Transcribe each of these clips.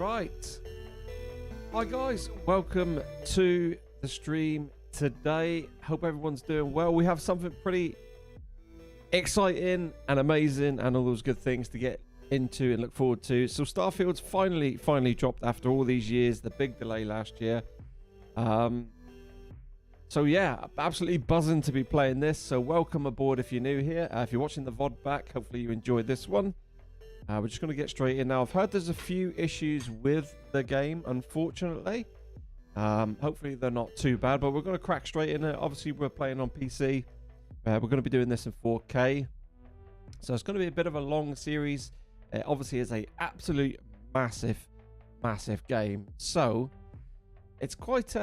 Right. Hi guys, welcome to the stream today. Hope everyone's doing well. We have something pretty exciting and amazing and all those good things to get into and look forward to. So Starfield's finally dropped after all these years, the big delay last year. So yeah, absolutely buzzing to be playing this. So welcome aboard if you're new here. If you're watching the VOD back, hopefully you enjoyed this one. We're just going to get straight in now. I've heard there's a few issues with the game, unfortunately. Hopefully they're not too bad, but we're going to crack straight in. Obviously, we're playing on PC. We're going to be doing this in 4K. So it's going to be a bit of a long series. It obviously is a absolute massive game. So it's quite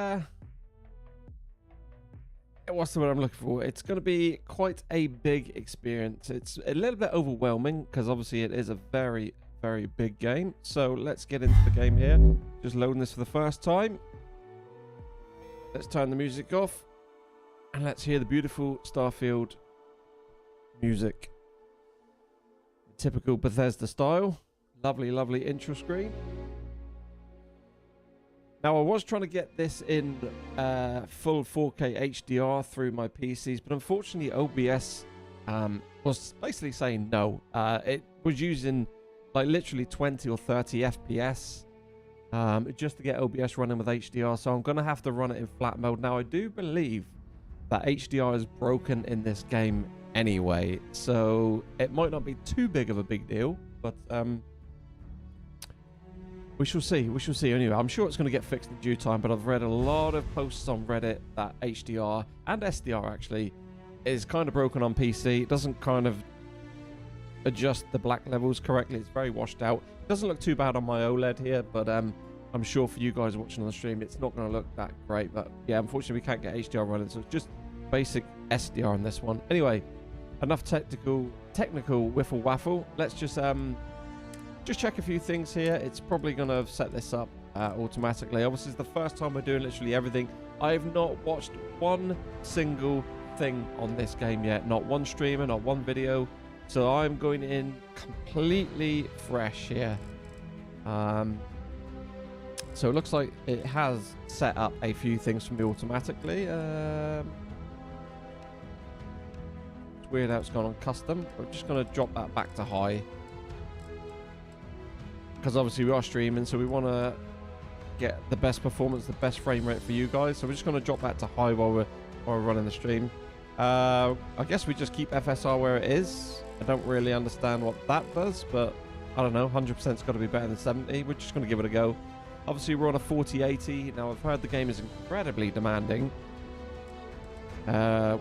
what's the word I'm looking for? It's going to be quite a big experience. It's a little bit overwhelming because obviously it is a very big game. So let's get into the game here. Just loading this for the first time. Let's turn the music off and let's hear the beautiful Starfield music. Typical Bethesda style. Lovely intro screen. Now, I was trying to get this in full 4K HDR through my PCs, but unfortunately OBS was basically saying no. It was using like literally 20 or 30 FPS just to get OBS running with HDR, so I'm going to have to run it in flat mode. Now, I do believe that HDR is broken in this game anyway, so it might not be too big of a big deal, but we shall see. Anyway, I'm sure it's going to get fixed in due time, but I've read a lot of posts on Reddit that HDR and SDR actually is kind of broken on PC. It doesn't kind of adjust the black levels correctly. It's very washed out. It doesn't look too bad on my OLED here, but I'm sure for you guys watching on the stream, it's not going to look that great. But yeah, unfortunately, we can't get HDR running, so it's just basic SDR on this one. Anyway, enough technical whiffle waffle. Let's just check a few things here. It's probably going to set this up automatically. Obviously, it's the first time we're doing literally everything. I have not watched one single thing on this game yet. Not one streamer, not one video. So I'm going in completely fresh here. So it looks like it has set up a few things for me automatically. It's weird how it's gone on custom. I'm just going to drop that back to high, because obviously we are streaming, so we want to get the best performance, the best frame rate for you guys. So we're just going to drop that to high while we're running the stream. I guess we just keep FSR where it is. I don't really understand what that does, but I don't know. 100%'s got to be better than 70. We're just going to give it a go. Obviously, we're on a 4080. Now, I've heard the game is incredibly demanding.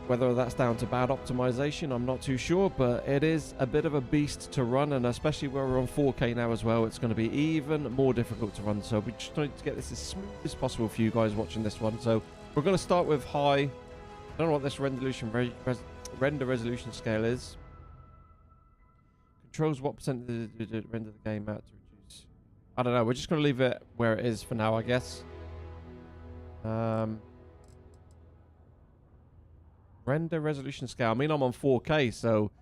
Whether that's down to bad optimization, I'm not too sure, but it is a bit of a beast to run, and especially where we're on 4K now as well, it's going to be even more difficult to run. So we just need to get this as smooth as possible for you guys watching this one. So we're going to start with high. I don't know what this render resolution scale is. Controls what percent render the game out to reduce. I don't know. We're just going to leave it where it is for now, I guess. Render resolution scale. I mean, I'm on 4K, so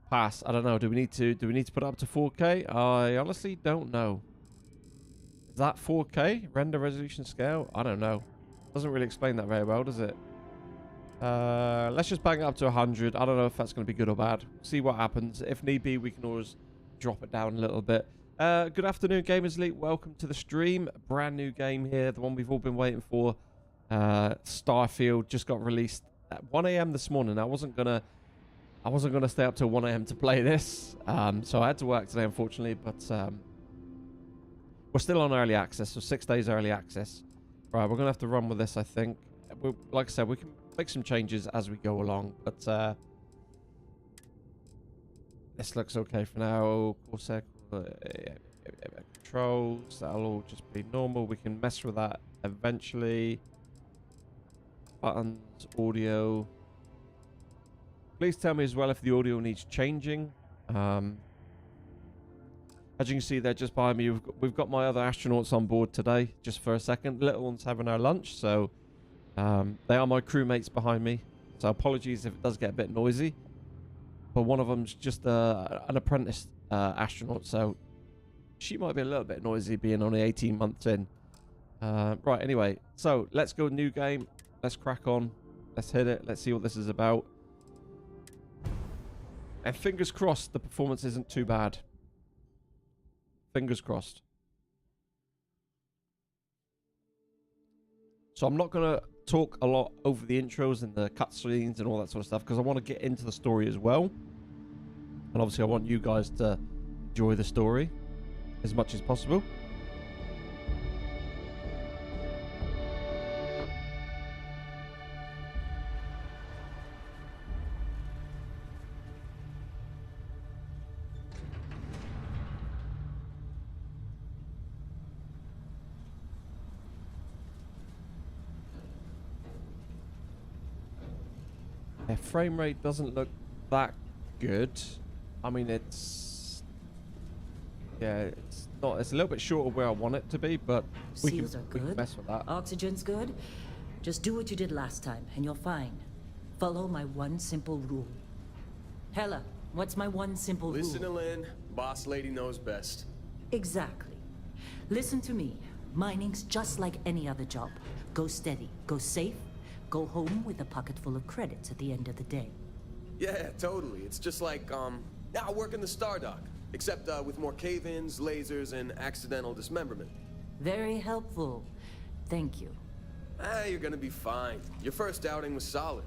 pass. I don't know. Do we need to put it up to 4K? I honestly don't know. Is that 4K render resolution scale? I don't know. Doesn't really explain that very well, does it? Let's just bang it up to 100. I don't know if that's going to be good or bad. See what happens. If need be, we can always drop it down a little bit. Good afternoon, Gamers Elite. Welcome to the stream. Brand new game here, the one we've all been waiting for. Starfield just got released at 1 a.m. this morning. I wasn't gonna stay up till 1 a.m. to play this, so I had to work today, unfortunately. But we're still on early access, so 6 days early access. Right, we're gonna have to run with this, I think. Like I said, we can make some changes as we go along, but this looks okay for now. Corsair controls, that'll all just be normal. We can mess with that eventually. Buttons, audio. Please tell me as well if the audio needs changing. As you can see there just behind me, we've got my other astronauts on board today, just for a second. The little one's having our lunch, so they are my crewmates behind me. So apologies if it does get a bit noisy. But one of them's just an apprentice astronaut, so She might be a little bit noisy being only 18 months in. Right, anyway. So, let's go new game. Let's crack on. Let's hit it. Let's see what this is about. And fingers crossed the performance isn't too bad. Fingers crossed. So I'm not going to talk a lot over the intros and the cutscenes and all that sort of stuff because I want to get into the story as well. And obviously I want you guys to enjoy the story as much as possible. Yeah, frame rate doesn't look that good. I mean, it's not. It's a little bit short of where I want it to be, but we can mess with that. Oxygen's good. Just do what you did last time, and you're fine. Follow my one simple rule. Hella, what's my one simple rule? Listen to Lynn. Boss lady knows best. Exactly. Listen to me. Mining's just like any other job. Go steady. Go safe. Go home with a pocket full of credits at the end of the day. Yeah, totally. It's just like, now work in the Stardock. Except with more cave-ins, lasers, and accidental dismemberment. Very helpful. Thank you. You're gonna be fine. Your first outing was solid.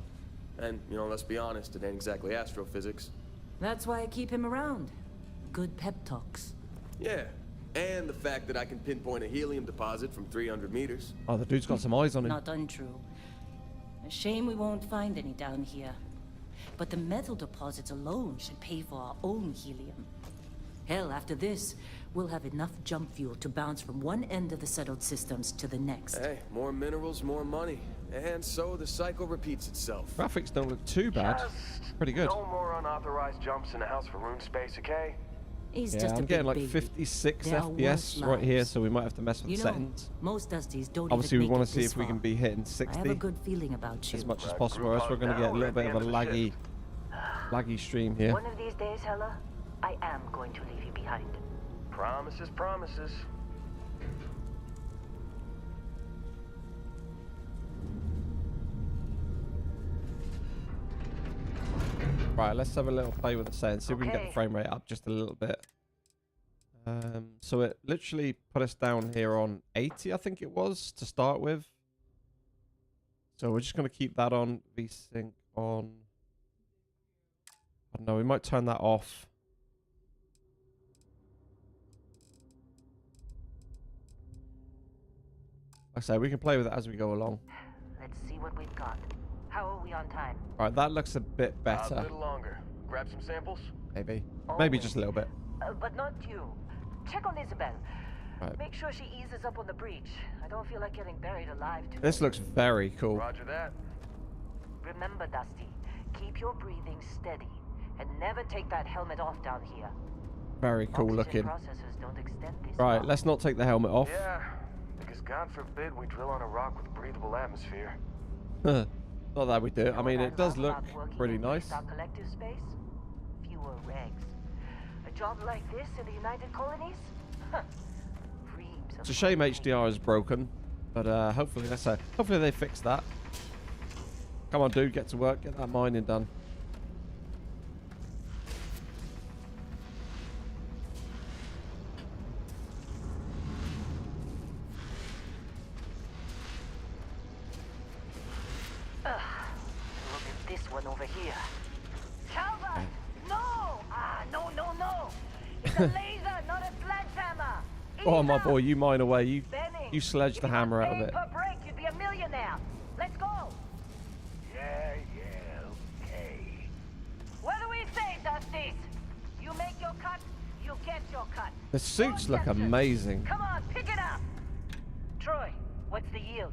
And, you know, let's be honest, it ain't exactly astrophysics. That's why I keep him around. Good pep talks. Yeah. And the fact that I can pinpoint a helium deposit from 300 meters. Oh, the dude's got some eyes on him. Not untrue. A shame we won't find any down here. But the metal deposits alone should pay for our own helium. Hell, after this, we'll have enough jump fuel to bounce from one end of the settled systems to the next. Hey, more minerals, more money. And so the cycle repeats itself. Graphics don't look too bad. Pretty good. No more unauthorized jumps in the house for room space, okay? He's Yeah, just I'm a getting big like baby. 56 There are FPS worse right here, lives. so we might have to mess with You the know, settings. most Dusties don't Obviously, even we make want it to see this if we far. can be hitting I 60 have a good feeling about you. as much as possible, or else we're going to get a little bit of a laggy stream here. One of these days, Hella, I am going to leave you behind. Promises, promises. Right, let's have a little play with the settings, see if we can get the Okay. frame rate up just a little bit. So it literally put us down here on 80, I think it was, to start with. So we're just going to keep that on, VSync on. I don't know, we might turn that off. Like I say, we can play with it as we go along. Let's see what we've got. How are we on time? Alright, that looks a bit A better. little longer. Grab some samples. Maybe. Oh, Maybe just a little bit. But not you. Check on Isabel. Right. Make sure she eases up on the breach. I don't feel like getting buried alive today. This looks very cool. Roger that. Remember, Dusty, keep your breathing steady and never take that helmet off down here. Very cool Oxygen looking. processors don't extend this Right, far. let's not take the helmet off. Yeah, because God forbid we drill on a rock with breathable atmosphere. Not that we do. You I know mean, what it does love look about working pretty in nice. Our collective space? Fewer regs. A job like this in the United Colonies? Dreams of It's a shame money. HDR is broken, but hopefully hopefully they fix that. Come on, dude, get to work, get that mining done. Look at this one over here. Calvert! No! No. It's a laser, not a sledgehammer. Oh my boy, you mine away. You Benny, sledge the if you hammer out of paid it. per break, you'd be a millionaire. Let's go. Yeah, okay. What do we say, Dusties? You make your cut, you get your cut. The suits No look exceptions. amazing. Come on, pick it up. Troy, what's the yield?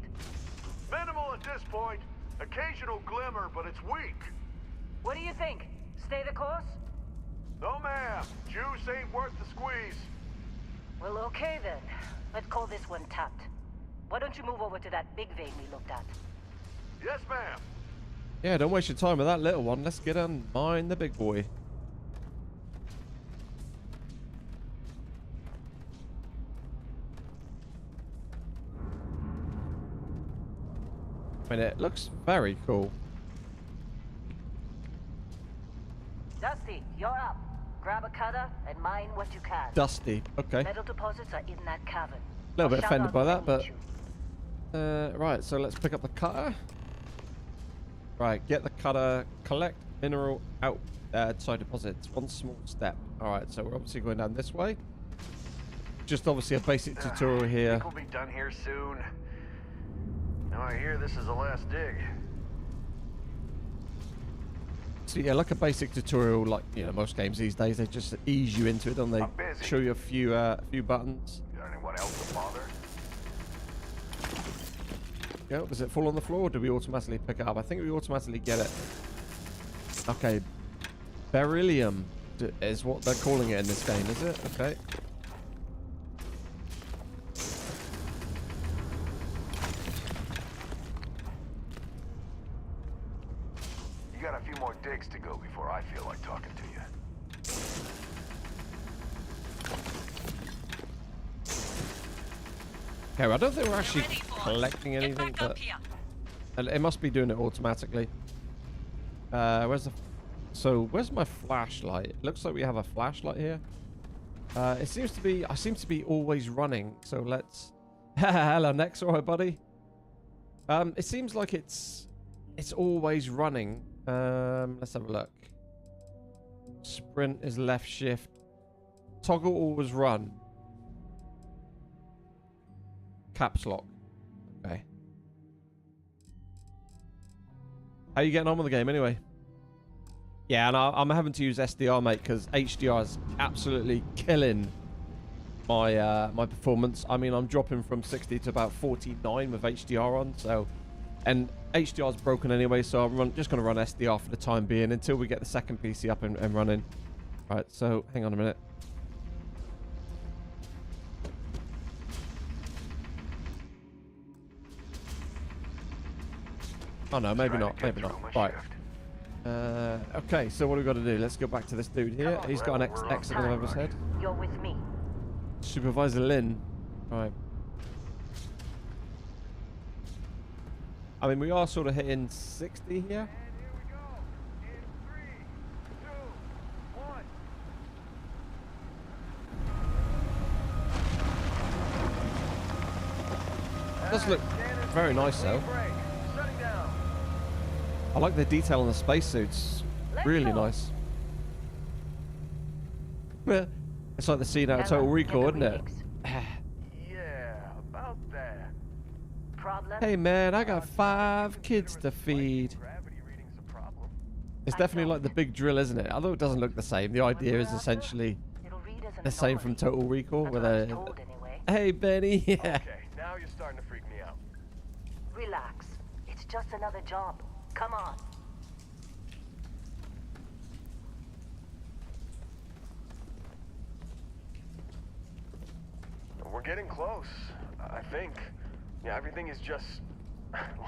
Minimal at this point. Occasional glimmer, but it's weak. What do you think? Stay the course? No, ma'am. Juice ain't worth the squeeze. Well, okay then. Let's call this one tapped. Why don't you move over to that big vein we looked at? Yes, ma'am. Yeah, don't waste your time with that little one. Let's get on mine the big boy. I mean, it looks very cool. Dusty, you're up. Grab a cutter and mine what you can. Dusty. Okay. Metal deposits are in that cavern. A little bit Shout offended out by when that, I but need you. right. So let's pick up the cutter. Right, get the cutter. Collect mineral outside deposits. One small step. All right. So we're obviously going down this way. Just obviously a basic tutorial here. Think we'll be done here soon. Now I hear this is the last dig. So yeah, like a basic tutorial, like most games these days, they just ease you into it, don't they? I'm busy. Show you a few buttons. Got anyone else to bother? Yeah, does it fall on the floor or do we automatically pick it up? I think we automatically get it. Okay. Beryllium is what they're calling it in this game, is it? Okay. You got a few more digs to go before I feel like talking to you. Okay, well, I don't think we're actually collecting anything, but it must be doing it automatically. Where's my flashlight? It looks like we have a flashlight here. It seems to be, I seem to be always running. So let's, hello Nex, all right, buddy. It seems like it's always running. Let's have a look. Sprint is left shift. Toggle always run. Caps lock. Okay. How you getting on with the game anyway? Yeah, and I'm having to use SDR, mate, because HDR is absolutely killing my my performance. I mean, I'm dropping from 60 to about 49 with HDR on, so, and HDR is broken anyway, so I'm just going to run SDR for the time being until we get the second PC up and running. Right, so hang on a minute. Oh no, maybe not. Maybe not. Right. Okay, so what do we got to do? Let's go back to this dude here. He's got an excellent over his head. You're with me. Supervisor Lin. Right. I mean, we are sort of hitting 60 here. And here we go. In 3, 2, 1. Does look very nice though. Shutting down. I like the detail on the spacesuits. Really nice. Yeah, it's like the scene out of Total Recall, isn't it? Yeah, about that. Problem? Hey man, I got 5 kids to feed. Gravity reading's a problem. It's definitely like the big drill, isn't it? Although it doesn't look the same. The idea is essentially It'll read as an the same from anomaly. Total Recall, That's where what I was they, told anyway. hey Benny, yeah. Okay, now you're starting to freak me out. Relax. It's just another job. Come on. We're getting close, I think. Yeah, everything is just...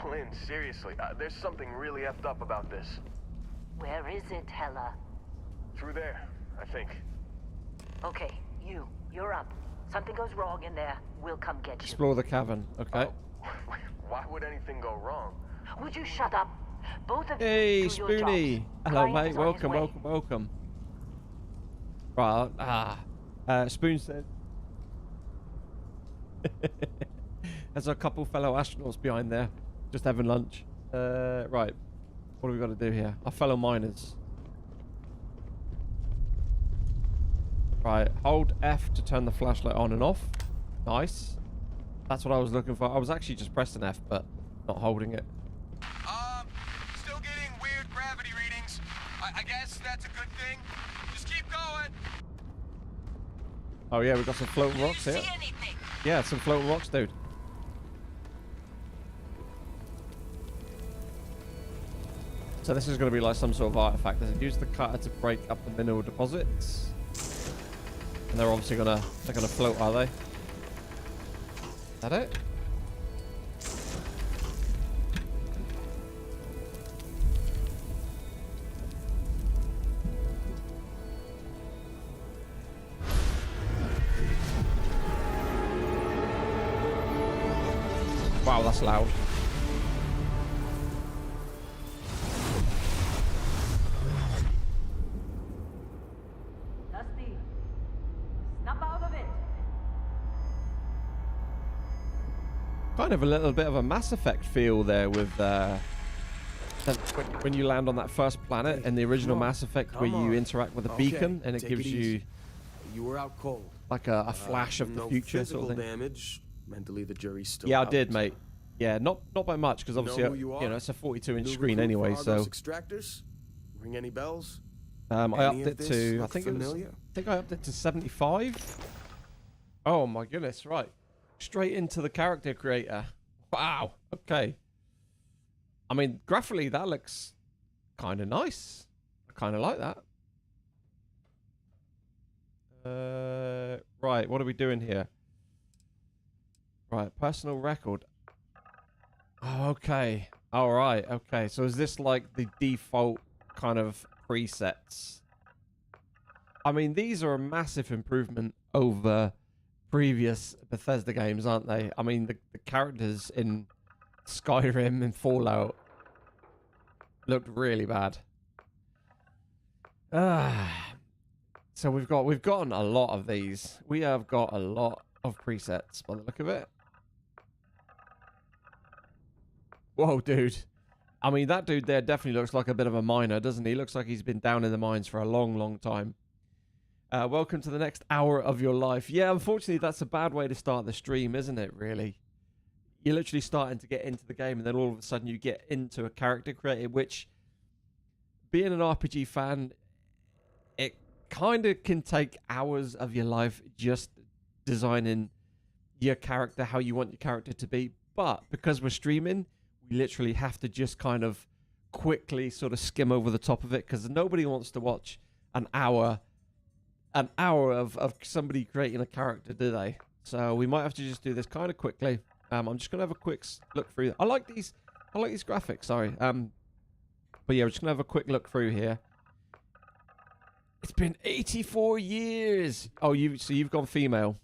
Lynn, seriously, there's something really effed up about this. Where is it, Hella? Through there, I think. Okay, you're up. Something goes wrong in there, we'll come get you. Explore the cavern. Okay. Oh, why would anything go wrong? Would you shut up? Both of Hey, you do your Spoonie. jobs. Hello, Client mate. is on his Welcome, way. welcome. Right. Spoon said. There's a couple fellow astronauts behind there, just having lunch. Right. What do we got to do here? Our fellow miners. Right. Hold F to turn the flashlight on and off. Nice. That's what I was looking for. I was actually just pressing F, but not holding it. Still getting weird gravity readings. I guess that's a good thing. Just keep going. Oh yeah, we've got some floating rocks here. Yeah, some floating rocks, dude. So this is going to be like some sort of artifact. Does it use the cutter to break up the mineral deposits? And they're obviously gonna float, are they? Is that it? Wow, that's loud. kind of a little bit of a Mass Effect feel there with when you land on that first planet in the original Mass Effect, where you interact with a beacon and it gives you were out cold. like a flash of the no future sort of thing. Damage. Mentally, the jury's still Yeah, out. I did, mate. Yeah, not by much, because obviously, you know, it's a 42-inch screen anyway, so... Extractors? Ring any bells? I upped it to, I think I upped it to 75. Oh my goodness, right. Straight into the character creator. Wow, okay. I mean, graphically, that looks kind of nice. I kind of like that. Right, what are we doing here? Right, personal record. Oh, okay. All right, okay. So is this like the default kind of presets? I mean, these are a massive improvement over previous Bethesda games, aren't they? I mean, the characters in Skyrim and Fallout looked really bad. So we've gotten a lot of these. We have got a lot of presets by the look of it. Whoa, dude. I mean, that dude there definitely looks like a bit of a miner, doesn't he? Looks like he's been down in the mines for a long, long time. Welcome to the next hour of your life. Yeah, unfortunately, that's a bad way to start the stream, isn't it, really? You're literally starting to get into the game, and then all of a sudden you get into a character creator, which, being an RPG fan, it kind of can take hours of your life just designing your character, how you want your character to be. But because we're streaming, we literally have to just kind of quickly sort of skim over the top of it, because nobody wants to watch an hour of somebody creating a character, do they? So we might have to just do this kind of quickly. I'm just gonna have a quick look through. I like these graphics. Sorry. But yeah, we're just gonna have a quick look through here. It's been 84 years. Oh, you've gone female.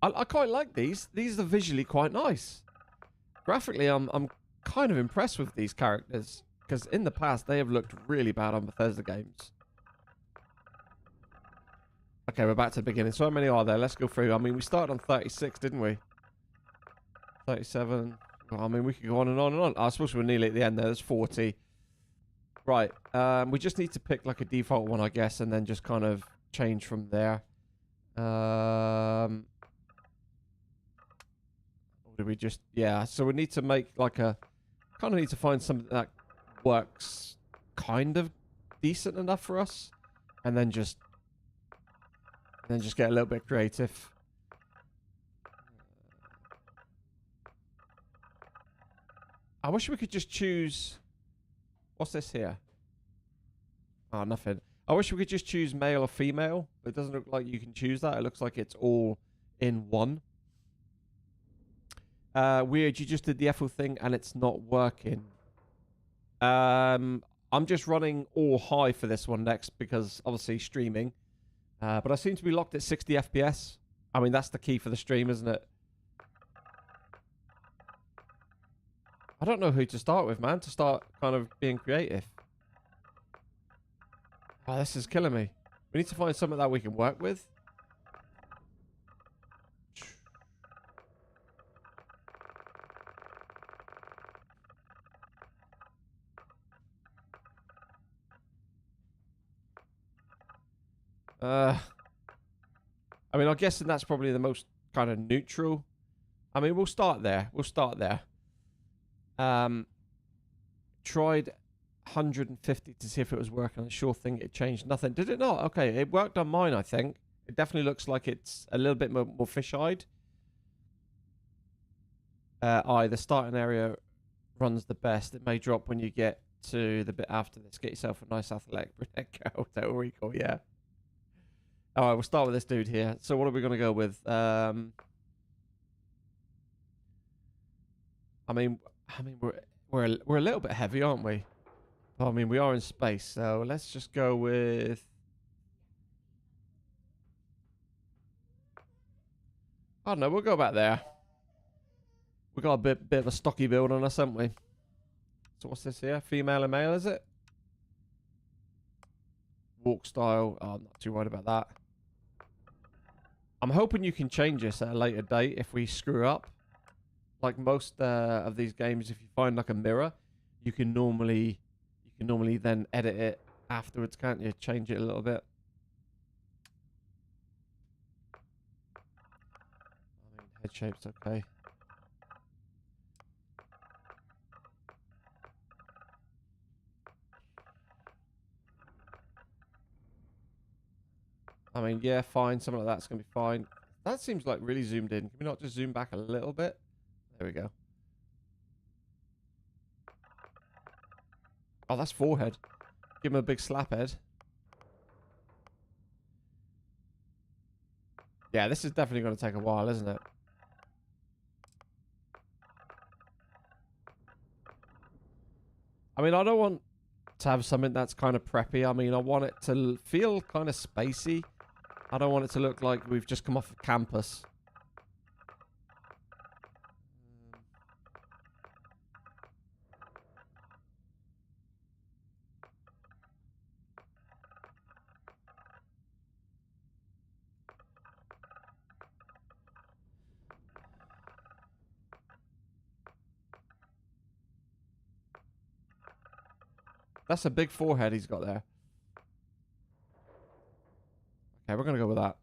I quite like these. These are visually quite nice. Graphically, I'm kind of impressed with these characters, because in the past they have looked really bad on Bethesda games. Okay, we're back to the beginning. So how many are there? Let's go through. I mean, we started on 36, didn't we? 37. Well, I mean, we could go on and on and on. I suppose we're nearly at the end there. There's 40. Right. We just need to pick like a default one, I guess, and then just kind of change from there. Or do we just... Yeah, so we need to make like a... Kind of need to find something that works kind of decent enough for us. And then just get a little bit creative. I wish we could just choose... What's this here? Oh, nothing. I wish we could just choose male or female. But it doesn't look like you can choose that. It looks like it's all in one. Weird, you just did the FO thing and it's not working. I'm just running all high for this one next because obviously streaming. But I seem to be locked at 60 FPS. I mean, that's the key for the stream, isn't it? I don't know who to start with, man, to start kind of being creative. Oh, this is killing me. We need to find something that we can work with. I mean, I'm guessing that's probably the most kind of neutral. I mean, we'll start there. We'll start there. Tried 150 to see if it was working. Sure thing it changed nothing. Did it not? Okay, it worked on mine, I think. It definitely looks like it's a little bit more fish-eyed. The starting area runs the best. It may drop when you get to the bit after this. Get yourself a nice athletic total recall, yeah. Alright, we'll start with this dude here. So what are we going to go with? I mean, we're a little bit heavy, aren't we? Well, I mean, we are in space, so let's just go with... I don't know, we'll go back there. We've got a bit of a stocky build on us, haven't we? So what's this here? Female and male, is it? Walk style. Oh, I'm not too worried about that. I'm hoping you can change this at a later date if we screw up. Like most of these games, if you find like a mirror, you can normally then edit it afterwards, can't you? Change it a little bit. I mean, head shape's okay. I mean, yeah, fine. Something like that's going to be fine. That seems like really zoomed in. Can we not just zoom back a little bit? There we go. Oh, that's forehead. Give him a big slap head. Yeah, this is definitely going to take a while, isn't it? I mean, I don't want to have something that's kind of preppy. I mean, I want it to feel kind of spacey. I don't want it to look like we've just come off of campus. That's a big forehead he's got there. Okay, we're going to go with that.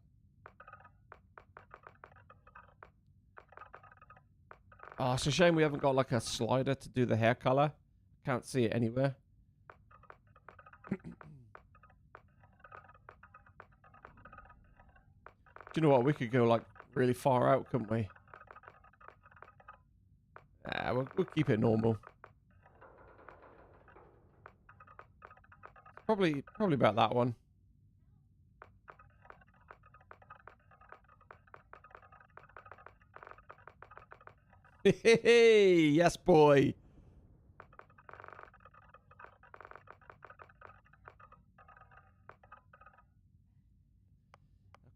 Oh, it's a shame we haven't got like a slider to do the hair color. Can't see it anywhere. Do you know what? We could go like really far out, couldn't we? We'll keep it normal. Probably about that one. Hey, yes, boy.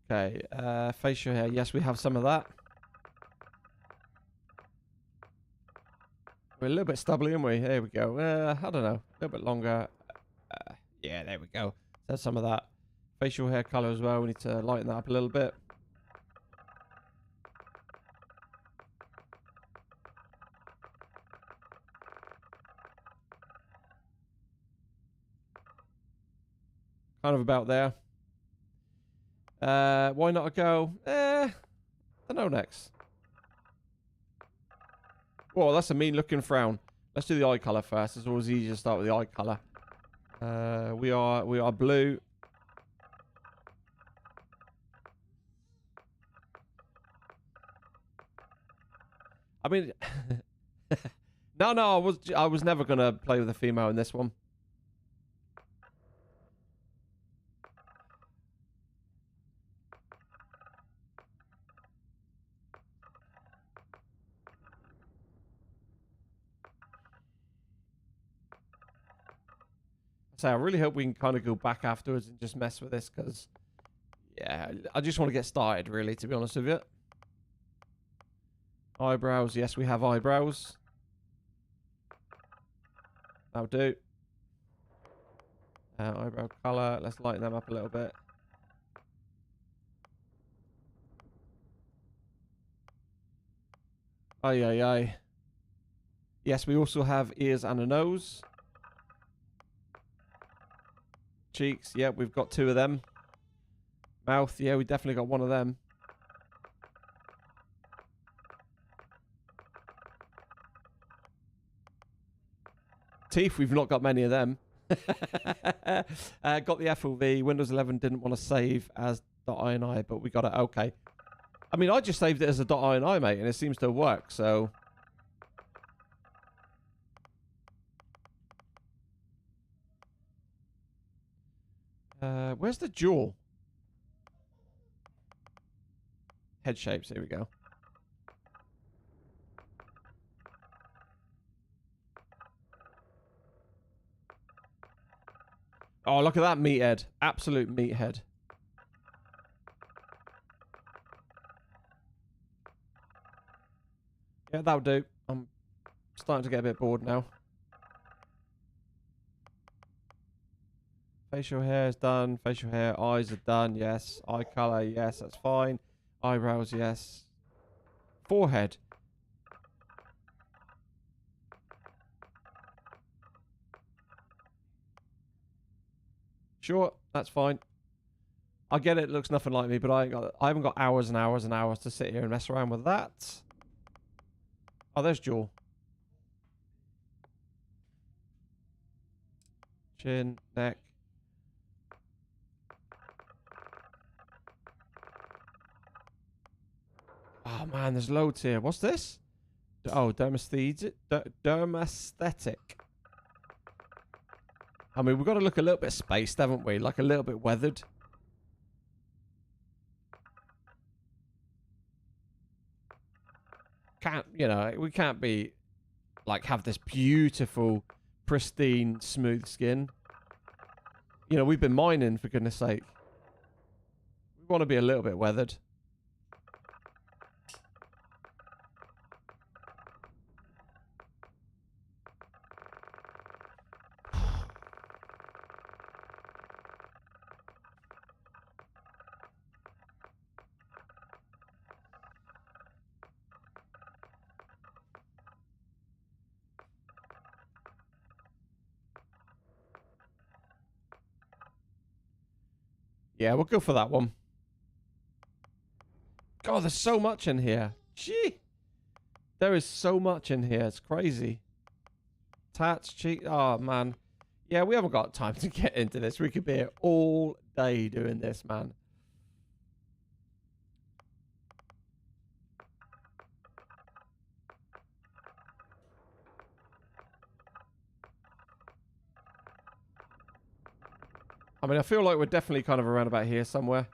Okay, facial hair. Yes, we have some of that. We're a little bit stubbly, aren't we? There we go. I don't know. A little bit longer. Yeah, there we go. There's some of that. Facial hair color as well. We need to lighten that up a little bit. Kind of about there. Why not a go? I don't know next. Whoa, that's a mean looking frown. Let's do the eye color first. It's always easier to start with the eye color. We are blue. I mean, no, I was never gonna play with a female in this one. So I really hope we can kind of go back afterwards and just mess with this, because yeah, I just want to get started, really, to be honest with you. Eyebrows, yes, we have eyebrows. That'll do. Eyebrow color, let's lighten them up a little bit. Aye. Yes, we also have ears and a nose. Cheeks, yeah, we've got 2 of them. Mouth, yeah, we definitely got 1 of them. Teeth, we've not got many of them. Got the FLV. Windows 11 didn't want to save as .ini, but we got it. Okay. I mean, I just saved it as a .ini, mate, and it seems to work, so... where's the jaw? Head shapes, here we go. Oh, look at that meathead. Absolute meathead. Yeah, that'll do. I'm starting to get a bit bored now. Facial hair is done. Facial hair, eyes are done. Yes. Eye color, yes, that's fine. Eyebrows, yes. Forehead. Sure, that's fine. I get it, looks nothing like me, but I haven't got hours and hours and hours to sit here and mess around with that. Oh, there's jaw. Chin, neck. Oh man, there's loads here. What's this? Oh, dermasthetic. I mean, we've got to look a little bit spaced, haven't we? Like a little bit weathered. Can't, you know, we can't be like have this beautiful, pristine, smooth skin. You know, we've been mining, for goodness sake. We want to be a little bit weathered. Yeah, we'll go for that one. God, there's so much in here. Gee. There is so much in here. It's crazy. Tats, cheek. Oh, man. Yeah, we haven't got time to get into this. We could be here all day doing this, man. I mean, I feel like we're definitely kind of around about here somewhere.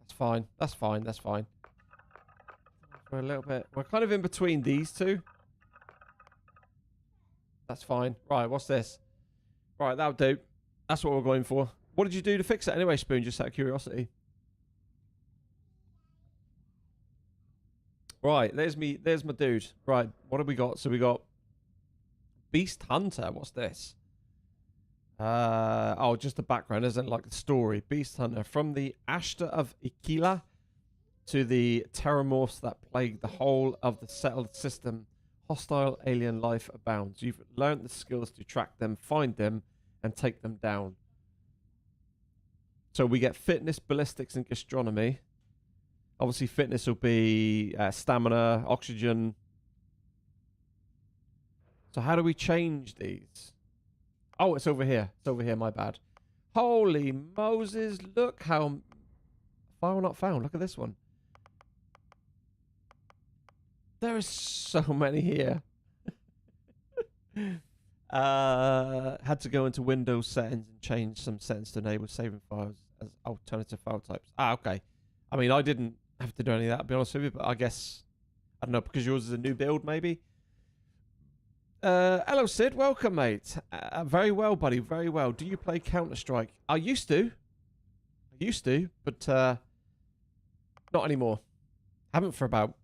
That's fine. That's fine. That's fine. We're a little bit... We're kind of in between these two. That's fine. Right, what's this? Right, that'll do. That's what we're going for. What did you do to fix it anyway, Spoon? Just out of curiosity. Right, there's me. There's my dude. Right, what have we got? So we got Beast Hunter. What's this? Oh, just the background, isn't it? Like the story. Beast Hunter. From the Ashta of Ikila to the terramorphs that plague the whole of the settled system, hostile alien life abounds. You've learned the skills to track them, find them, and take them down. So we get fitness, ballistics, and gastronomy. Obviously, fitness will be stamina, oxygen. So how do we change these? Oh, it's over here. It's over here, my bad. Holy Moses, look how... File not found. Look at this one. There is so many here. Had to go into Windows settings and change some settings to enable saving files as alternative file types. Ah, okay. I mean, I didn't have to do any of that, to be honest with you, but I guess, I don't know, because yours is a new build, maybe? Hello, Sid. Welcome, mate. Very well, buddy. Very well. Do you play Counter-Strike? I used to. But not anymore. Haven't for about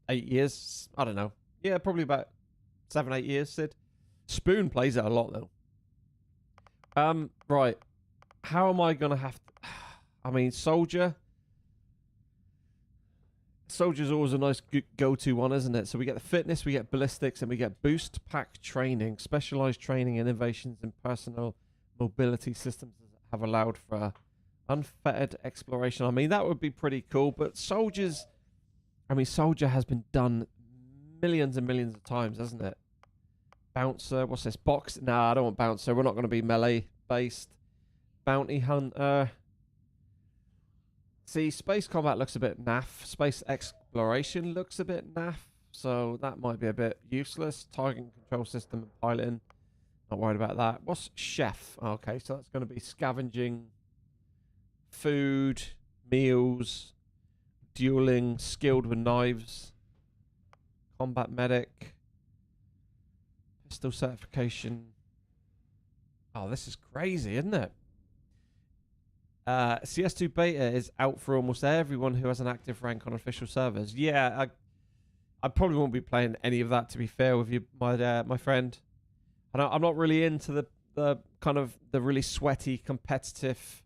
8 years. I don't know. Yeah, probably about 7, 8 years, Sid. Spoon plays it a lot, though. Right. How am I going to have to... I mean, Soldier... Soldier's always a nice go-to one, isn't it? So we get the fitness, we get ballistics, and we get boost pack training. Specialized training and innovations in personal mobility systems have allowed for unfettered exploration. I mean, that would be pretty cool, but Soldiers... I mean, Soldier has been done millions and millions of times, hasn't it? Bouncer, what's this? Box? Nah, I don't want Bouncer. We're not going to be melee-based. Bounty Hunter... See, space combat looks a bit naff. Space exploration looks a bit naff. So that might be a bit useless. Target control system and piloting. Not worried about that. What's chef? Okay, so that's going to be scavenging, food, meals, dueling, skilled with knives, combat medic, pistol certification. Oh, this is crazy, isn't it? CS2 beta is out for almost everyone who has an active rank on official servers. Yeah, I probably won't be playing any of that, to be fair with you, my friend. I'm not really into kind of the really sweaty competitive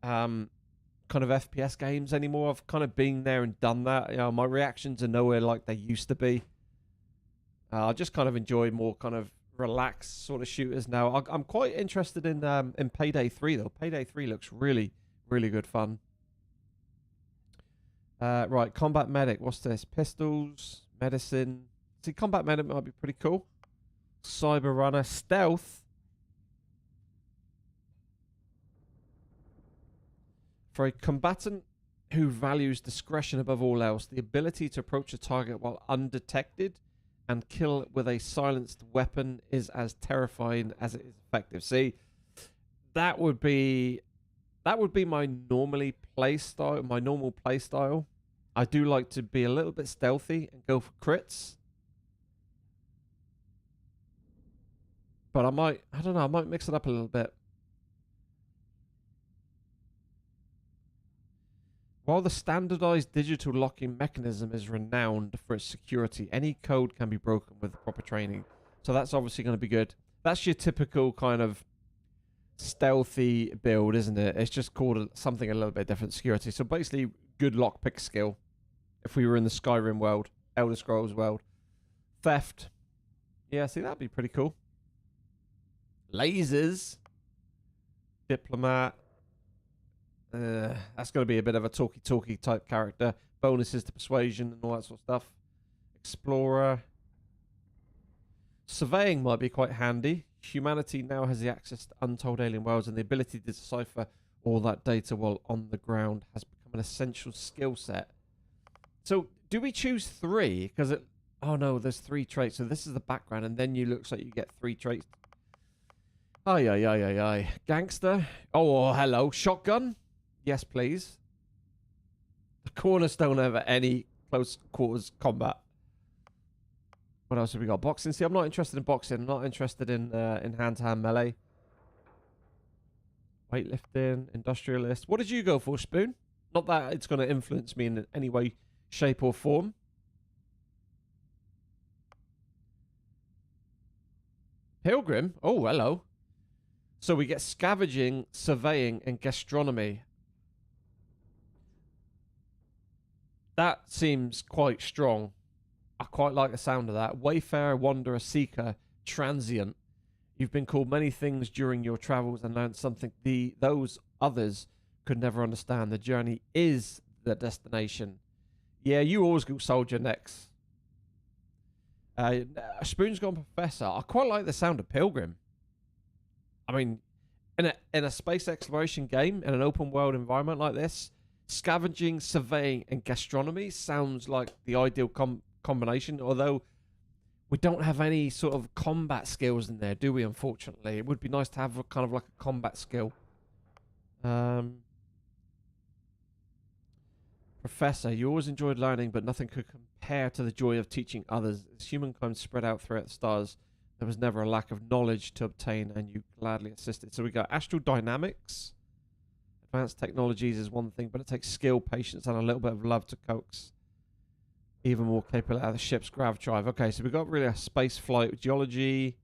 kind of FPS games anymore. I've kind of been there and done that. You know, my reactions are nowhere like they used to be. I just kind of enjoy more kind of relaxed sort of shooters now. I'm quite interested in Payday 3 though. Payday 3 looks really, really good fun. Right, Combat Medic. What's this? Pistols, medicine. See, Combat Medic might be pretty cool. Cyber Runner, Stealth. For a combatant who values discretion above all else, the ability to approach a target while undetected and kill with a silenced weapon is as terrifying as it is effective. See, that would be my normal play style. I do like to be a little bit stealthy and go for crits. But I might mix it up a little bit. While the standardized digital locking mechanism is renowned for its security, any code can be broken with proper training. So that's obviously going to be good. That's your typical kind of stealthy build, isn't it? It's just called something a little bit different, security. So basically, good lockpick skill. If we were in the Skyrim world, Elder Scrolls world. Theft. Yeah, see, that'd be pretty cool. Lasers. Diplomat. That's going to be a bit of a talky type character. Bonuses to persuasion and all that sort of stuff. Explorer. Surveying might be quite handy. Humanity now has the access to untold alien worlds, and the ability to decipher all that data while on the ground has become an essential skill set. So, do we choose 3? Because it... Oh no, there's 3 traits. So this is the background, and then you looks like you get 3 traits. Aye. Gangster. Oh, hello. Shotgun. Yes, please. The cornerstone of any close quarters combat. What else have we got? Boxing. See, I'm not interested in boxing. I'm not interested in hand-to-hand melee. Weightlifting. Industrialist. What did you go for, Spoon? Not that it's going to influence me in any way, shape, or form. Pilgrim. Oh, hello. So we get scavenging, surveying, and gastronomy. That seems quite strong. I quite like the sound of that. Wayfarer, wanderer, seeker, transient. You've been called many things during your travels and learned something those others could never understand. The journey is the destination. Yeah, you always go soldier next. Spoon's gone professor. I quite like the sound of Pilgrim. I mean, in a space exploration game, in an open world environment like this, scavenging, surveying, and gastronomy sounds like the ideal combination, although we don't have any sort of combat skills in there, do we, unfortunately? It would be nice to have a kind of like a combat skill. Professor, you always enjoyed learning, but nothing could compare to the joy of teaching others. As humankind spread out throughout the stars, there was never a lack of knowledge to obtain, and you gladly assisted. So we got astral dynamics. Advanced technologies is one thing, but it takes skill, patience, and a little bit of love to coax even more capable out of the ship's grav drive. Okay, so we've got really a space flight, geology.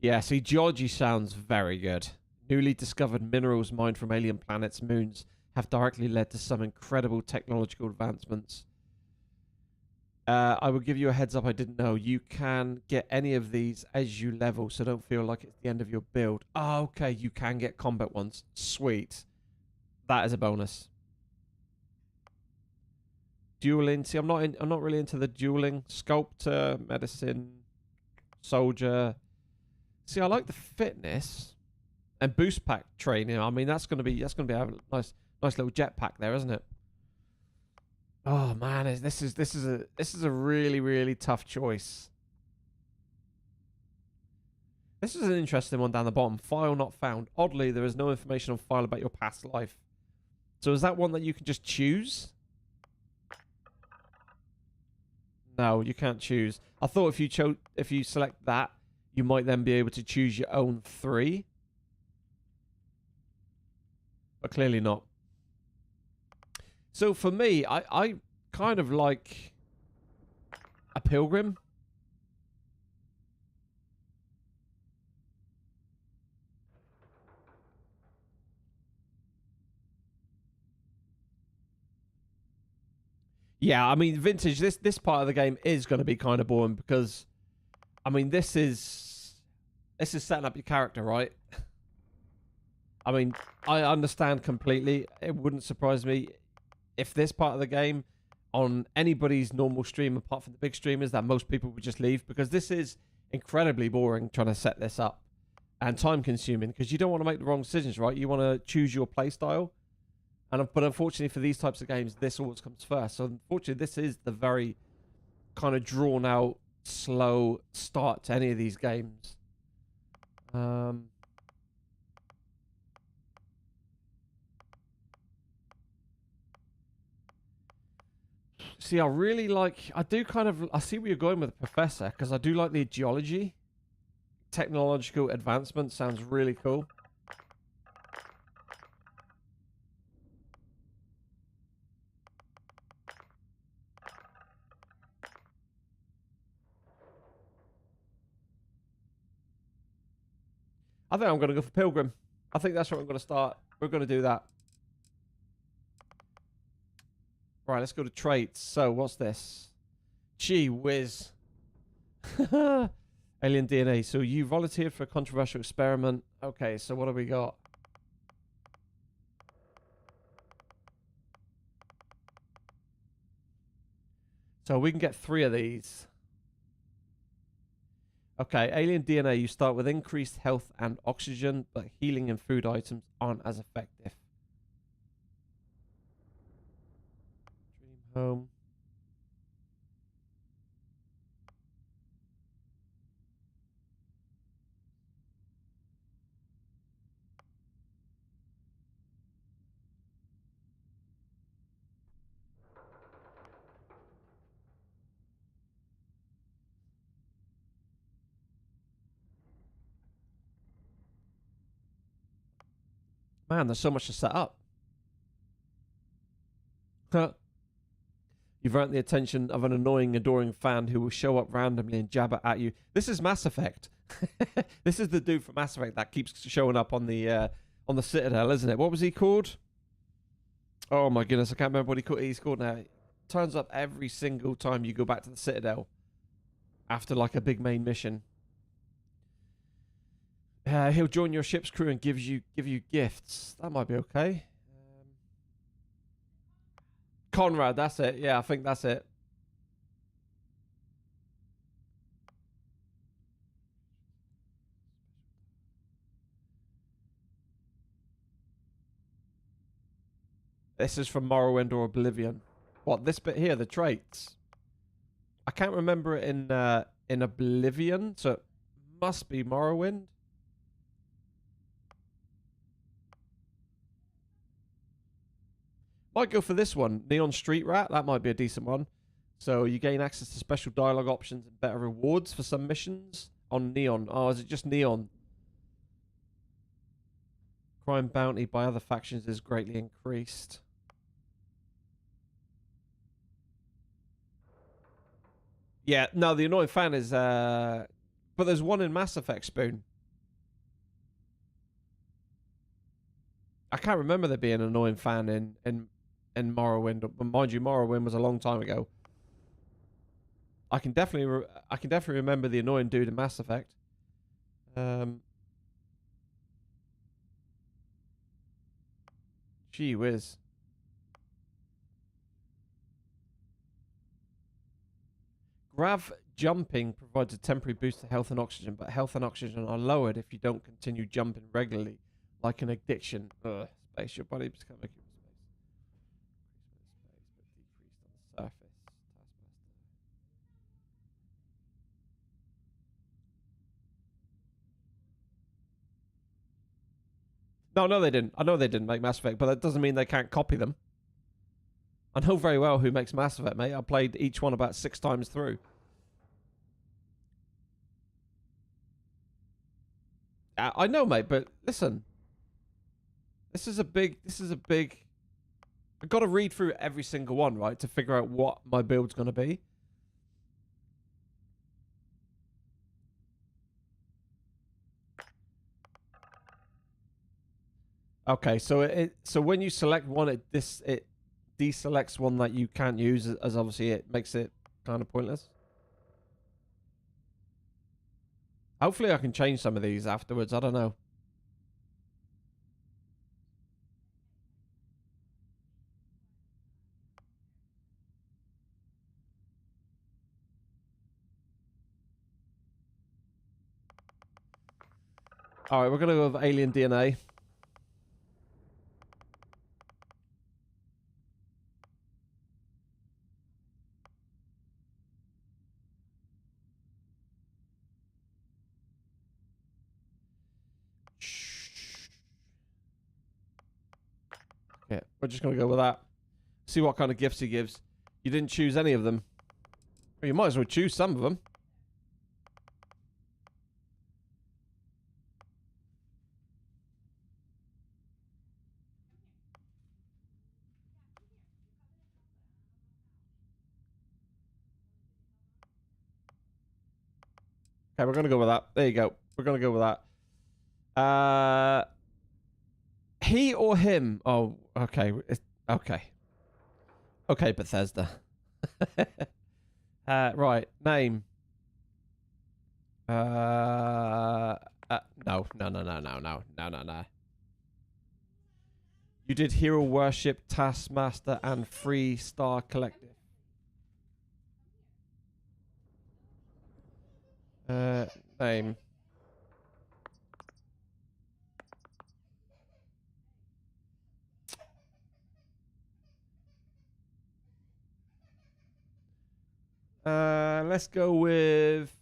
Yeah, see, geology sounds very good. Newly discovered minerals mined from alien planets, moons, have directly led to some incredible technological advancements. I will give you a heads up I didn't know. You can get any of these as you level, so don't feel like it's the end of your build. Oh, okay, you can get combat ones. Sweet. That is a bonus. Dueling. See, I'm not really into the dueling. Sculptor, medicine, soldier. See, I like the fitness and boost pack training. I mean, that's gonna be a nice little jetpack there, isn't it? Oh man, this is a really, really tough choice. This is an interesting one down the bottom. File not found. Oddly, there is no information on file about your past life. So is that one that you can just choose? No, you can't choose. I thought if you select that, you might then be able to choose your own 3. But clearly not. So for me, I kind of like a pilgrim. Yeah, I mean, vintage. This part of the game is going to be kind of boring because, I mean, this is setting up your character, right? I mean, I understand completely. It wouldn't surprise me if this part of the game on anybody's normal stream, apart from the big streamers, that most people would just leave, because this is incredibly boring trying to set this up and time consuming, because you don't want to make the wrong decisions, right? You want to choose your play style. But unfortunately for these types of games, this always comes first. So unfortunately, this is the very kind of drawn out, slow start to any of these games. See, I really like, I see where you're going with the Professor, because I do like the geology. Technological advancement sounds really cool. I think I'm going to go for Pilgrim. I think that's where I'm going to start. We're going to do that. Right, let's go to traits. So, what's this? Gee whiz. Alien DNA. So, you volunteered for a controversial experiment. Okay, so what have we got? So, we can get 3 of these. Okay, alien DNA. You start with increased health and oxygen, but healing and food items aren't as effective. Dream home. Man, there's so much to set up. You've earned the attention of an annoying, adoring fan who will show up randomly and jabber at you. This is Mass Effect. This is the dude from Mass Effect that keeps showing up on the Citadel, isn't it? What was he called? Oh my goodness, I can't remember what he's called now. He turns up every single time you go back to the Citadel after like a big main mission. He'll join your ship's crew and give you gifts. That might be okay. Conrad, that's it. Yeah, I think that's it. This is from Morrowind or Oblivion. What, this bit here, the traits? I can't remember it in Oblivion, so it must be Morrowind. Might go for this one, Neon Street Rat. That might be a decent one. So you gain access to special dialogue options and better rewards for some missions on Neon. Oh, is it just Neon? Crime bounty by other factions is greatly increased. Yeah, no, the annoying fan is... but there's one in Mass Effect, Spoon. I can't remember there being an annoying fan in Morrowind, but mind you, Morrowind was a long time ago. I can definitely remember the annoying dude in Mass Effect. Gee whiz. Grav jumping provides a temporary boost to health and oxygen, but health and oxygen are lowered if you don't continue jumping regularly, like an addiction. Ugh, space your body become a No, they didn't. I know they didn't make Mass Effect, but that doesn't mean they can't copy them. I know very well who makes Mass Effect, mate. I played each one about 6 times through. I know, mate, but listen. This is a big... I've got to read through every single one, right, to figure out what my build's going to be. Okay, so so when you select one, it deselects one that you can't use, as obviously it makes it kind of pointless. Hopefully I can change some of these afterwards. I don't know. All right, we're going to go with alien DNA. Yeah, we're just going to go with that. See what kind of gifts he gives. You didn't choose any of them. Well, you might as well choose some of them. Okay, we're going to go with that. There you go. We're going to go with that. He or him? Oh, okay. Okay. Okay, Bethesda. Right. Name. No. You did Hero Worship, Taskmaster, and Free Star Collective. Name. Let's go with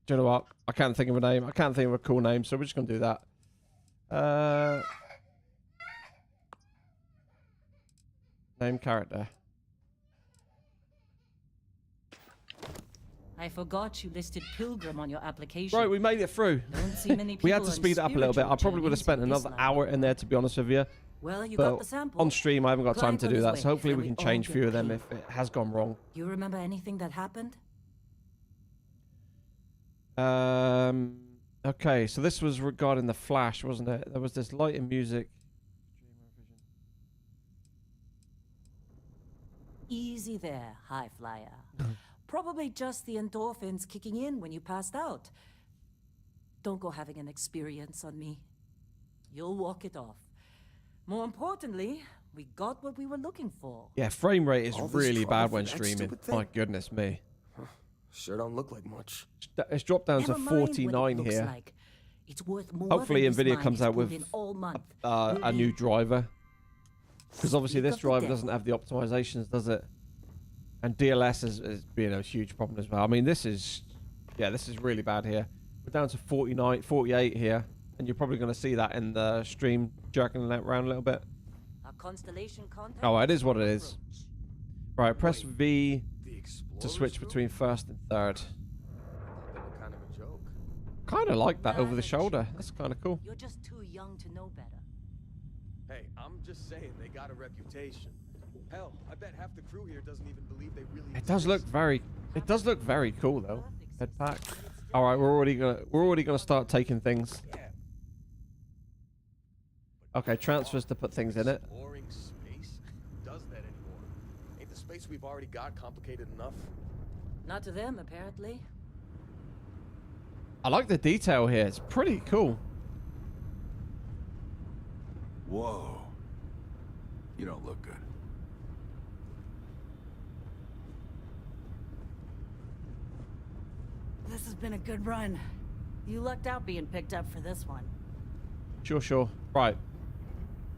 do you know what? I can't think of a name. I can't think of a cool name, so we're just gonna do that. Name character. I forgot you listed Pilgrim on your application. Right, we made it through. Don't see many We had people to on speed it up a little bit. I probably would have spent spiritual another journeys in hour in there, to be honest with you. Well, you But got the sample. on stream, I haven't got time Client to on do his that, way, so hopefully and we we can all change a get few of them paid. if it has gone wrong. You remember anything that happened? Okay, so this was regarding the Flash, wasn't it? There was this light and music. Easy there, high flyer. Probably just the endorphins kicking in when you passed out. Don't go having an experience on me. You'll walk it off. More importantly, we got what we were looking for. Yeah, frame rate is All this really trouble bad for when that streaming. stupid thing? My goodness me. Sure don't look like much. It's dropped down Never to mind what it 49 looks here. like. It's worth more Hopefully than this Nvidia mine comes has out pulled with in all month. a new driver. Because obviously Speak this of the driver devil. doesn't have the optimizations, does it? And DLS is being a huge problem as well. I mean, this is really bad here. We're down to 49, 48 here. And you're probably going to see that in the stream jerking that around a little bit. Our constellation contact. Oh, it is what it is. Right, press V The to Explorers switch group? between first and third. They were kind of a joke. Kind of like that Nah, over the they're shoulder. cheap. That's kind of cool. You're just too young to know better. Hey, I'm just saying they got a reputation. Hell, I bet half the crew here doesn't even believe they really It does look very cool though. Head pack. All right, we're already gonna start taking things. Yeah. Okay, transfers to put things in it. Exploring space? Who does that anymore? Ain't the space we've already got complicated enough? Not to them, apparently. I like the detail here. It's pretty cool. Whoa. You don't look good. This has been a good run. You lucked out being picked up for this one. Sure. Right.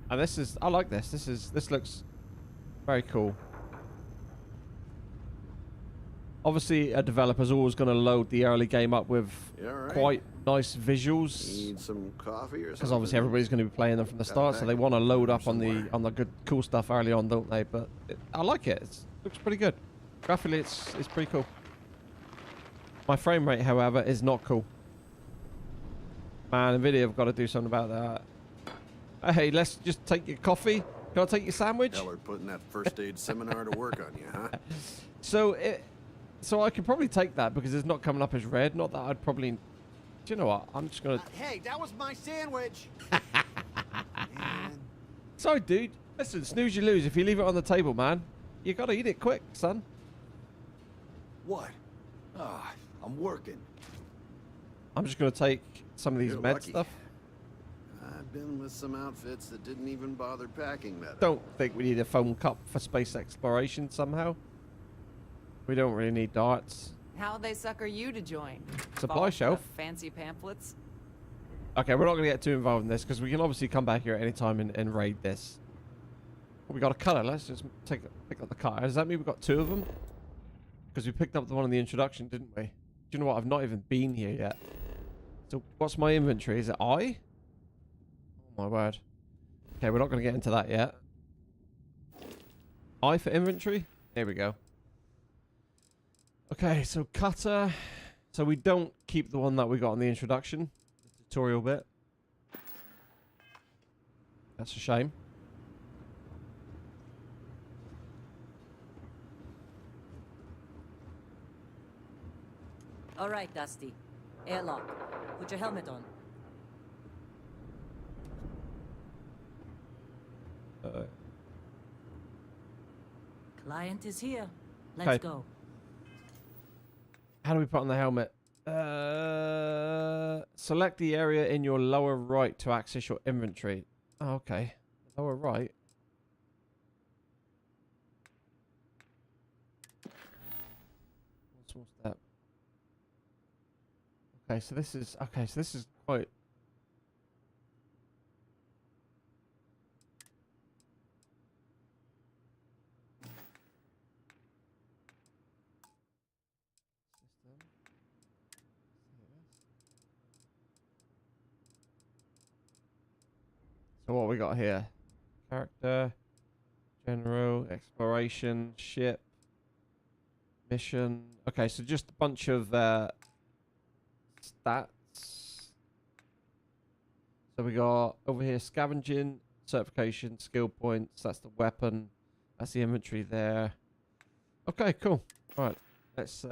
And this is, I like this. This looks very cool. Obviously, a developer's always going to load the early game up with You all right? quite nice visuals, Need some coffee or something? because obviously everybody's going to be playing them from the start, so they want to load up on the good cool stuff early on, don't they? But I like it. It looks pretty good. Graphically, it's pretty cool. My frame rate, however, is not cool. Man, Nvidia have got to do something about that. Hey, let's just take your coffee. Can I take your sandwich? Heller putting that first aid seminar to work on you, huh? So I could probably take that because it's not coming up as red. Not that I'd probably... Do you know what? I'm just going to... Hey, that was my sandwich! Man. Sorry, dude. Listen, snooze you lose. If you leave it on the table, man, you got to eat it quick, son. What? I'm working. I'm just going to take some of these You're med lucky. stuff. I've been with some outfits that didn't even bother packing that. Don't think we need a foam cup for space exploration somehow. We don't really need darts. How'd they sucker you to join? Supply Fall for shelf. Fancy pamphlets? Okay, we're not going to get too involved in this because we can obviously come back here at any time and raid this. We got a cutter. Let's just pick up the cutter. Does that mean we've got two of them? Because we picked up the one in the introduction, didn't we? Do you know what? I've not even been here yet. So what's my inventory? Is it I? Oh my word. Okay, we're not going to get into that yet. I for inventory? Here we go. Okay, so cutter. So we don't keep the one that we got in the introduction. The tutorial bit. That's a shame. All right, Dusty. Airlock. Put your helmet on. Client is here. Let's Okay. go. How do we put on the helmet? Select the area in your lower right to access your inventory. Oh, okay. Lower right. Small step. Okay, so this is quite. So what we got here? Character, general, exploration, ship, mission. Okay, so just a bunch of stats. So we got over here scavenging, certification, skill points. That's the weapon. That's the inventory there. Okay, cool. All right, let's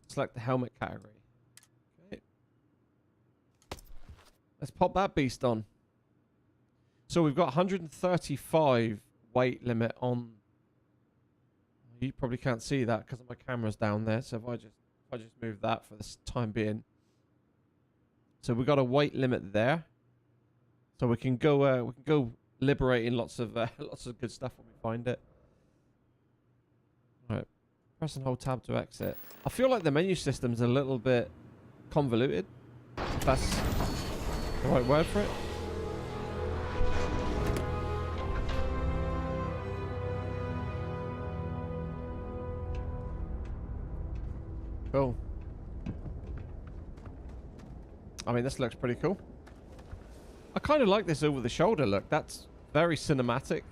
select the helmet category. Let's pop that beast on. So we've got 135 weight limit on. You probably can't see that because my camera's down there. So if I just move that for this time being. So we've got a weight limit there. So we can go liberating lots of good stuff when we find it. All right. Press and hold tab to exit. I feel like the menu system's a little bit convoluted. If that's the right word for it. Cool. I mean, this looks pretty cool. I kind of like this over the shoulder look. That's very cinematic.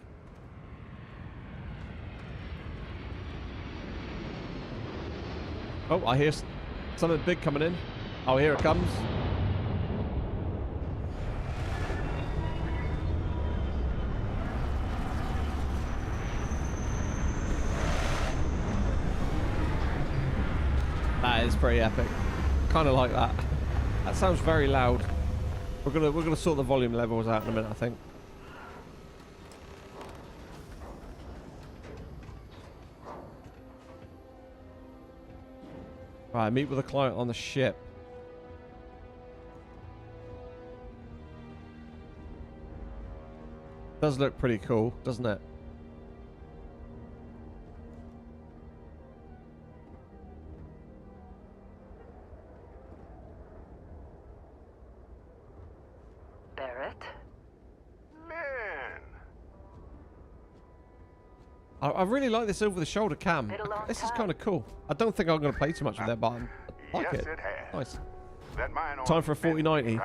Oh, I hear something big coming in. Oh, here it comes. That is pretty epic. Kind of like that. That sounds very loud. We're gonna sort the volume levels out in a minute, I think. Right, meet with a client on the ship. Does look pretty cool, doesn't it? I really like this over-the-shoulder cam. This is kind of cool. I don't think I'm going to play too much with that, but I like it. Nice. Time for a 4090.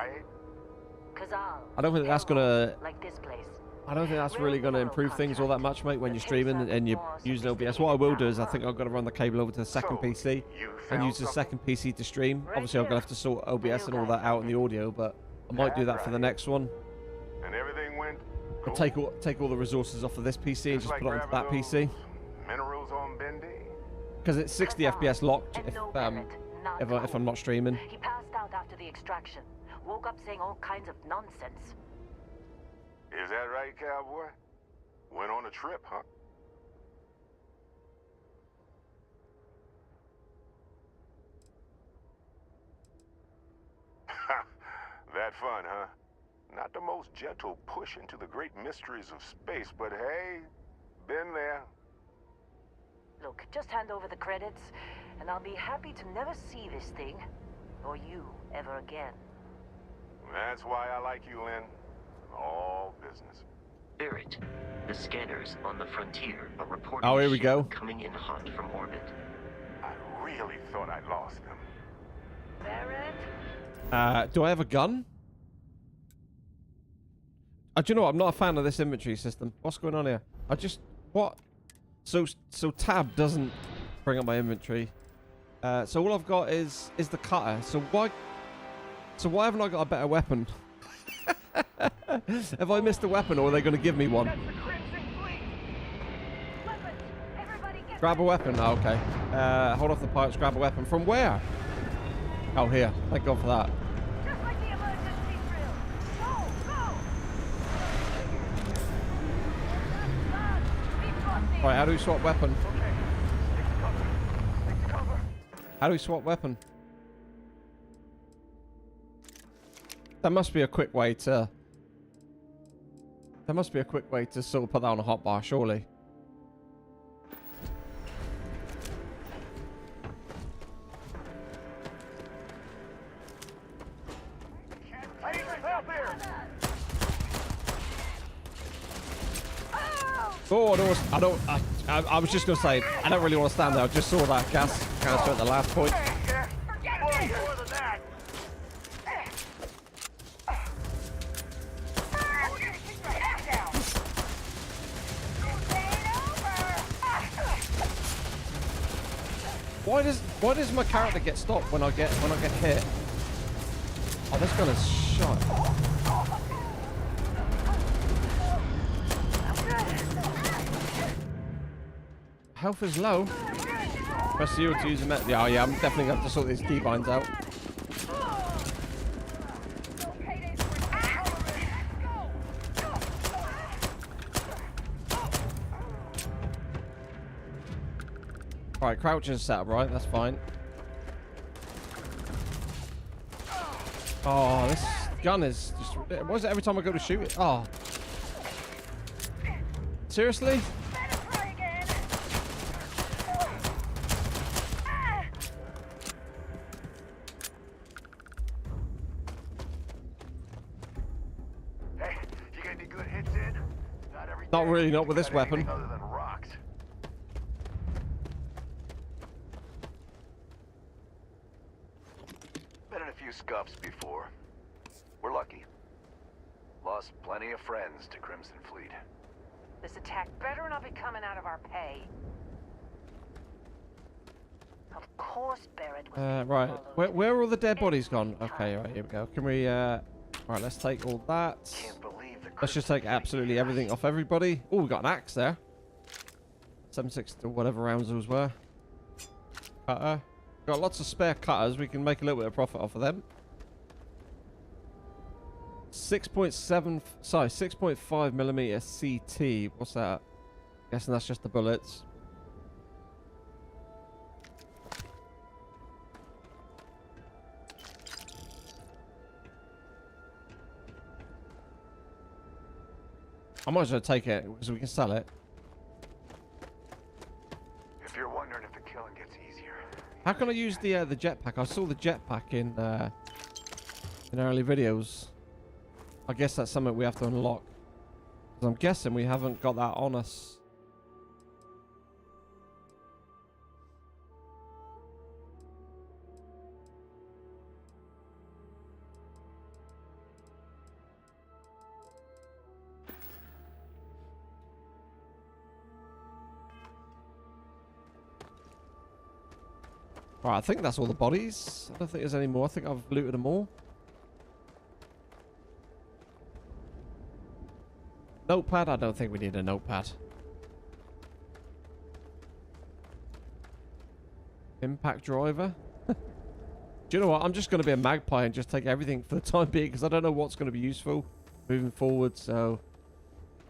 I don't think that's going to... I don't think that's really going to improve things all that much, mate, when you're streaming and you're using OBS. What I will do is I think I'm going to run the cable over to the second PC and use the second PC to stream. Obviously, I'm going to have to sort OBS and all that out in the audio, but I might do that for the next one. And everything went I'll cool. take all the resources off of this PC and just like put it onto that grabbing PC. those minerals on Bendy. Because it's 60 FPS locked And if, no Barrett, not if I'm not streaming. He passed out after the extraction. Woke up saying all kinds of nonsense. Is that right, cowboy? Went on a trip, huh? That fun, huh? Not the most gentle push into the great mysteries of space, but hey, been there. Look, just hand over the credits, and I'll be happy to never see this thing, or you, ever again. That's why I like you, Lynn. All business. Barrett, the scanners on the frontier are reporting Oh, here a we ship go. coming in hot from orbit. I really thought I lost them. Barrett? Do I have a gun? Do you know what? I'm not a fan of this inventory system. What's going on here? What? So tab doesn't bring up my inventory. So all I've got is the cutter. So why haven't I got a better weapon? Have I missed a weapon, or are they going to give me one? Grab a weapon. Oh, okay. Hold off the pipes. Grab a weapon. From where? Oh, here. Thank God for that. Just like the emergency drill. Go, go! Right, how do we swap weapon? How do we swap weapon? There must be a quick way to... There must be a quick way to sort of put that on a hotbar, surely. Oh, I was just going to say, I don't really want to stand there. I just saw that gas canister at the last point. Why does my character get stopped when I get hit? Oh, this gun is shot. Health is low. Press U to use a met. Yeah, yeah, I'm definitely going to have to sort these keybinds out. Alright, crouching setup, right? That's fine. Oh, this gun is just... What is it every time I go to shoot it? Oh. Seriously? Not really, not with this weapon. Other than rocks. Been in a few scuffs before. We're lucky. Lost plenty of friends to Crimson Fleet. This attack better not be coming out of our pay. Of course Barrett was Right. Where are all the dead bodies gone? Okay, right, here we go. Can we, right, let's take all that. Can't believe the Let's just take absolutely everything off everybody. Oh, we got an axe there. 7.6 or whatever rounds those were. Cutter. Got lots of spare cutters. We can make a little bit of profit off of them. 6.5 millimeter CT. What's that? Guessing that's just the bullets. I might as well take it because we can sell it. If you're wondering if the killing gets easier. How can I use the jetpack? I saw the jetpack in early videos. I guess that's something we have to unlock. 'Cause I'm guessing we haven't got that on us. Alright, I think that's all the bodies. I don't think there's any more. I think I've looted them all. Notepad? I don't think we need a notepad. Impact driver? Do you know what? I'm just going to be a magpie and just take everything for the time being because I don't know what's going to be useful moving forward. So,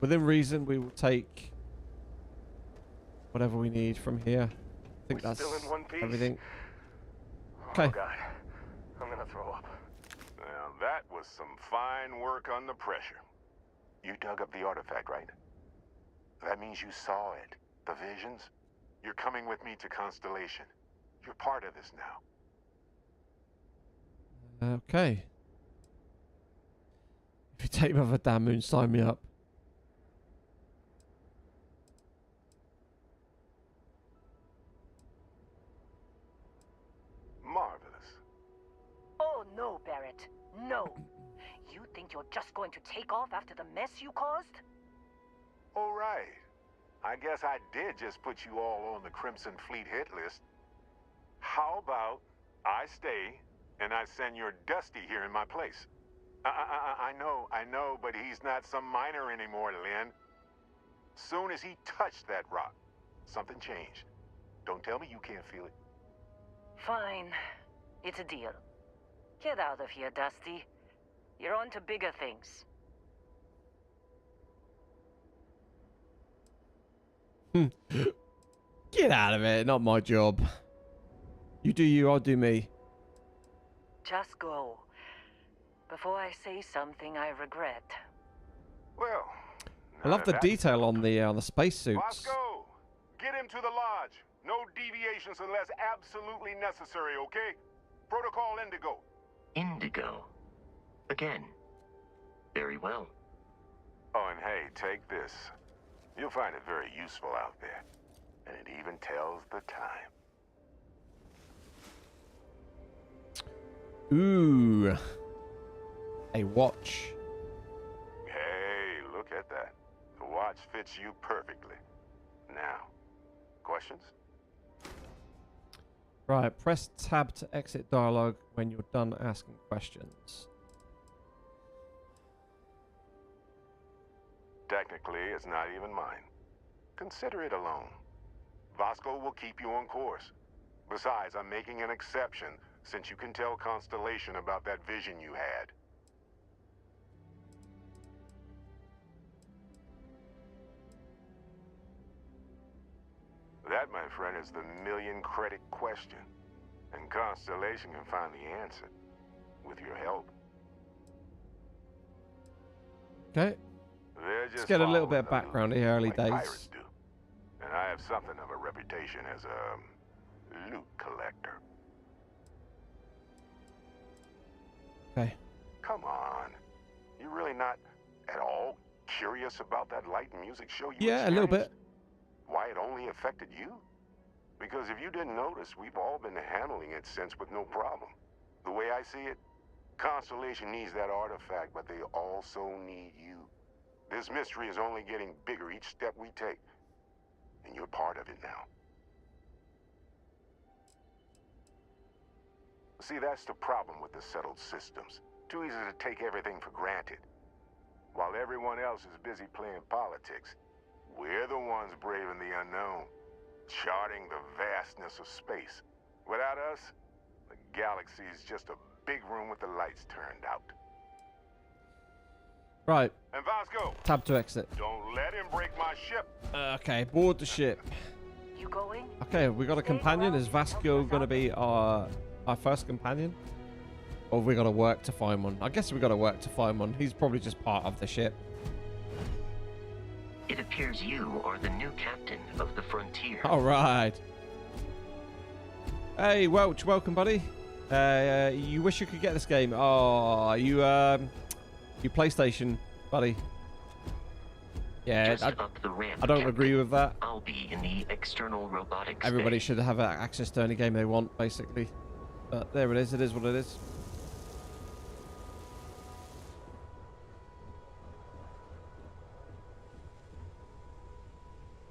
within reason, we will take whatever we need from here. I think that's still in one piece? everything. Oh Okay. God, I'm gonna throw up. Now that was some fine work under pressure. You dug up the artifact, right? That means you saw it. The visions? You're coming with me to Constellation. You're part of this now. Okay. If you take me off a damn moon, sign me up. Marvelous. Oh, no, Barrett. No. You think you're just going to take off after the mess you caused? All right. I guess I did just put you all on the Crimson Fleet hit list. How about I stay and I send your Dusty here in my place? I know, but he's not some miner anymore, Lian. Soon as he touched that rock, something changed. Don't tell me you can't feel it. Fine. It's a deal. Get out of here, Dusty. You're on to bigger things. Get out of it. Not my job. You do you, I'll do me. Just go. Before I say something I regret. Well, I love the detail on the spacesuits. Bosco, get him to the lodge. No deviations unless absolutely necessary, okay? Protocol Indigo. Indigo. Again. Very well. Oh, and hey, take this. You'll find it very useful out there. And it even tells the time. Ooh. A watch. Hey, look at that. The watch fits you perfectly. Now, questions? Right, press tab to exit dialogue when you're done asking questions. Technically, it's not even mine. Consider it alone. Vasco will keep you on course. Besides, I'm making an exception since you can tell Constellation about that vision you had. That, my friend, is the million-credit question. And Constellation can find the answer. With your help. Okay. Let's get a little bit of background here, early days. Pirates do. And I have something of a reputation as a loot collector. Okay. Come on. You really not at all curious about that light and music show you Yeah, a little bit. Why it only affected you? Because if you didn't notice, we've all been handling it since with no problem. The way I see it, Constellation needs that artifact, but they also need you. This mystery is only getting bigger each step we take. And you're part of it now. See, that's the problem with the settled systems. Too easy to take everything for granted. While everyone else is busy playing politics, we're the ones braving the unknown, charting the vastness of space. Without us, the galaxy is just a big room with the lights turned out. Right. And Vasco, Tab to exit. don't let him break my ship. Okay, board the ship. You going? Okay, we got a companion. Is Vasco going to be our first companion? Or have we got to work to find one? I guess we got to work to find one. He's probably just part of the ship. It appears you are the new captain of the Frontier. All right. Hey, Welch, welcome, buddy. You wish you could get this game. Oh, you PlayStation, buddy. Yeah, Just up the ramp, I don't Captain. agree with that. I'll be in the external robotics Everybody bay. should have access to any game they want, basically. But there it is. It is what it is.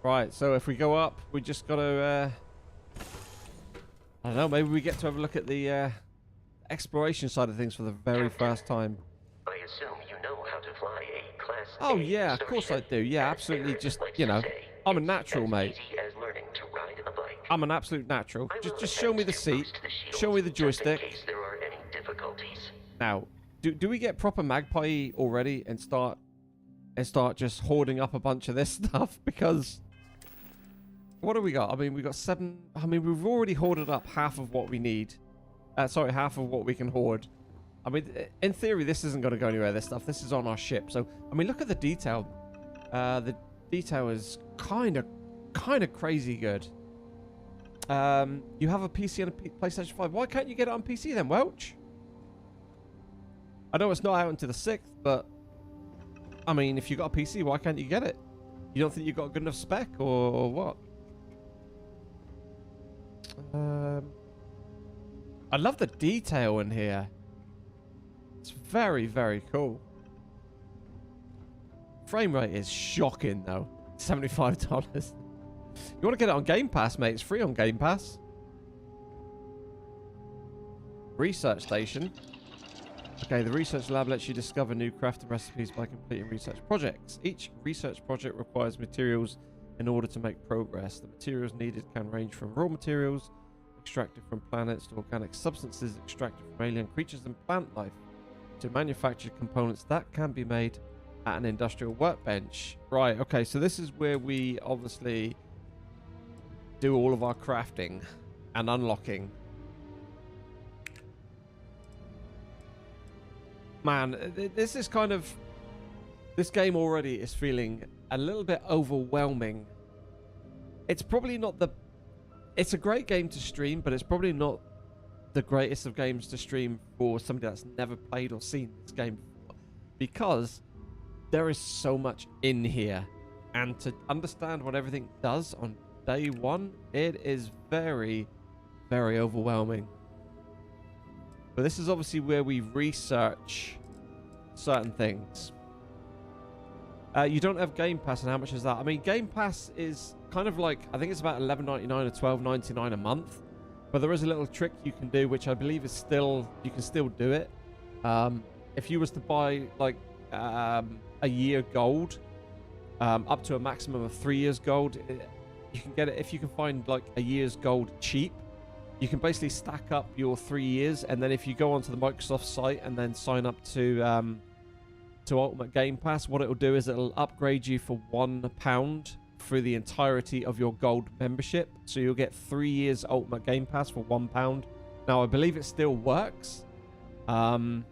Right, so if we go up, we just got to... I don't know, maybe we get to have a look at the exploration side of things for the very first time. I assume you know how to fly a Class Oh A yeah, of course I starship. do. Yeah, As absolutely. Aaron Just, likes you to know, say, I'm a it's natural, as mate. easy as learning to ride a bike. I'm an absolute natural. I will Just show me the attempt to seat. boost the shields, Show me the just in joystick. case there are any difficulties. Now, do we get proper Magpie already and start just hoarding up a bunch of this stuff? Because what do we got? I mean, we got 7. I mean, we've already hoarded up half of what we need. Sorry, half of what we can hoard. I mean, in theory, this isn't going to go anywhere. This stuff. This is on our ship. So, I mean, look at the detail. The detail is kind of crazy good. You have a PC and a PlayStation 5. Why can't you get it on PC then, Welch? I know it's not out until the 6th, but I mean, if you got a PC, why can't you get it? You don't think you got a good enough spec, or what? I love the detail in here. It's very, very cool. Frame rate is shocking, though. $75. You want to get it on Game Pass, mate? It's free on Game Pass. Research station. Okay, the research lab lets you discover new crafting recipes by completing research projects. Each research project requires materials in order to make progress. The materials needed can range from raw materials extracted from planets to organic substances extracted from alien creatures and plant life to manufactured components that can be made at an industrial workbench. Right, okay, so this is where we obviously do all of our crafting and unlocking. Man, this is kind of... This game already is feeling a little bit overwhelming. It's probably not the... It's a great game to stream, but it's probably not the greatest of games to stream for somebody that's never played or seen this game before. Because there is so much in here. And to understand what everything does on day one, it is very, very overwhelming. But this is obviously where we research certain things. You don't have Game Pass, and how much is that? I mean, Game Pass is kind of like, I think it's about $11.99 or $12.99 a month. But there is a little trick you can do, which I believe is still, you can still do it. If you was to buy like a year gold, up to a maximum of 3 years gold, you can get it if you can find like a year's gold cheap. You can basically stack up your 3 years, and then if you go onto the Microsoft site and then sign up to Ultimate Game Pass, what it'll do is it'll upgrade you for £1 through the entirety of your gold membership. So you'll get 3 years Ultimate Game Pass for £1. Now I believe it still works, but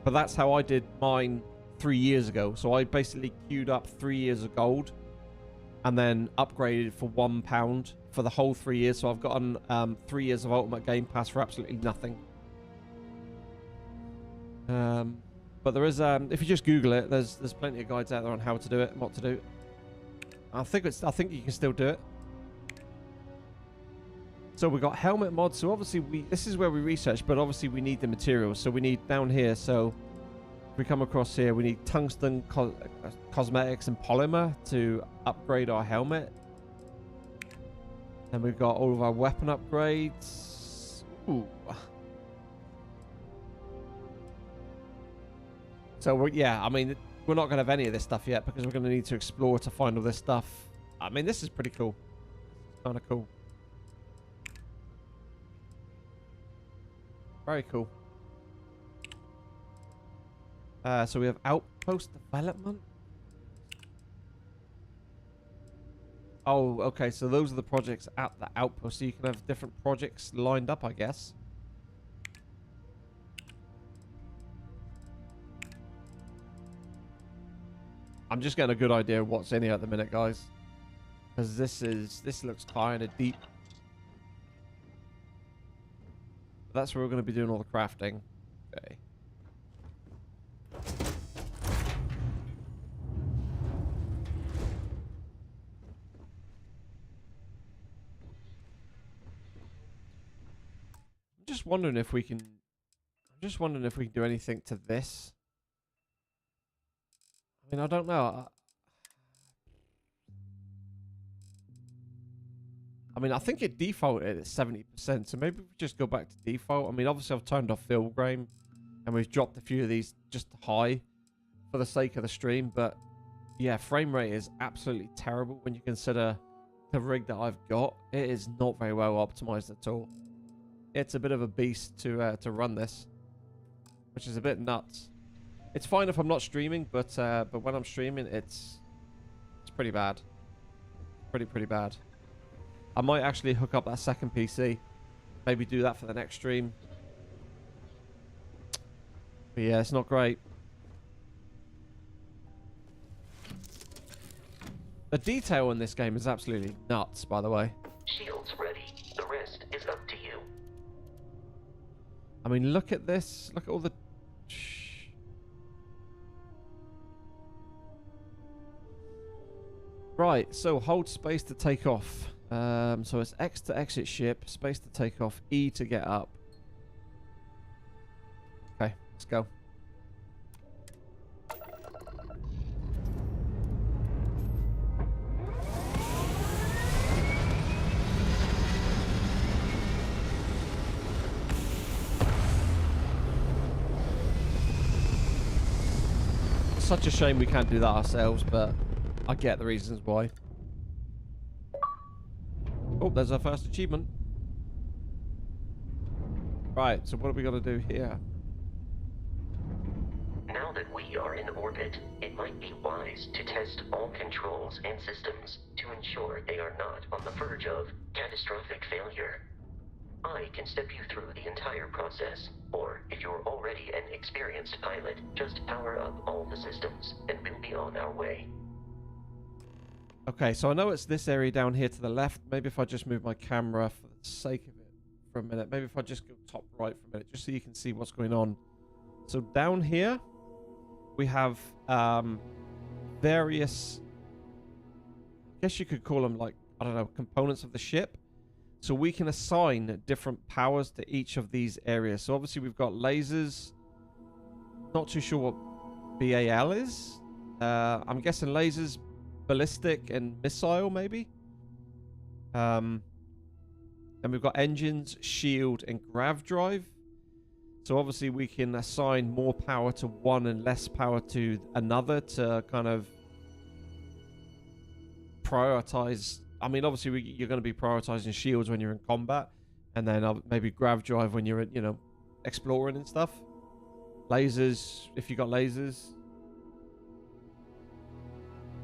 that's how I did mine 3 years ago. So I basically queued up 3 years of gold and then upgraded for £1 for the whole 3 years. So I've gotten 3 years of Ultimate Game Pass for absolutely nothing. But there is, if you just Google it, there's plenty of guides out there on how to do it and what to do. I think you can still do it. So we got helmet mods. So obviously this is where we research, but obviously we need the materials. So we need down here. So if we come across here, we need tungsten, cosmetics, and polymer to upgrade our helmet. And we've got all of our weapon upgrades. Ooh. So, yeah, I mean, we're not going to have any of this stuff yet because we're going to need to explore to find all this stuff. I mean, this is pretty cool. Kind of cool. Very cool. So we have outpost development. Oh, okay. So those are the projects at the outpost. So you can have different projects lined up, I guess. I'm just getting a good idea of what's in here at the minute, guys, because this looks kind of deep. That's where we're going to be doing all the crafting. Okay. I'm just wondering if we can do anything to this. I mean, I don't know. I mean, I think it defaulted at 70%, so maybe we just go back to default. I mean, obviously I've turned off field grain, and we've dropped a few of these just high. for the sake of the stream, but yeah, frame rate is absolutely terrible when you consider the rig that I've got. It is not very well optimized at all. It's a bit of a beast to run this, which is a bit nuts. It's fine if I'm not streaming, but when I'm streaming, it's pretty bad. Pretty bad. I might actually hook up that second PC. Maybe do that for the next stream. But yeah, it's not great. The detail in this game is absolutely nuts, by the way. Shields ready. The rest is up to you. I mean, look at this. Look at all the... Right, so hold space to take off. So it's X to exit ship, space to take off, E to get up. Okay, let's go. Such a shame we can't do that ourselves, but I get the reasons why. Oh, there's our first achievement. Right, so what are we going to do here? Now that we are in orbit, it might be wise to test all controls and systems to ensure they are not on the verge of catastrophic failure. I can step you through the entire process, or if you're already an experienced pilot, just power up all the systems and we'll be on our way. Okay, so I know it's this area down here to the left. Maybe if I just move my camera for the sake of it for a minute. Maybe if I just go top right for a minute, just so you can see what's going on. So down here, we have various, I guess you could call them like, I don't know, components of the ship. So we can assign different powers to each of these areas. So obviously we've got lasers. Not too sure what BAL is. I'm guessing lasers, ballistic, and missile, maybe. And we've got engines, shield, and grav drive. So obviously we can assign more power to one and less power to another to kind of prioritize. I mean, obviously you're going to be prioritizing shields when you're in combat, and then maybe grav drive when you're, you know, exploring and stuff. Lasers, if you got lasers.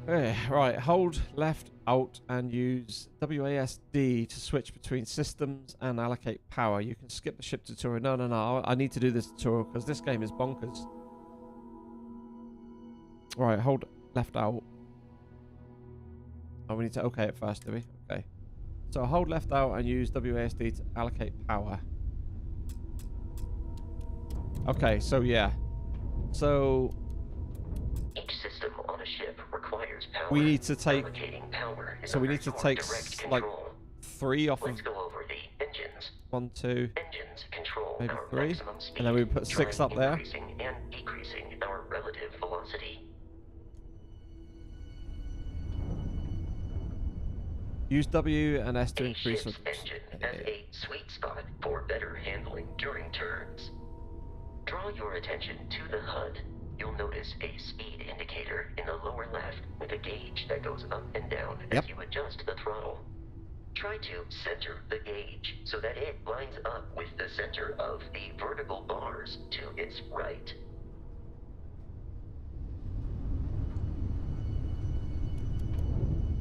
Okay, right, hold left alt and use WASD to switch between systems and allocate power. You can skip the ship tutorial. No, I need to do this tutorial because this game is bonkers. Right, hold left alt. Oh, we need to okay it first, do we? Okay. So hold left out and use WASD to allocate power. Okay, so yeah. So each system on a ship requires power. we need to take power so we need to take like 3 off Let's of go over the engines. 1, 2, Engines control maybe our 3, maximum speed, and then we put 6 up there. increasing and decreasing our relative velocity. Use W and S to A increase ship's engine has a sweet spot for better handling during turns. Draw your attention to the HUD. You'll notice a speed indicator in the lower left with a gauge that goes up and down as you adjust the throttle. Try to center the gauge so that it lines up with the center of the vertical bars to its right.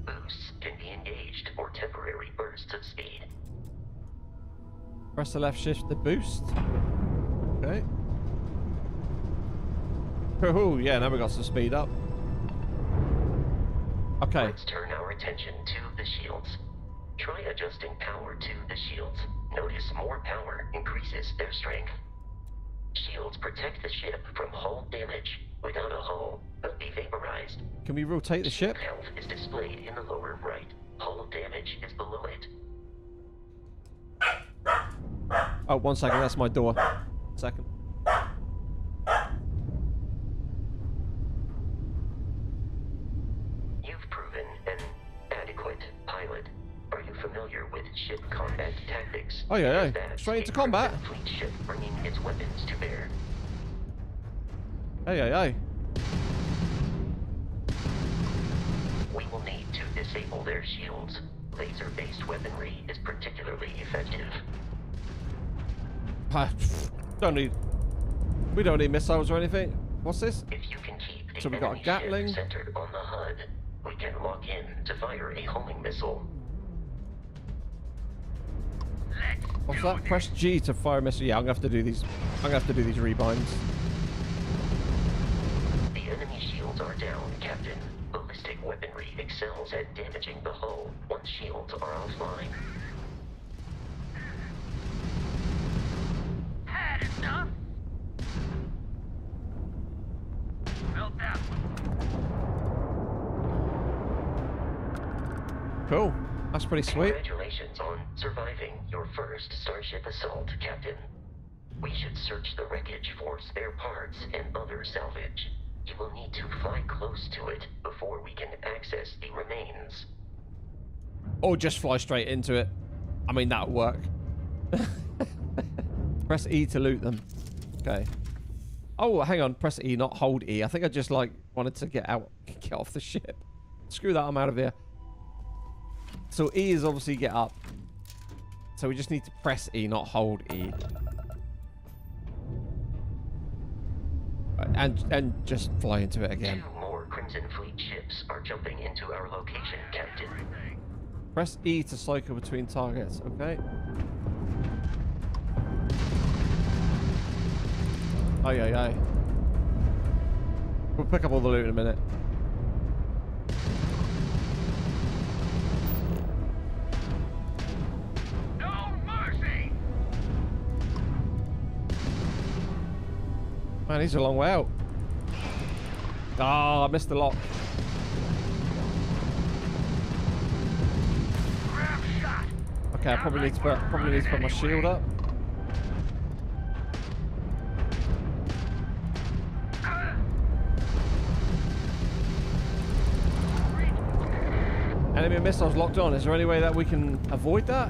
Boosts can be engaged for temporary bursts of speed. Press the left shift to boost. Okay. Oh yeah, now we got some speed up. Okay. Let's turn our attention to the shields. Try adjusting power to the shields. Notice more power increases their strength. Shields protect the ship from hull damage. Without a hull, they'll be vaporized. Can we rotate the ship? Health is displayed in the lower right. Hull damage is below it. Oh, 1 second, that's my door. Second. You've proven an adequate pilot. Are you familiar with ship combat tactics? Oh yeah, That's straight into a combat. Crimson Fleet ship bringing its weapons to bear. Hey. disable their shields. Laser-based weaponry is particularly effective. We don't need missiles or anything. What's this? If you can keep the So we got a enemy Gatling. ship centered on the HUD, we can lock in to fire a homing missile. What's that? Press G to fire a missile. Yeah, I'm gonna have to do these. I'm gonna have to do these rebinds. The enemy shields are down, Captain. Ballistic weaponry excels at damaging the hull once shields are offline. Had enough? Felt that one. Cool. That's pretty sweet. Congratulations on surviving your first Starship assault, Captain. We should search the wreckage for spare parts and other salvage. You will need to fly close to it before we can access the remains. Or just fly straight into it. I mean, that'll work. Press E to loot them. Okay. Oh, hang on. Press E, not hold E. I think I just, like, wanted to get off the ship. Screw that, I'm out of here. So E is obviously get up. So we just need to press E, not hold E. And just fly into it again. 2 more Crimson Fleet ships are jumping into our location, Captain. Press E to cycle between targets, okay? Aye, aye, aye. We'll pick up all the loot in a minute. No mercy! Man, he's a long way out. Ah, I missed the lock. Okay, I probably need to put my shield up. Enemy missiles locked on. Is there any way that we can avoid that?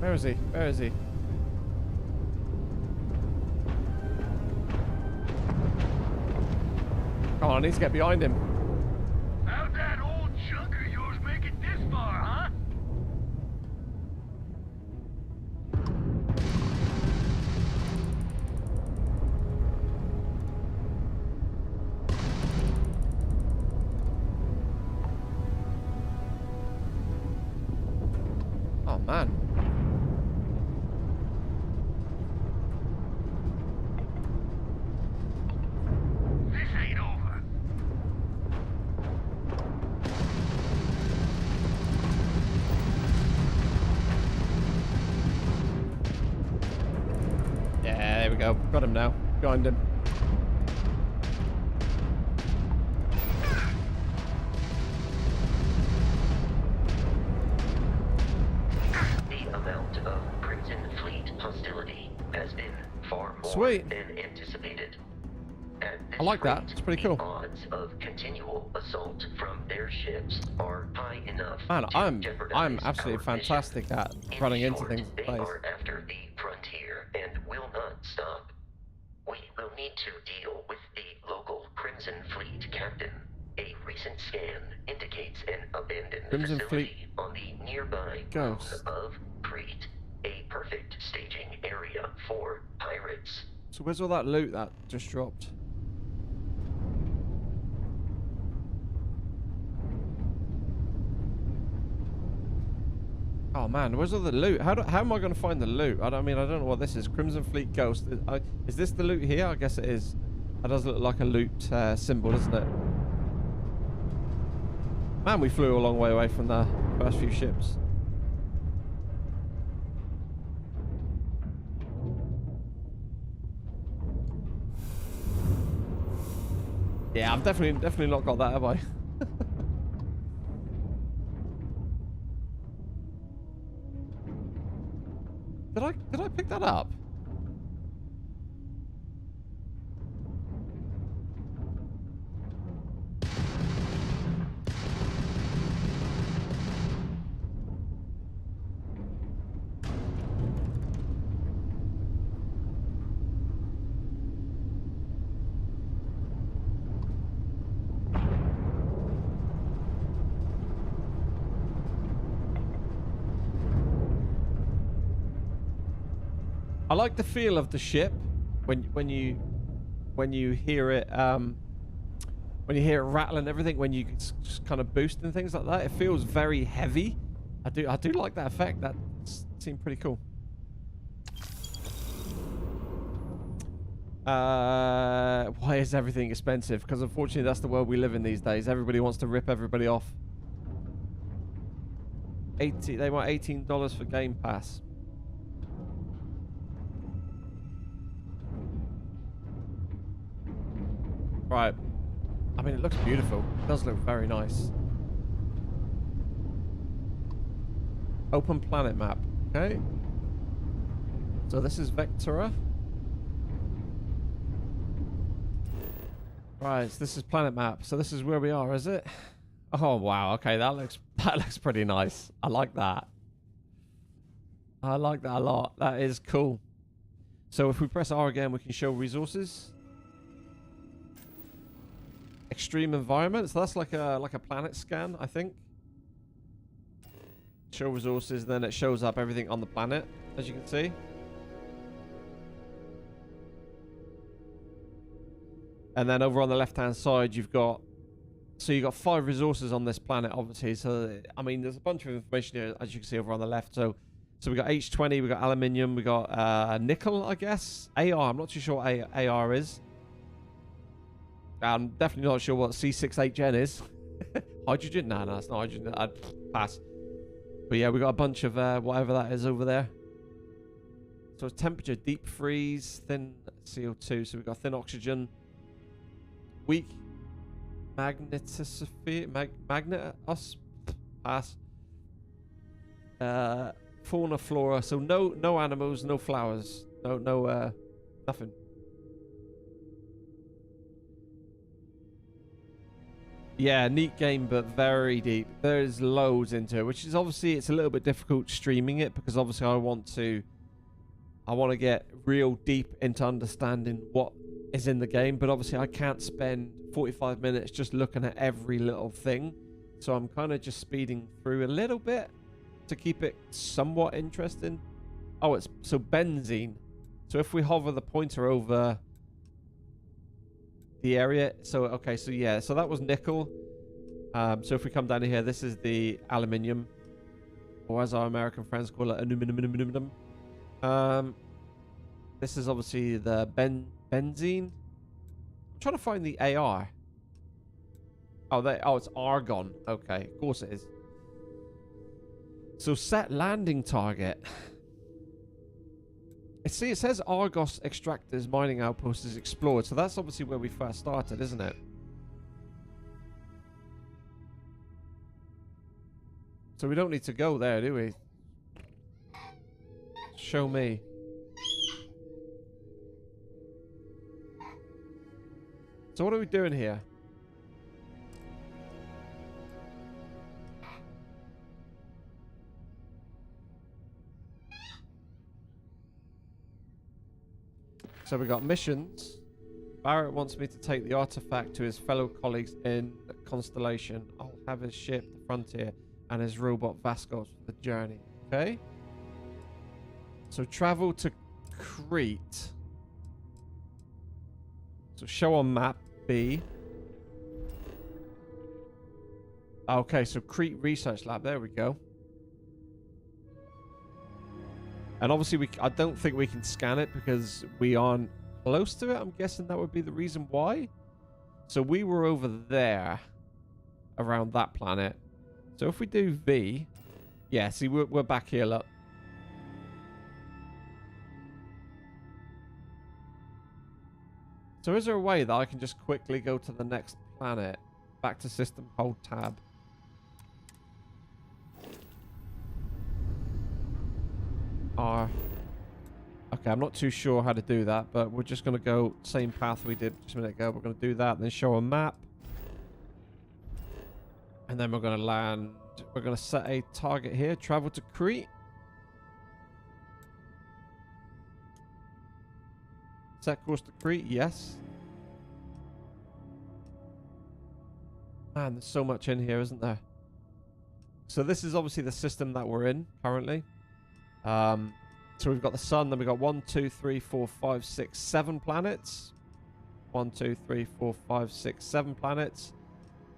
Where is he? Where is he? Come on, I need to get behind him. How'd that old chunk of yours make it this far, huh? Oh, man. This ain't over. Yeah, there we go. Got him now. Behind him. The amount of Crimson Fleet hostility has been far more Sweet. than anticipated. At this I like that. rate, It's pretty the cool. odds of continual assault from their ships are high enough Man, to I'm jeopardize absolutely our mission. fantastic at In running into short, things in they place. are after the frontier and will not stop. We will need to deal with the local Crimson Fleet captain. A recent scan indicates an abandoned Crimson facility Fleet on the nearby Ghost. moon of Crete. A perfect staging area for pirates. So where's all that loot that just dropped? Oh man, where's all the loot? How am I going to find the loot? I don't know what this is. Crimson Fleet Ghost. Is this the loot here? I guess it is. That does look like a loot symbol, doesn't it? Man, we flew a long way away from the first few ships. Yeah, I've definitely not got that, have I? Did I pick that up? like the feel of the ship when you hear it rattle and everything, when you just kind of boost and things like that. It feels very heavy. I do like that effect. That seemed pretty cool. Why is everything expensive? Because unfortunately that's the world we live in these days. Everybody wants to rip everybody off. They want $18 for Game Pass. Right. I mean, it looks beautiful. It does look very nice. Open planet map. Okay. So this is Vectora. Right, so this is planet map. So this is where we are, is it? Oh wow, okay, that looks pretty nice. I like that. I like that a lot. That is cool. So if we press R again, we can show resources. Extreme environment. So that's like a planet scan, I think. Show resources, then it shows up everything on the planet, as you can see. And then over on the left-hand side, you've got 5 resources on this planet, obviously. So, I mean, there's a bunch of information here, as you can see over on the left. So we got H20, we got aluminium, we got nickel, I guess. AR, I'm not too sure what AR is. I'm definitely not sure what C6H10 is. Hydrogen? No, it's not hydrogen. I'd pass. But yeah, we got a bunch of whatever that is over there. So temperature, deep freeze, thin CO2. So we've got thin oxygen. Weak magnetosphere, pass. Fauna, flora. So no animals, no flowers, no nothing. Yeah, neat game, but very deep. There's loads into it, which is obviously it's a little bit difficult streaming it because obviously I want to get real deep into understanding what is in the game, but obviously I can't spend 45 minutes just looking at every little thing. So I'm kind of just speeding through a little bit to keep it somewhat interesting. Oh, it's so benzene. So if we hover the pointer over the area, so okay, so yeah, so that was nickel. So if we come down here, this is the aluminium, or as our American friends call it, aluminum. This is obviously the benzene. I'm trying to find the AR. Oh, it's argon. Okay, of course it is. So set landing target. It says Argos extractors mining outpost is explored. So that's obviously where we first started, isn't it? So we don't need to go there, do we? Show me. So what are we doing here? So we got missions. Barrett wants me to take the artifact to his fellow colleagues in Constellation. I'll have his ship, the Frontier, and his robot Vascos for the journey. Okay? So travel to Crete. So show on map B. Okay, so Crete Research Lab. There we go. And obviously, I don't think we can scan it because we aren't close to it. I'm guessing that would be the reason why. So we were over there, around that planet. So if we do V, yeah, see, we're back here, look. So is there a way that I can just quickly go to the next planet? Back to system, hold tab. R. Okay, I'm not too sure how to do that, but we're just going to go same path we did just a minute ago. We're going to do that, then show a map. And then we're going to land. We're going to set a target here. Travel to Crete. Set course to Crete, yes. Man, there's so much in here, isn't there? So this is obviously the system that we're in currently. So we've got the sun, then we've got 1, 2, 3, 4, 5, 6, 7 planets. 1, 2, 3, 4, 5, 6, 7 planets.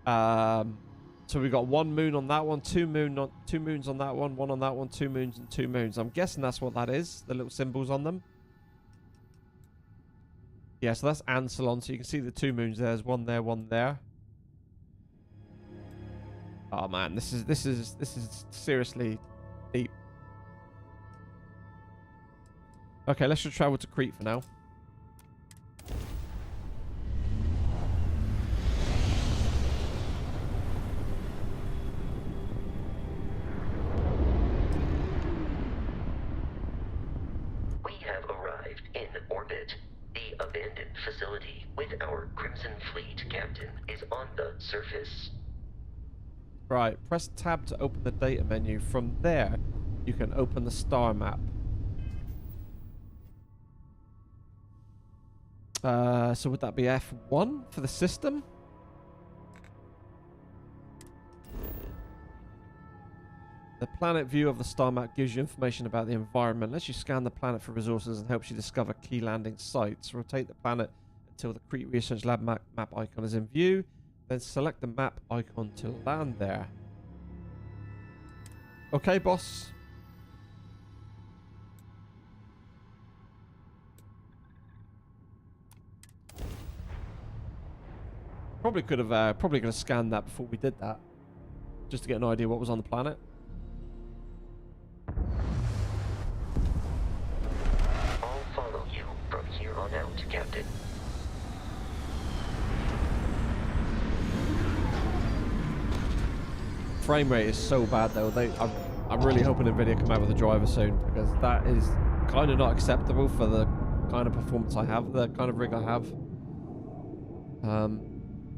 So we've got 1 moon on that one, 2 moons on that one on that one, 2 moons and 2 moons. I'm guessing that's what that is, the little symbols on them. Yeah, so that's Anselon. So you can see the 2 moons. There's one there, one there. Oh man, this is seriously deep. Okay, let's just travel to Crete for now. We have arrived in orbit. The abandoned facility with our Crimson Fleet captain is on the surface. Right, press tab to open the data menu. From there, you can open the star map. So would that be F1 for the system? The planet view of the star map gives you information about the environment, lets you scan the planet for resources, and helps you discover key landing sites. Rotate the planet until the Crete Research Lab map icon is in view. Then select the map icon to land there. Okay, boss. Probably could have scanned that before we did that, just to get an idea what was on the planet. I'll follow you from here on out, Captain. Frame rate is so bad though. I'm really hoping Nvidia come out with a driver soon, because that is kind of not acceptable for the kind of performance I have, the kind of rig I have.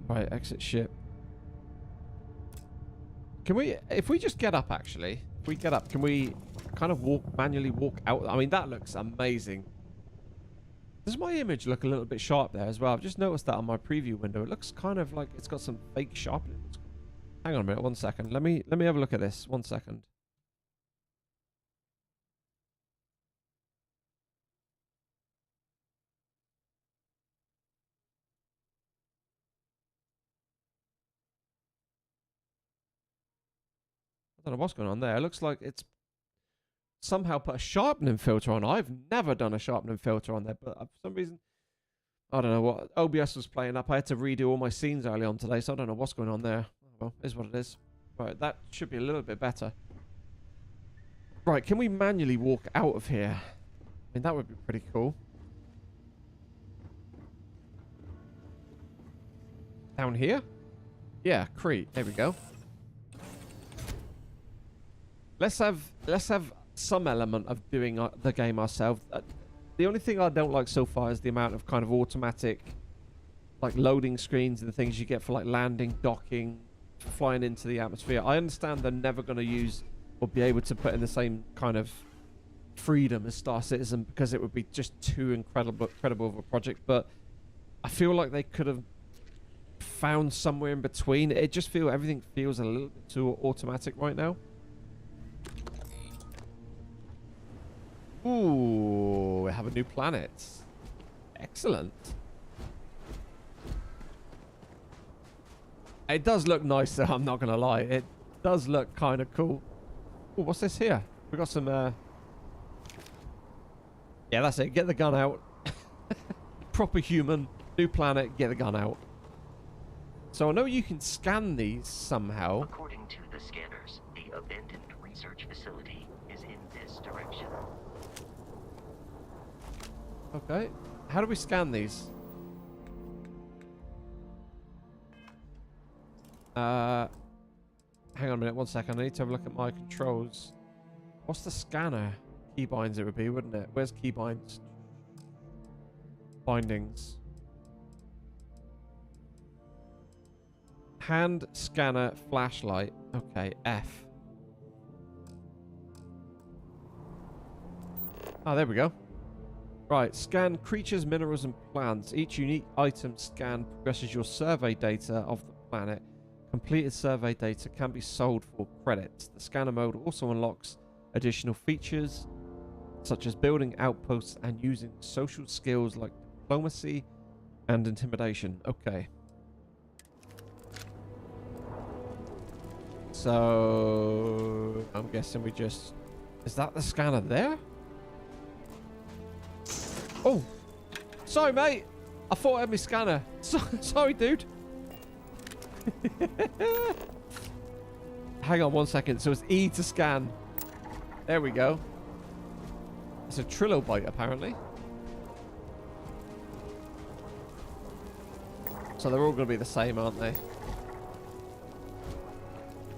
Right, exit ship. Can we, if we just get up actually, if we get up, can we kind of manually walk out? I mean, that looks amazing. Does my image look a little bit sharp there as well? I've just noticed that on my preview window. It looks kind of like it's got some fake sharpness. Hang on a minute, 1 second. Let me have a look at this. 1 second. I don't know what's going on there. It looks like it's somehow put a sharpening filter on. I've never done a sharpening filter on there, but for some reason, I don't know what. OBS was playing up. I had to redo all my scenes early on today, so I don't know what's going on there. Well, it is what it is. Right, that should be a little bit better. Right, can we manually walk out of here? I mean, that would be pretty cool. Down here? Yeah, Crete. There we go. Let's have some element of doing the game ourselves. The only thing I don't like so far is the amount of kind of automatic, like loading screens and the things you get for like landing, docking, flying into the atmosphere. I understand they're never going to use or be able to put in the same kind of freedom as Star Citizen, because it would be just too incredible of a project. But I feel like they could have found somewhere in between. It just everything feels a little bit too automatic right now. Ooh, we have a new planet. Excellent. It does look nice though, I'm not gonna lie. It does look kind of cool. Ooh, what's this here? We got some yeah, that's it. Get the gun out. Proper human. New planet. Get the gun out. So I know you can scan these somehow. According to the scanners, the abandoned research facility is in this direction. Okay. How do we scan these? Hang on a minute, 1 second. I need to have a look at my controls. What's the scanner? Keybinds it would be, wouldn't it? Where's keybinds? Bindings. Hand scanner flashlight. Okay, F. Oh, there we go. Right, scan creatures, minerals, and plants. Each unique item scanned progresses your survey data of the planet. Completed survey data can be sold for credits. The scanner mode also unlocks additional features. such as building outposts and using social skills like diplomacy and intimidation. Okay. So I'm guessing we just... Is that the scanner there? Oh! Sorry, mate! I thought I had my scanner. Sorry, dude. Hang on 1 second. So it's E to scan. There we go. It's a trilobite, apparently. So they're all going to be the same, aren't they?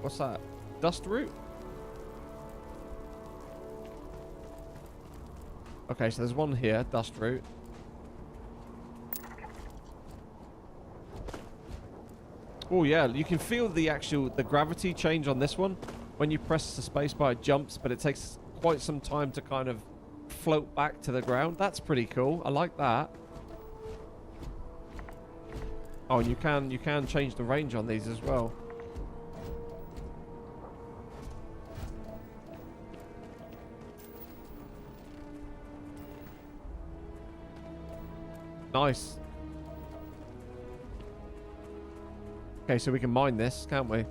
What's that? Dust root? Okay, so there's one here, dust root. Oh yeah, you can feel the gravity change on this one. When you press the spacebar, it jumps, but it takes quite some time to kind of float back to the ground. That's pretty cool. I like that. Oh, and you can change the range on these as well. Nice. Okay, so we can mine this, can't we?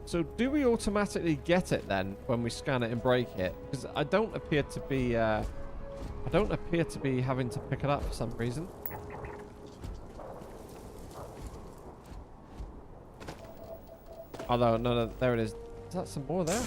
So do we automatically get it then when we scan it and break it? Because I don't appear to be having to pick it up for some reason. Although, no, there it is. Is that some more there?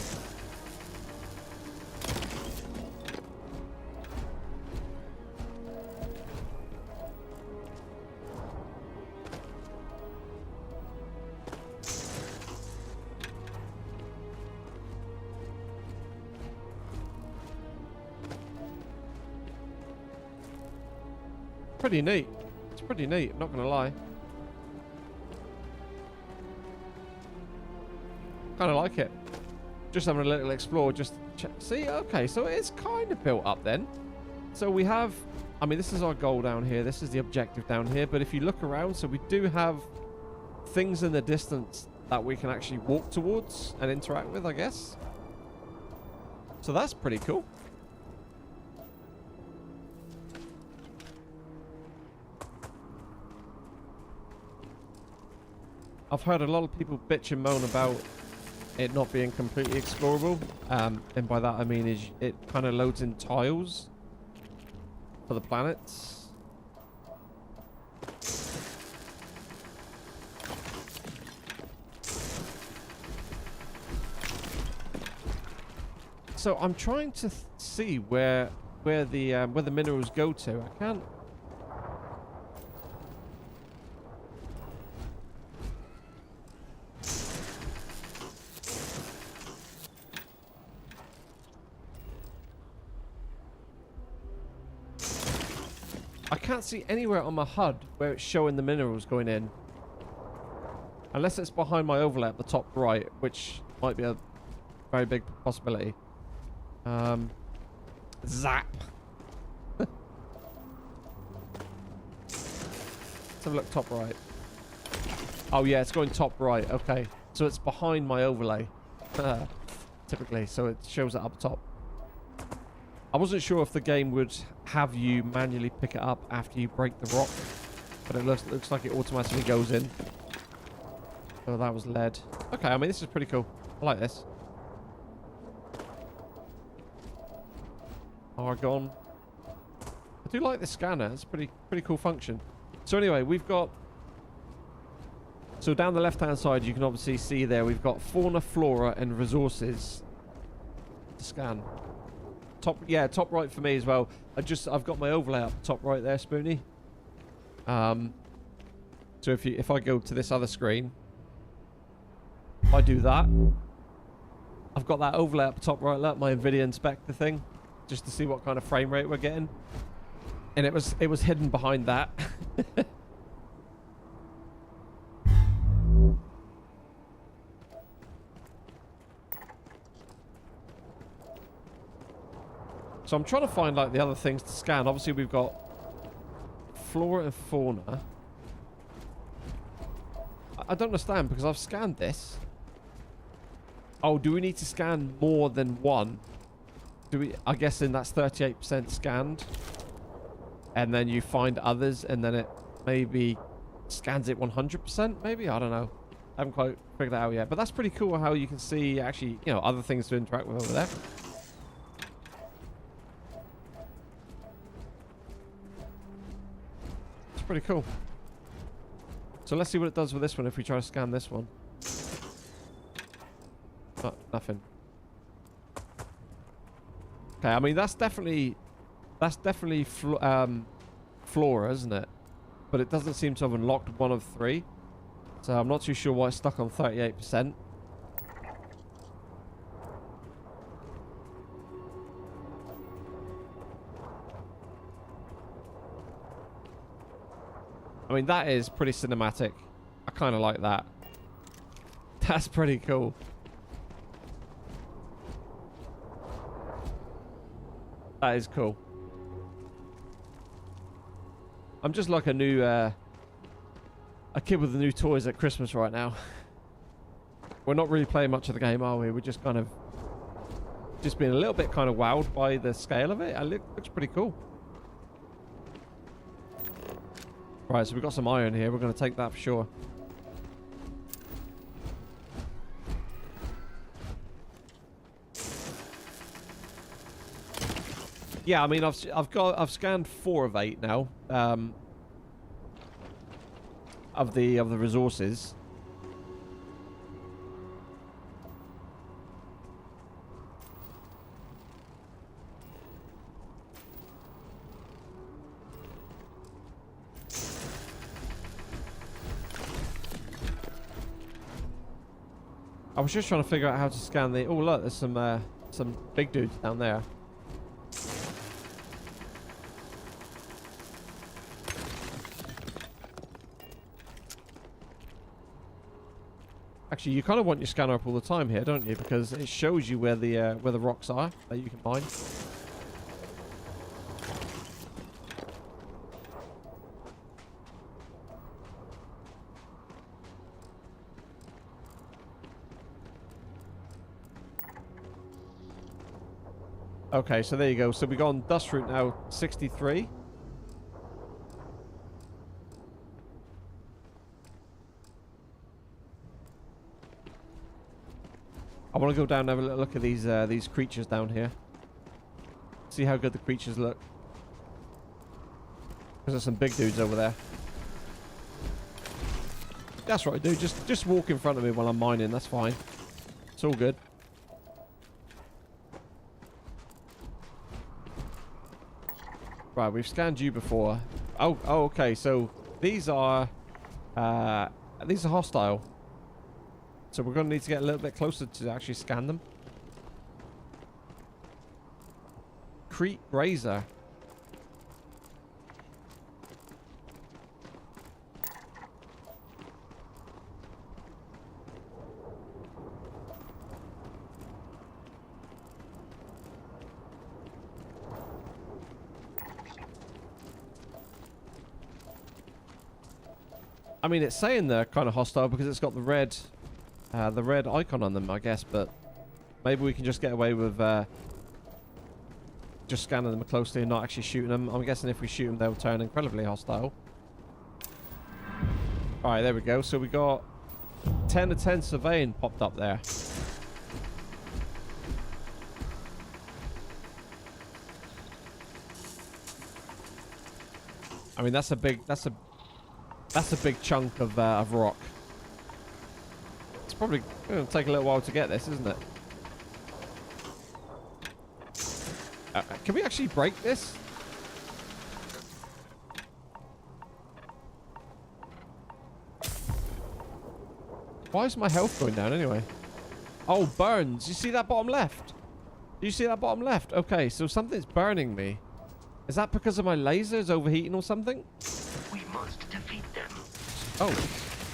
Pretty neat. It's pretty neat, I'm not gonna lie. Kind of like it. Just having a little explore, just check. See, okay, so it is kind of built up then. So we have, I mean, this is our goal down here. This is the objective down here. But if you look around, so we do have things in the distance that we can actually walk towards and interact with, I guess. So that's pretty cool. I've heard a lot of people bitch and moan about it not being completely explorable. And by that I mean is it kind of loads in tiles for the planets. So I'm trying to see where the minerals go to. I can't. I can't see anywhere on my HUD where it's showing the minerals going in. Unless it's behind my overlay at the top right, which might be a very big possibility. Zap. Let's have a look top right. Oh yeah, it's going top right. Okay. So it's behind my overlay. Typically. So it shows it up top. I wasn't sure if the game would have you manually pick it up after you break the rock, but it looks like it automatically goes in. So that was lead. Okay, I mean this is pretty cool. I like this. Argon. I do like the scanner. It's a pretty cool function. So anyway, we've got. So down the left-hand side, you can obviously see there we've got fauna, flora, and resources to scan. Top right for me as well. I've got my overlay up top right there, Spoonie. So if I go to this other screen, if I do that, I've got that overlay up top right, look, my Nvidia inspector thing, just to see what kind of frame rate we're getting. And it was hidden behind that. So I'm trying to find like the other things to scan. Obviously we've got flora and fauna. I don't understand because I've scanned this. Oh, do we need to scan more than one? Do we? I guess then that's 38% scanned. And then you find others and then it maybe scans it 100% maybe? I don't know. I haven't quite figured that out yet. But that's pretty cool how you can see actually, you know, other things to interact with over there. It's pretty cool. So let's see what it does with this one if we try to scan this one. Oh, nothing. Okay, I mean that's definitely flora, isn't it? But it doesn't seem to have unlocked one of 3. So I'm not too sure why it's stuck on 38%. I mean, that is pretty cinematic. I kind of like that. That's pretty cool. That is cool. I'm just like a new, a kid with the new toys at Christmas right now. We're not really playing much of the game, are we? We're just kind of, just being a little bit kind of wowed by the scale of it. It looks pretty cool. Right, so we've got some iron here. We're going to take that for sure. Yeah, I mean, I've scanned 4 of 8 now. Of the resources. I was just trying to figure out how to scan the... Oh, look, there's some big dudes down there. Actually, you kind of want your scanner up all the time here, don't you? Because it shows you where the rocks are that you can mine. Okay, so there you go. So we got on dust route now, 63. I want to go down and have a look at these creatures down here. See how good the creatures look. Because there's some big dudes over there. That's right, dude. Just walk in front of me while I'm mining. That's fine. It's all good. Right, we've scanned you before. Oh, okay. So these are hostile. So we're going to need to get a little bit closer to actually scan them. Crete Grazer. I mean, it's saying they're kind of hostile because it's got the red icon on them, I guess. But maybe we can just get away with just scanning them closely and not actually shooting them. I'm guessing if we shoot them, they'll turn incredibly hostile. All right, there we go. So we got 10 of 10 surveying popped up there. I mean, that's a big chunk of rock. It's probably going to take a little while to get this, isn't it? Can we actually break this? Why is my health going down anyway? Oh, burns. You see that bottom left? Do you see that bottom left? Okay, so something's burning me. Is that because of my lasers overheating or something? We must defeat them. Oh.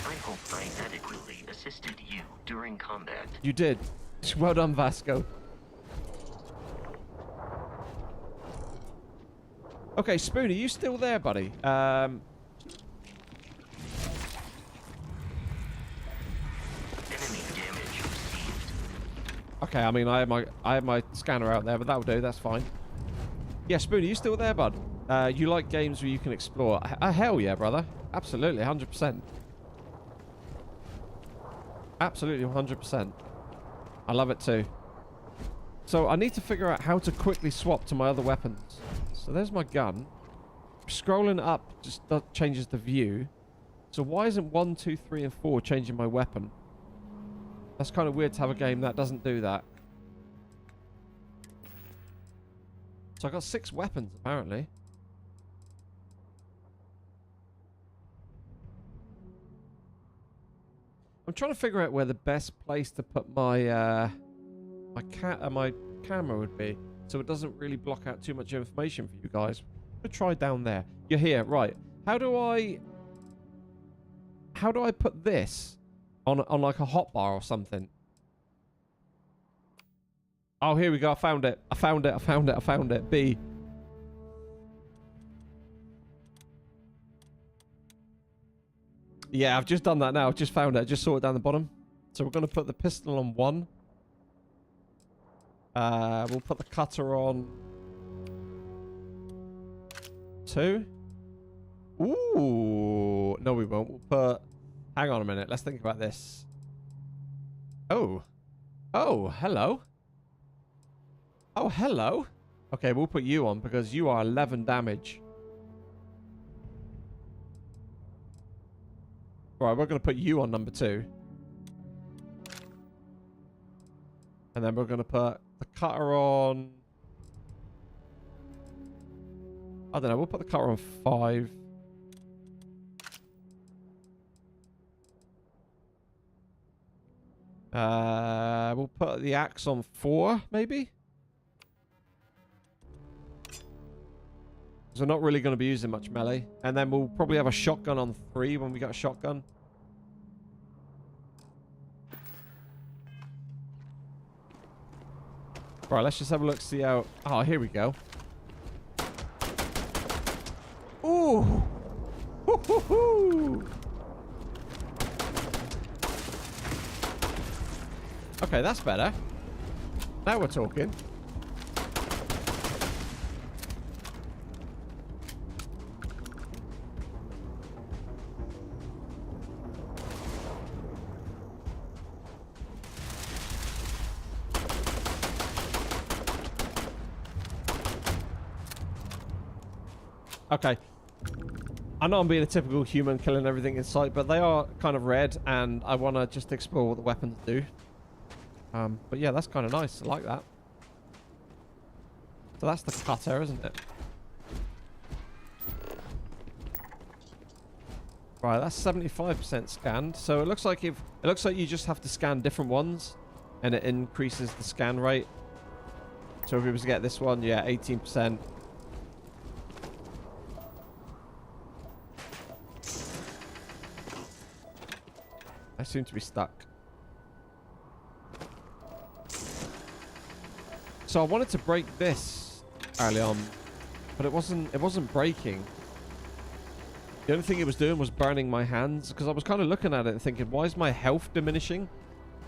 I hope I adequately assisted you during combat. You did. Well done, Vasco. Okay, Spoon, are you still there, buddy? Okay, I mean, I have my scanner out there, but that'll do. That's fine. Yeah, Spoon, are you still there, bud? You like games where you can explore? Hell yeah, brother. Absolutely, 100%. Absolutely, 100%. I love it too. So I need to figure out how to quickly swap to my other weapons. So there's my gun. Scrolling up just changes the view. So why isn't 1, 2, 3, and 4 changing my weapon? That's kind of weird to have a game that doesn't do that. So I got 6 weapons, apparently. I'm trying to figure out where the best place to put my my camera would be, so it doesn't really block out too much information for you guys. I'm gonna try down there. You're here, right? How do I put this on like a hotbar or something? Oh, here we go. I found it. I found it. I found it. I found it. B. Yeah, I've just done that now. I've just found it. I just saw it down the bottom. So we're going to put the pistol on 1. We'll put the cutter on 2. Ooh. No, we won't. We'll put... Hang on a minute. Let's think about this. Oh. Oh, hello. Oh, hello. Okay, we'll put you on because you are 11 damage. Right, we're going to put you on number 2. And then we're going to put the cutter on... I don't know, we'll put the cutter on 5. We'll put the axe on 4, maybe? So we're not really going to be using much melee. And then we'll probably have a shotgun on 3 when we got a shotgun. Right, let's just have a look, see how... Oh, here we go. Ooh! Hoo-hoo-hoo! Okay, that's better. Now we're talking. Okay. I know I'm being a typical human killing everything in sight, but they are kind of red, and I want to just explore what the weapons do. But yeah, that's kind of nice. I like that. So that's the cutter, isn't it? Right, that's 75% scanned. So it looks like you just have to scan different ones, and it increases the scan rate. So if we was to get this one, yeah, 18%. I seem to be stuck. So I wanted to break this early on, but it wasn't breaking. The only thing it was doing was burning my hands, because I was kind of looking at it and thinking, why is my health diminishing?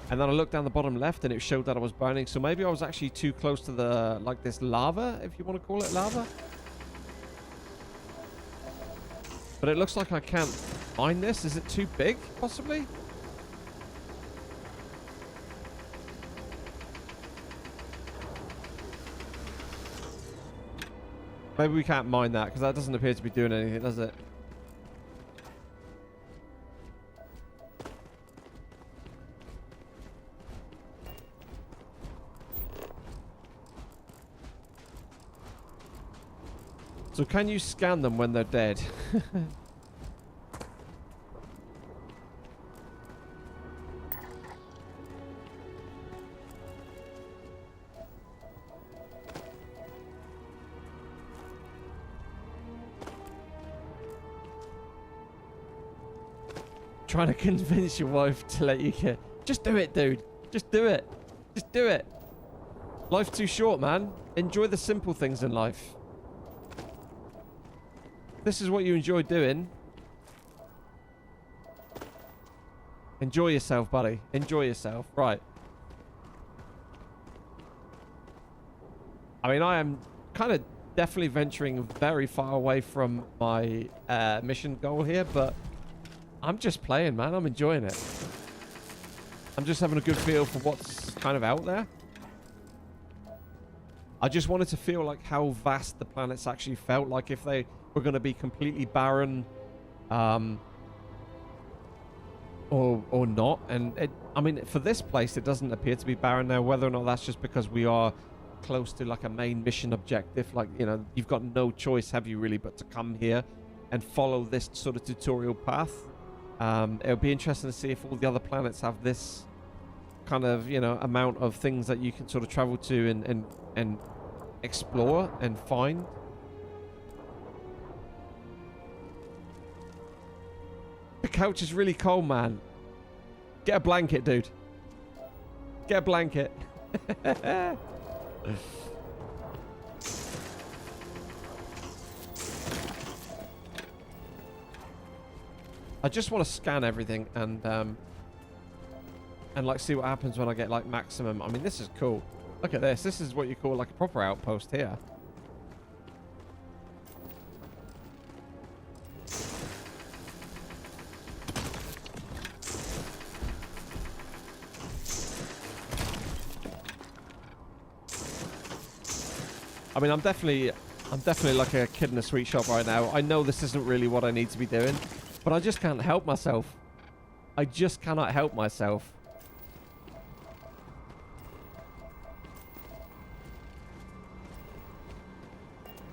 And then I looked down the bottom left and it showed that I was burning. So maybe I was actually too close to the, like this lava, if you want to call it lava. But it looks like I can't mine this. Is it too big, possibly? Maybe we can't mine that, because that doesn't appear to be doing anything, does it? So can you scan them when they're dead? Trying to convince your wife to let you get... Just do it, dude. Just do it. Just do it. Life's too short, man. Enjoy the simple things in life. this is what you enjoy doing, enjoy yourself, buddy. Enjoy yourself. Right. I mean, I am kind of definitely venturing very far away from my mission goal here, but I'm just playing, man. I'm enjoying it. I'm just having a good feel for what's kind of out there. I just wanted to feel like how vast the planets actually felt, like if they were going to be completely barren or not. And I mean, for this place, it doesn't appear to be barren now. Whether or not that's just because we are close to like a main mission objective, like, you know, you've got no choice, have you really, but to come here and follow this sort of tutorial path. It'll be interesting to see if all the other planets have this kind of, you know, amount of things that you can sort of travel to and explore and find. The couch is really cold, man. Get a blanket, dude. Get a blanket. I just want to scan everything and like see what happens when I get like maximum. I mean, this is cool. Look at this. This is what you call like a proper outpost here. I mean, I'm definitely like a kid in a sweet shop right now. I know this isn't really what I need to be doing, but I just can't help myself. I just cannot help myself.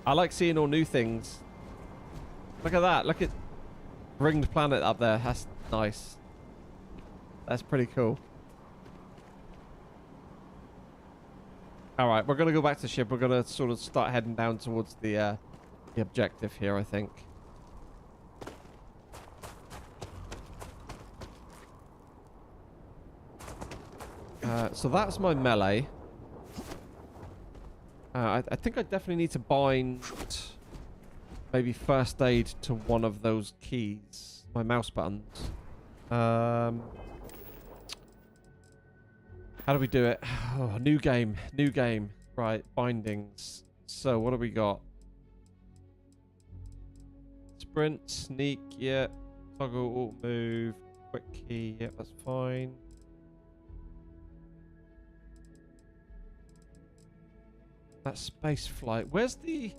I like seeing all new things. Look at that. Look at Ringed Planet up there. That's nice. That's pretty cool. Alright, we're going to go back to the ship. We're going to sort of start heading down towards the objective here, I think. So that's my melee. I think I definitely need to bind maybe first aid to one of those keys. My mouse buttons. How do we do it? Oh, new game. New game. Right, bindings. So what do we got? Sprint, sneak, yeah. Toggle, alt move, quick key, yeah, that's fine. That space flight. Where's the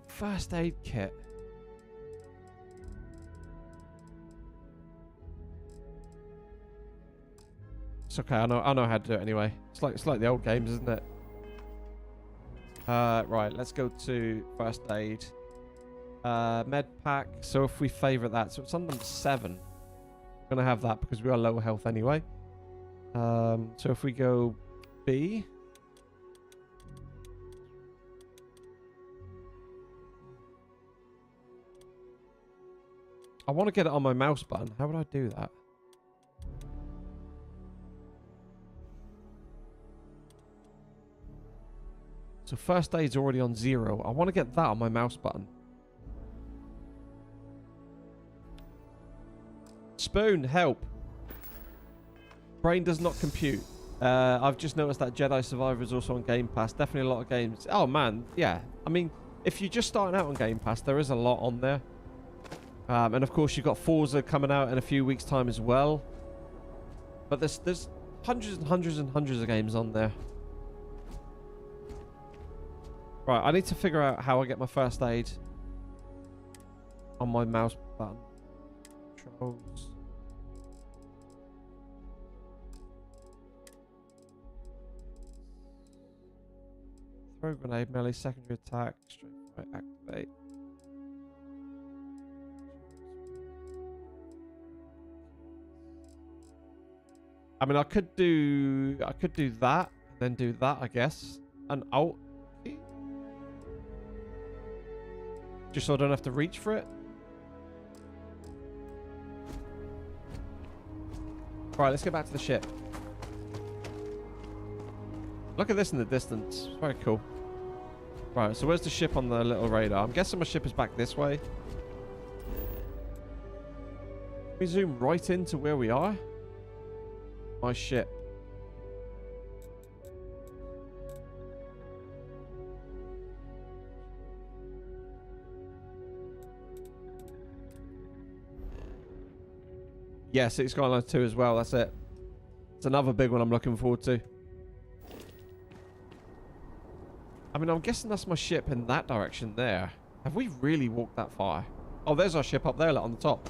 first aid kit? It's okay. I know how to do it anyway. It's like the old games, isn't it? Right. Let's go to first aid. Med pack. So if we favorite that, so it's on number 7. I'm gonna have that because we are low health anyway. So if we go B. I want to get it on my mouse button. How would I do that? So first aid's already on 0. I want to get that on my mouse button. Spoon, help. Brain does not compute. I've just noticed that Jedi Survivor is also on Game Pass. Definitely a lot of games. Oh, man. Yeah. I mean, if you're just starting out on Game Pass, there is a lot on there. And of course, you've got Forza coming out in a few weeks' time as well. But there's hundreds and hundreds and hundreds of games on there. Right, I need to figure out how I get my first aid on my mouse button. Controls. Throw grenade, melee, secondary attack, straight right, activate. I mean, I could do that, then do that, I guess. And alt key. Just so I don't have to reach for it. Right, let's get back to the ship. Look at this in the distance. It's very cool. Right, so where's the ship on the little radar? I'm guessing my ship is back this way. We zoom right into where we are. My ship. Yes, it's Skyline 2 as well. That's it. It's another big one I'm looking forward to. I mean, I'm guessing that's my ship in that direction there. Have we really walked that far? Oh, there's our ship up there, like, on the top.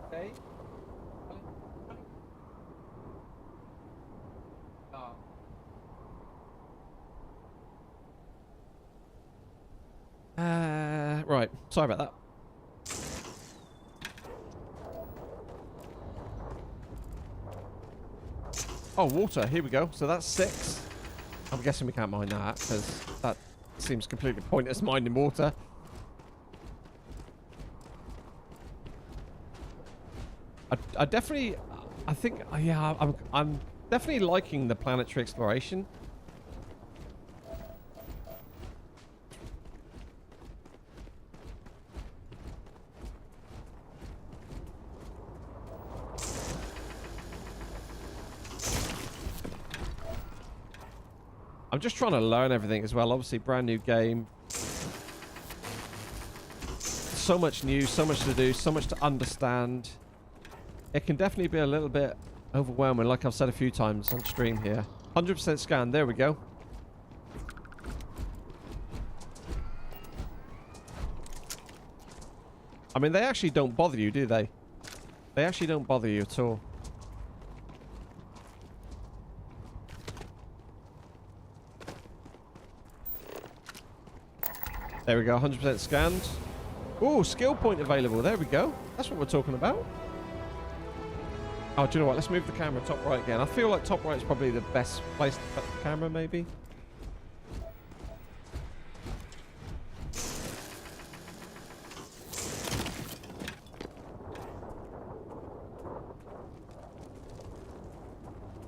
Okay. Right. Sorry about that. Oh, water. Here we go. So that's 6. I'm guessing we can't mine that because that seems completely pointless mining water. I definitely, I think, yeah, I'm definitely liking the planetary exploration. I'm just trying to learn everything as well. Obviously, brand new game. So much new, so much to do, so much to understand. It can definitely be a little bit overwhelming, like I've said a few times on stream here. 100% scan. There we go. I mean, they actually don't bother you, do they? They actually don't bother you at all. There we go, 100% scanned. Ooh, skill point available. There we go. That's what we're talking about. Oh, do you know what? Let's move the camera top right again. I feel like top right is probably the best place to put the camera, maybe.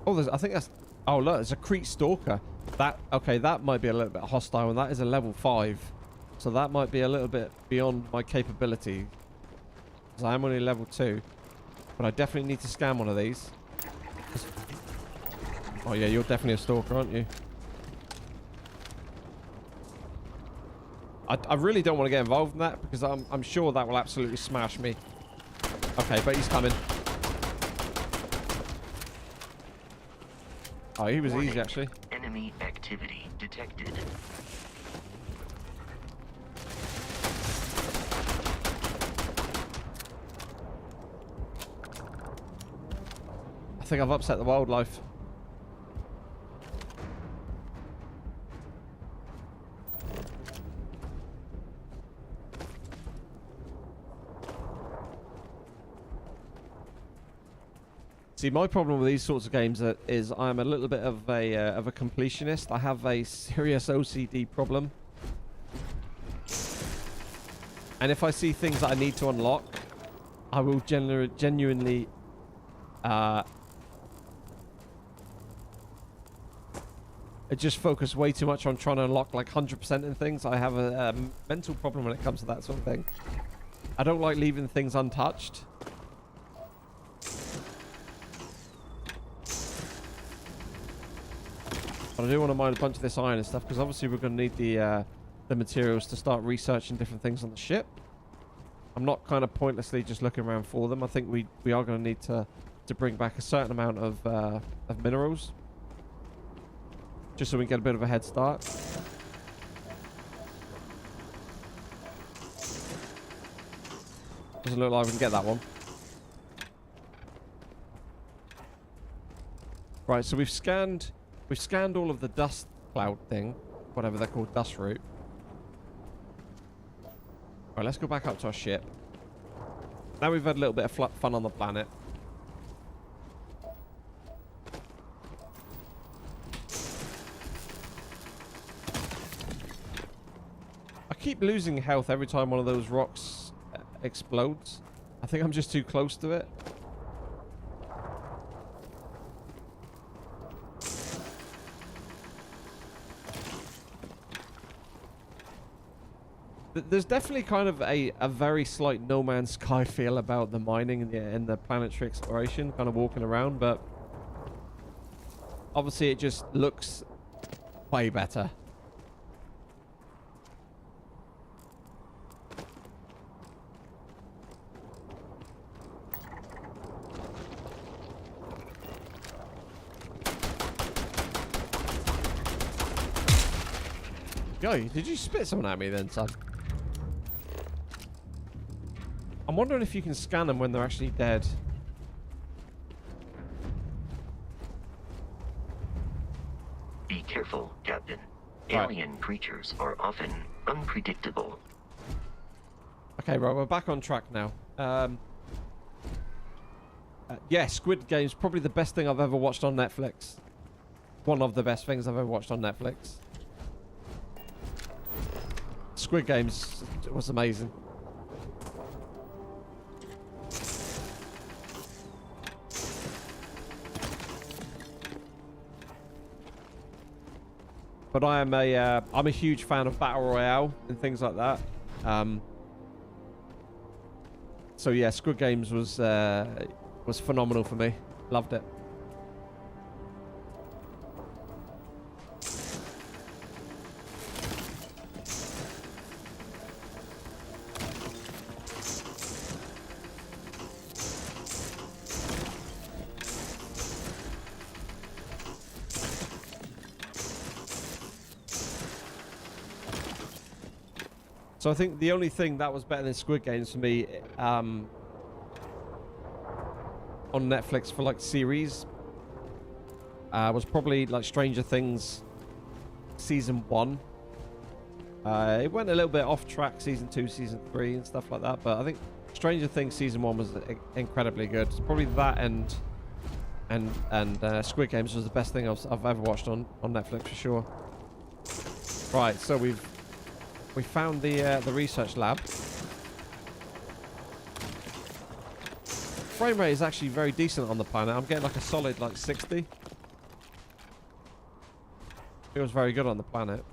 Oh, I think that's... Oh, look, there's a Crete Stalker. Okay, that might be a little bit hostile, and that is a level 5. So that might be a little bit beyond my capability. Because I am only level 2. But I definitely need to scan one of these. Oh yeah, you're definitely a stalker, aren't you? I really don't want to get involved in that because I'm sure that will absolutely smash me. Okay, but he's coming. Oh, he was easy actually. Enemy activity detected. I think I've upset the wildlife. See, my problem with these sorts of games is I'm a little bit of a completionist. I have a serious OCD problem. And if I see things that I need to unlock, I will genuinely I just focus way too much on trying to unlock like 100% in things. I have a mental problem when it comes to that sort of thing. I don't like leaving things untouched. But I do want to mine a bunch of this iron and stuff because obviously we're going to need the materials to start researching different things on the ship. I'm not kind of pointlessly just looking around for them. I think we are going to need to bring back a certain amount of minerals. Just so we can get a bit of a head start. Doesn't look like we can get that one. Right, so we've scanned all of the dust cloud thing, whatever they're called, dust route. Right, let's go back up to our ship. Now we've had a little bit of fun on the planet. I keep losing health every time one of those rocks explodes. I think I'm just too close to it. There's definitely kind of a very slight No Man's Sky feel about the mining and the planetary exploration, kind of walking around, but obviously it just looks way better. Yo, did you spit something at me then, son? I'm wondering if you can scan them when they're actually dead. Be careful, Captain. Right. Alien creatures are often unpredictable. Okay, right, we're back on track now. Yeah, Squid Game's probably the best thing I've ever watched on Netflix. One of the best things I've ever watched on Netflix. Squid Games was amazing. But I'm a huge fan of Battle Royale and things like that. So yeah, Squid Games was phenomenal for me. Loved it. So I think the only thing that was better than Squid Games for me on Netflix for like series was probably like Stranger Things season 1. It went a little bit off track season 2, season 3 and stuff like that, but I think Stranger Things season 1 was incredibly good. It's probably that and Squid Games was the best thing I've ever watched on Netflix for sure. Right, so we found the research lab. Frame rate is actually very decent on the planet. I'm getting like a solid like 60. It was very good on the planet.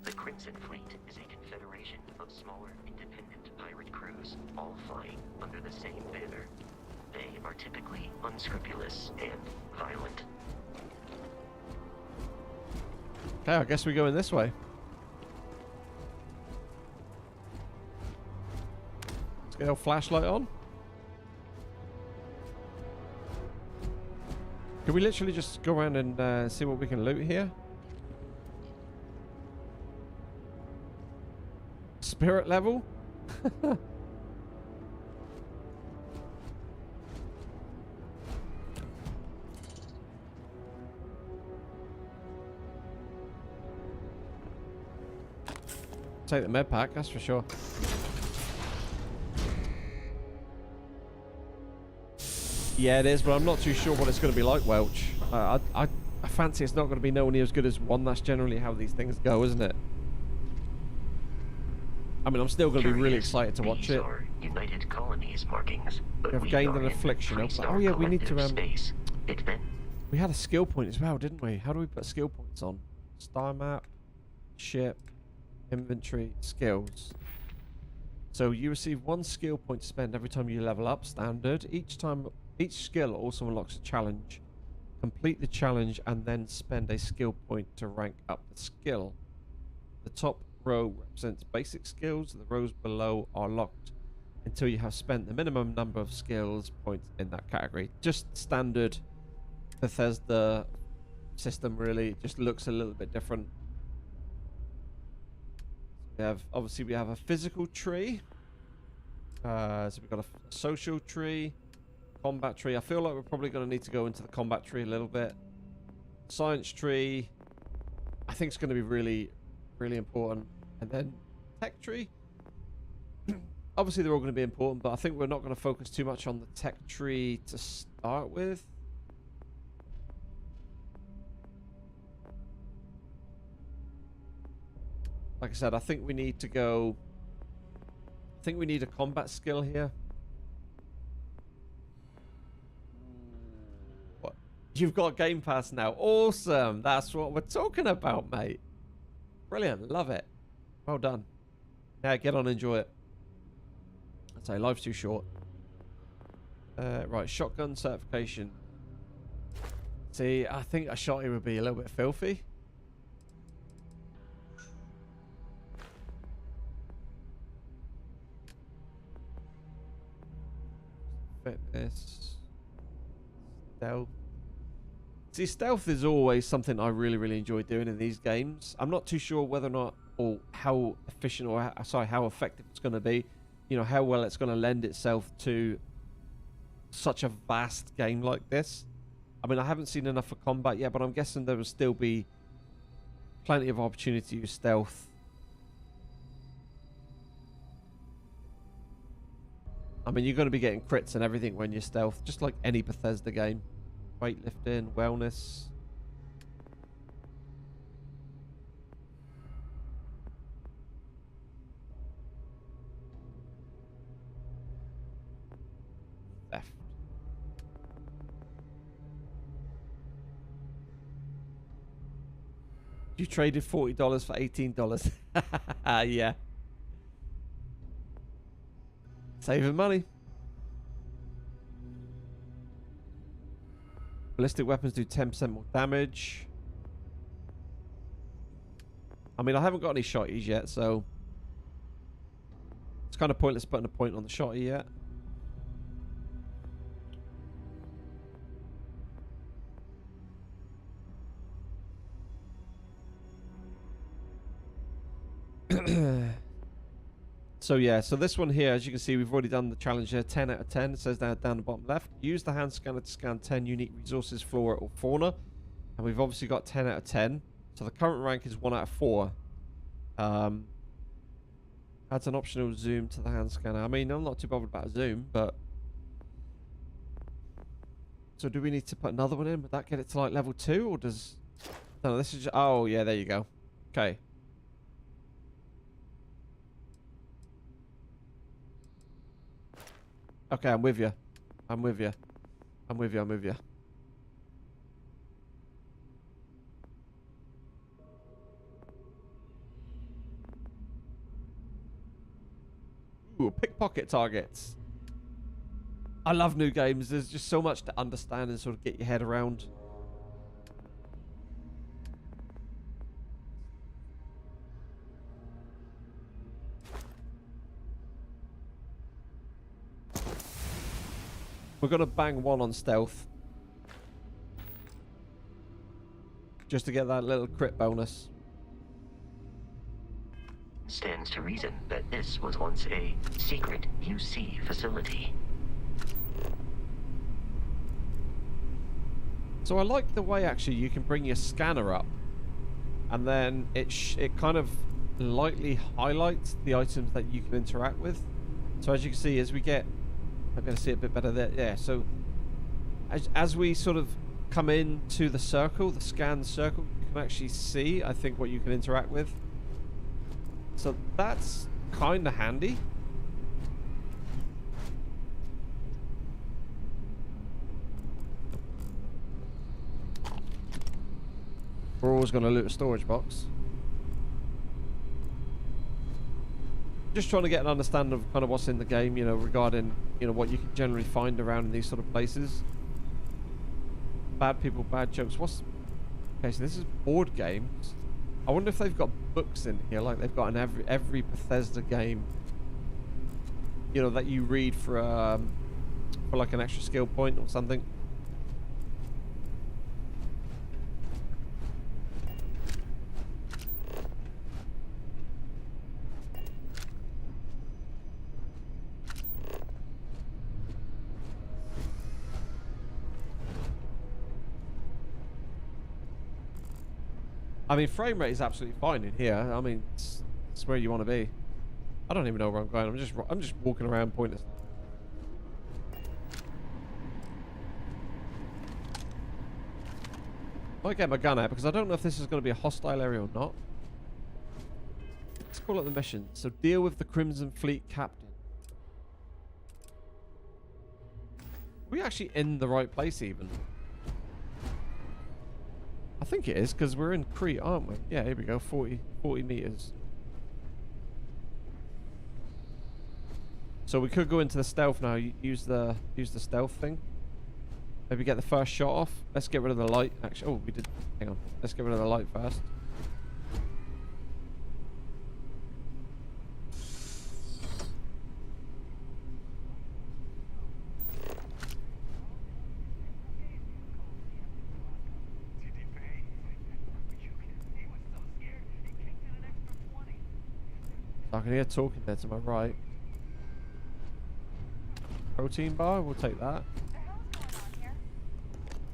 The Crimson Fleet is a confederation of smaller, independent pirate crews, all flying under the same banner. They are typically unscrupulous and violent. Okay, I guess we go in this way. Let's get our flashlight on. Can we literally just go around and see what we can loot here? Spirit level? Take the med pack, that's for sure. Yeah, it is, but I'm not too sure what it's going to be like, Welch. I fancy it's not going to be nowhere near as good as 1. That's generally how these things go, isn't it? I mean, I'm still going to be really excited to watch it. United Colonies markings, We have gained an affliction. Oh yeah, we need to space. we had a skill point as well, didn't we? How do we put skill points on? Star map, ship, inventory, skills. So you receive 1 skill point to spend every time you level up, standard. Each skill also unlocks a challenge. Complete the challenge and then spend a skill point to rank up the skill. The top row represents basic skills. The rows below are locked until you have spent the minimum number of skills points in that category. Just standard Bethesda system, really. It just looks a little bit different. We have, obviously, we have a physical tree. So we've got a social tree, combat tree. I feel like we're probably going to need to go into the combat tree a little bit. Science tree, I think it's going to be really, really important. And then tech tree. Obviously, they're all going to be important, but I think we're not going to focus too much on the tech tree to start with. Like I said, I think we need to go... I think we need a combat skill here. What? You've got Game Pass now. Awesome. That's what we're talking about, mate. Brilliant. Love it. Well done. Yeah, get on, enjoy it. I'd say life's too short. Right, shotgun certification. See, I think a shotty would be a little bit filthy. Fitness. Stealth. See, stealth is always something I really, really enjoy doing in these games. I'm not too sure whether or not, or how efficient, or how effective it's going to be. You know, how well it's going to lend itself to such a vast game like this. I mean, I haven't seen enough for combat yet, but I'm guessing there will still be plenty of opportunity to use stealth. I mean, you're going to be getting crits and everything when you're stealth, just like any Bethesda game. Weightlifting, wellness. Theft. You traded $40 for $18. Yeah. Saving money. Ballistic weapons do 10% more damage. I mean, I haven't got any shotties yet, so it's kind of pointless putting a point on the shotty yet. So yeah, so this one here, as you can see, we've already done the challenge here. 10 out of 10. It says down the bottom left. Use the hand scanner to scan 10 unique resources, flora or fauna. And we've obviously got 10 out of 10. So the current rank is 1 out of 4. Adds an optional zoom to the hand scanner. I mean, I'm not too bothered about a zoom, but... So do we need to put another one in? Would that get it to like level 2, or does... No, this is just... Oh, yeah, there you go. Okay. Okay, I'm with you. I'm with you. I'm with you. I'm with you. Ooh, pickpocket targets. I love new games. There's just so much to understand and sort of get your head around. We're going to bang 1 on stealth. Just to get that little crit bonus. Stands to reason that this was once a secret UC facility. So I like the way actually you can bring your scanner up, and then it kind of lightly highlights the items that you can interact with. So as you can see, as we get... I'm going to see it a bit better there. Yeah, so as we sort of come into the circle, the scan circle, you can actually see, I think, what you can interact with. So that's kind of handy. We're always going to loot a storage box. Just trying to get an understanding of kind of what's in the game, you know, regarding, you know, what you can generally find around in these sort of places. Bad people, bad jokes. What's... Okay, so this is board games. I wonder if they've got books in here, like they've got in every Bethesda game. you know, that you read for like an extra skill point or something. I mean, frame rate is absolutely fine in here. I mean, it's where you want to be. I don't even know where I'm going. I'm just walking around pointless. Might get my gun out because I don't know if this is going to be a hostile area or not. Let's call it the mission. So deal with the Crimson Fleet captain. Are we actually in the right place even? I think it is, because we're in Crete, aren't we? Yeah, here we go. 40 meters. So we could go into the stealth now. Use the stealth thing. Maybe get the first shot off. Let's get rid of the light. Actually, oh, we did. Hang on. Let's get rid of the light first. I can hear talking there to my right. Protein bar, we'll take that.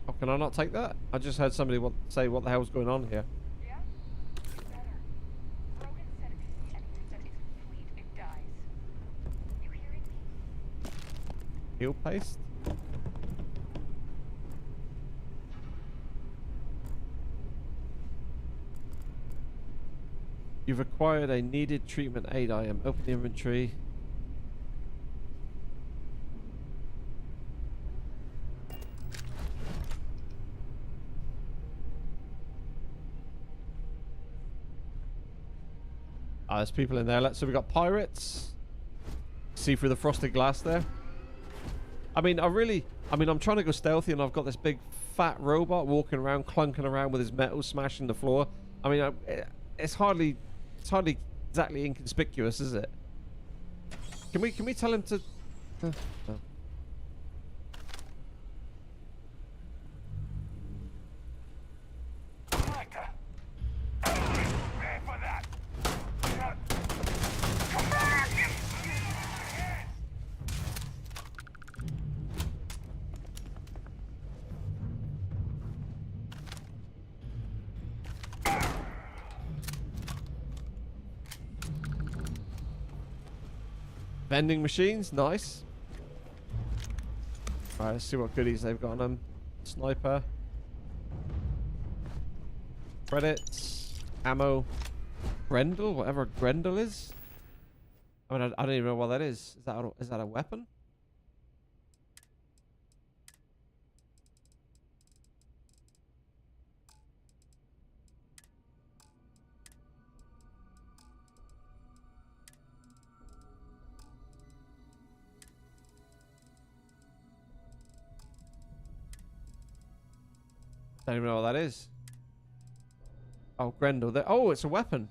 Oh, can I not take that? I just heard somebody say what the hell's going on here. Heal paste? You've acquired a needed treatment aid item. Open the inventory. Ah, there's people in there. So we got pirates. See through the frosted glass there. I mean, I'm trying to go stealthy, and I've got this big fat robot walking around, clunking around with his metal smashing the floor. I mean, it's hardly exactly inconspicuous, is it? Can we tell him to? No. Vending machines, nice. Alright, let's see what goodies they've got on them. Sniper. Credits. Ammo. Grendel, whatever Grendel is. I mean, I don't even know what that is. Is that a weapon? Don't even know what that is. Oh, Grendel. Oh, it's a weapon.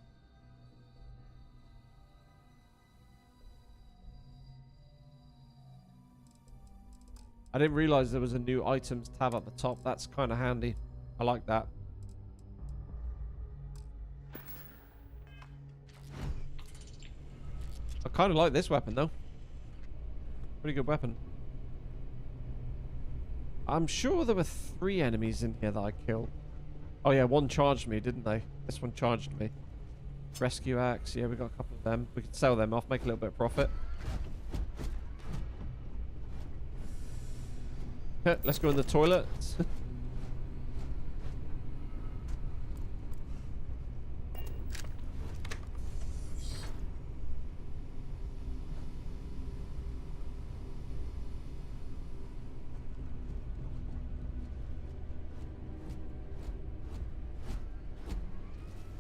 I didn't realize there was a new items tab at the top. That's kind of handy. I like that. I kind of like this weapon, though. Pretty good weapon. I'm sure there were 3 enemies in here that I killed. Oh yeah, one charged me, didn't they? This one charged me. Rescue axe. Yeah, we got a couple of them. We could sell them off, make a little bit of profit. Let's go in the toilet.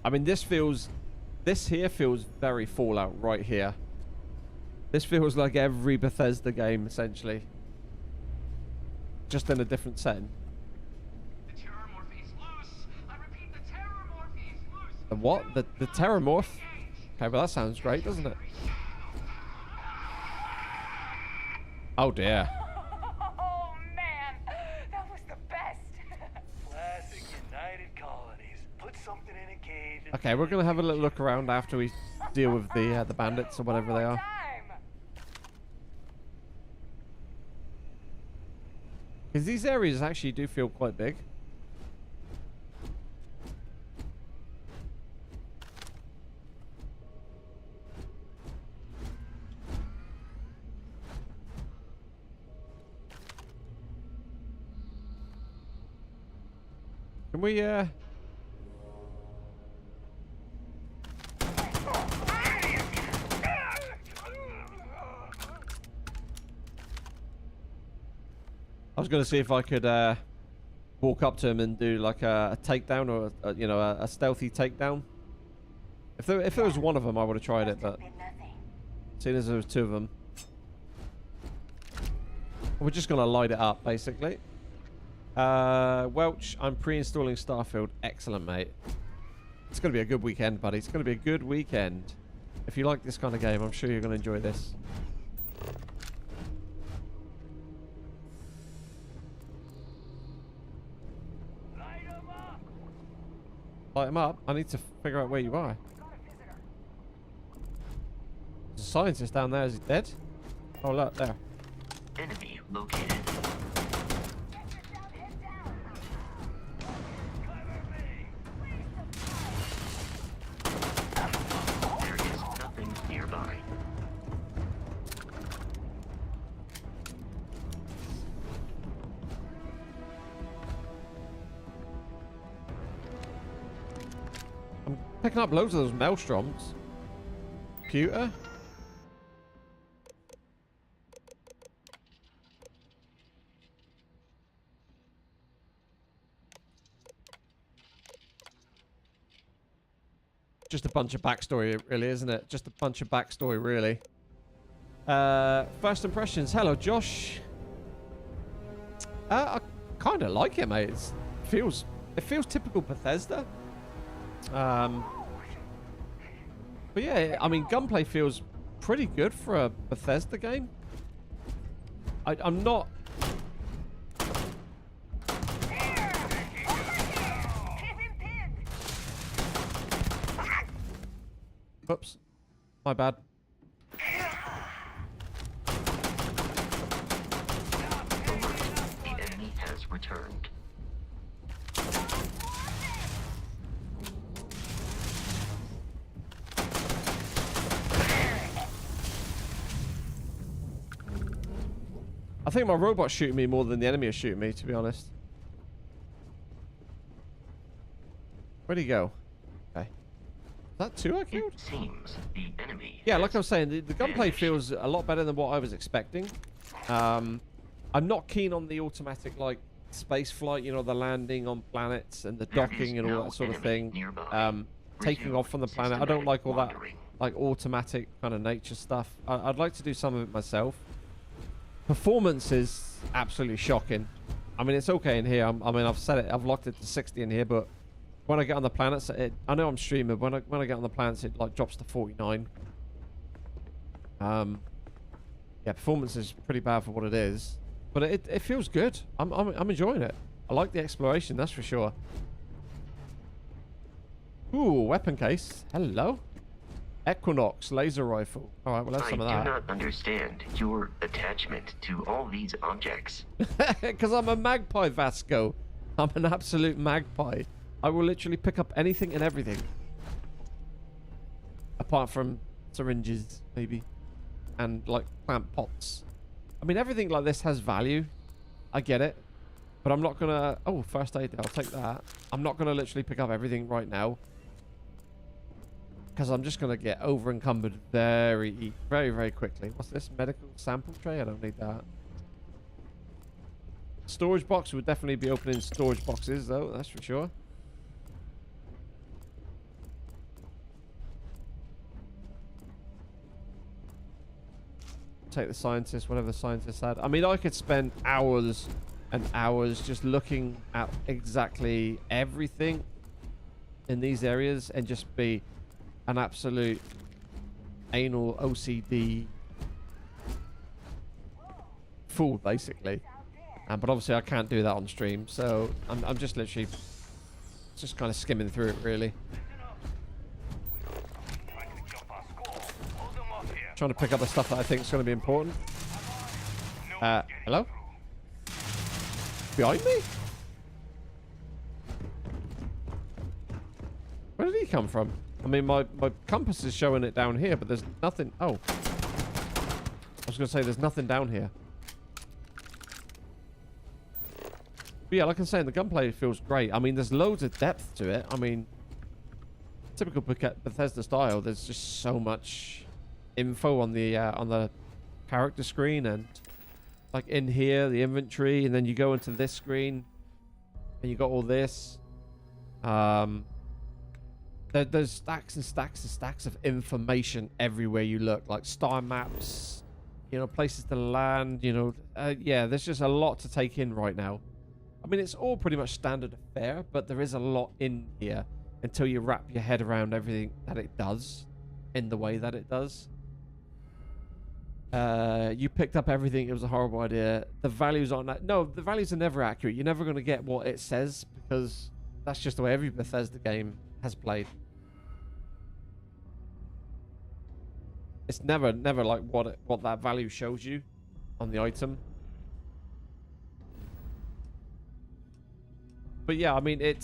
I mean, this here feels very Fallout right here. This feels like every Bethesda game, essentially. Just in a different setting. The terrormorph is loose. I repeat, the terrormorph is loose. The what? The terrormorph? Okay, well that sounds great, doesn't it? Oh dear. Oh man, that was the best. Classic United Colonies. Put something in a cage. And Okay, we're gonna have a little look around after we deal with the bandits or whatever they are. Because these areas actually do feel quite big. Can we, I was going to see if I could walk up to him and do like a takedown or you know, a stealthy takedown. If there was one of them, I would have tried it, but seeing as there was two of them, we're just going to light it up basically. Welch, I'm pre-installing Starfield. Excellent, mate. It's going to be a good weekend, buddy. It's going to be a good weekend. If you like this kind of game, I'm sure you're going to enjoy this. Light him up? I need to figure out where you are. There's a scientist down there. Is he dead? Oh, look, there. Enemy located. There is nothing nearby. I'm picking up loads of those maelstroms. Computer? Just a bunch of backstory, really, isn't it? Just a bunch of backstory, really. First impressions. Hello, Josh. I kind of like it, mate. It feels typical Bethesda. But yeah, I mean, gunplay feels pretty good for a Bethesda game. I'm not. Oops, my bad. The enemy has returned. I think my robot's shooting me more than the enemy is shooting me, to be honest. Where'd he go? Okay. Is that two I killed? It seems the enemy. Yeah, like I was saying, the gunplay feels a lot better than what I was expecting. I'm not keen on the automatic, like, space flight, you know, the landing on planets and the docking and all that sort of thing. Taking off from the planet. I don't like all that, like, automatic kind of nature stuff. I'd like to do some of it myself. Performance is absolutely shocking. I mean, it's okay in here. I mean, I've set it. I've locked it to 60 in here, but when I get on the planets, I know I'm streaming. When I get on the planets, it like drops to 49. Yeah, performance is pretty bad for what it is, but it feels good. I'm enjoying it. I like the exploration, that's for sure. Ooh, weapon case. Hello. Equinox laser rifle. All right, well, that's some of that. I do not understand your attachment to all these objects. Because I'm a magpie, Vasco. I'm an absolute magpie. I will literally pick up anything and everything. Apart from syringes, maybe. And, like, plant pots. I mean, everything like this has value. I get it. But I'm not going to... Oh, first aid. I'll take that. I'm not going to literally pick up everything right now. Because I'm just going to get over encumbered very, very quickly. What's this? Medical sample tray? I don't need that. Storage box. Would definitely be opening storage boxes, though. That's for sure. Take the scientist, whatever the scientist had. I mean, I could spend hours and hours just looking at exactly everything in these areas and just be an absolute anal OCD fooled, basically. But obviously I can't do that on stream, so I'm just literally just kind of skimming through it, really. Trying to pick up the stuff that I think is going to be important. Hello? Behind me? Where did he come from? I mean, my compass is showing it down here, but there's nothing. Oh. I was going to say there's nothing down here. But yeah, like I'm saying, the gunplay feels great. I mean, there's loads of depth to it. I mean, typical Bethesda style, there's just so much info on the character screen, and like in here, the inventory, and then you go into this screen, and you got all this. There's stacks and stacks and stacks of information everywhere you look, like star maps, you know, places to land, you know. Yeah, there's just a lot to take in right now. I mean, it's all pretty much standard fare, but there is a lot in here until you wrap your head around everything that it does in the way that it does. You picked up everything. It was a horrible idea. The values aren't that. No, the values are never accurate. You're never going to get what it says, because that's just the way every Bethesda game has played. It's never like what that value shows you on the item. But yeah, I mean, it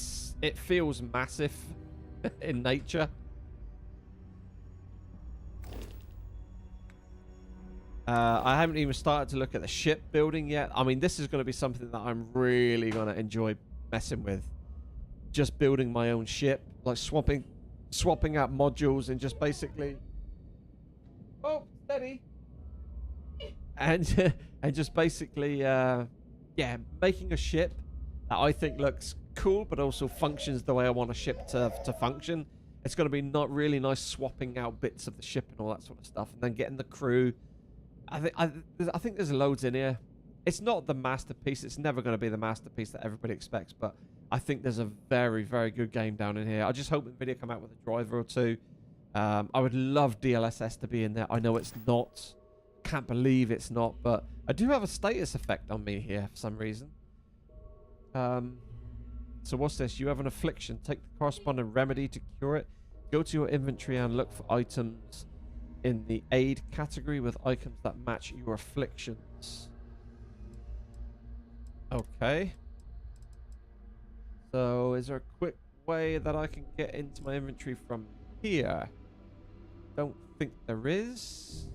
feels massive in nature. I haven't even started to look at the ship building yet. I mean, this is going to be something that I'm really going to enjoy messing with. Just building my own ship, like swapping out modules and just basically, oh, steady, and just basically, yeah, making a ship that I think looks cool, but also functions the way I want a ship to function. It's going to be not really nice swapping out bits of the ship and all that sort of stuff, and then getting the crew. I think there's loads in here. It's not the masterpiece. It's never going to be the masterpiece that everybody expects, but I think there's a very, very good game down in here. I just hope Nvidia come out with a driver or two. I would love DLSS to be in there. I know it's not. Can't believe it's not, but I do have a status effect on me here for some reason. So what's this? You have an affliction. Take the corresponding remedy to cure it. Go to your inventory and look for items in the aid category with items that match your afflictions. Okay. So is there a quick way that I can get into my inventory from here? Don't think there is.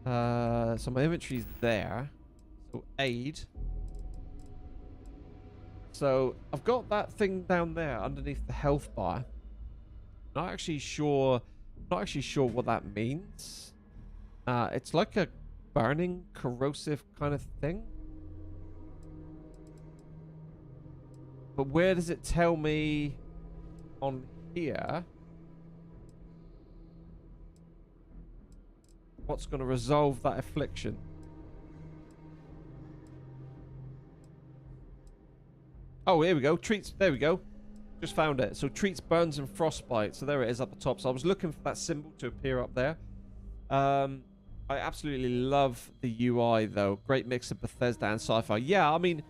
So my inventory's there. So aid. So I've got that thing down there underneath the health bar. Not actually sure what that means. It's like a burning, corrosive kind of thing. But where does it tell me on here what's going to resolve that affliction? Oh, here we go. Treats. There we go. Just found it. So treats burns and frostbite. So there it is at the top. So I was looking for that symbol to appear up there. I absolutely love the UI though. Great mix of Bethesda and sci-fi. Yeah, I mean,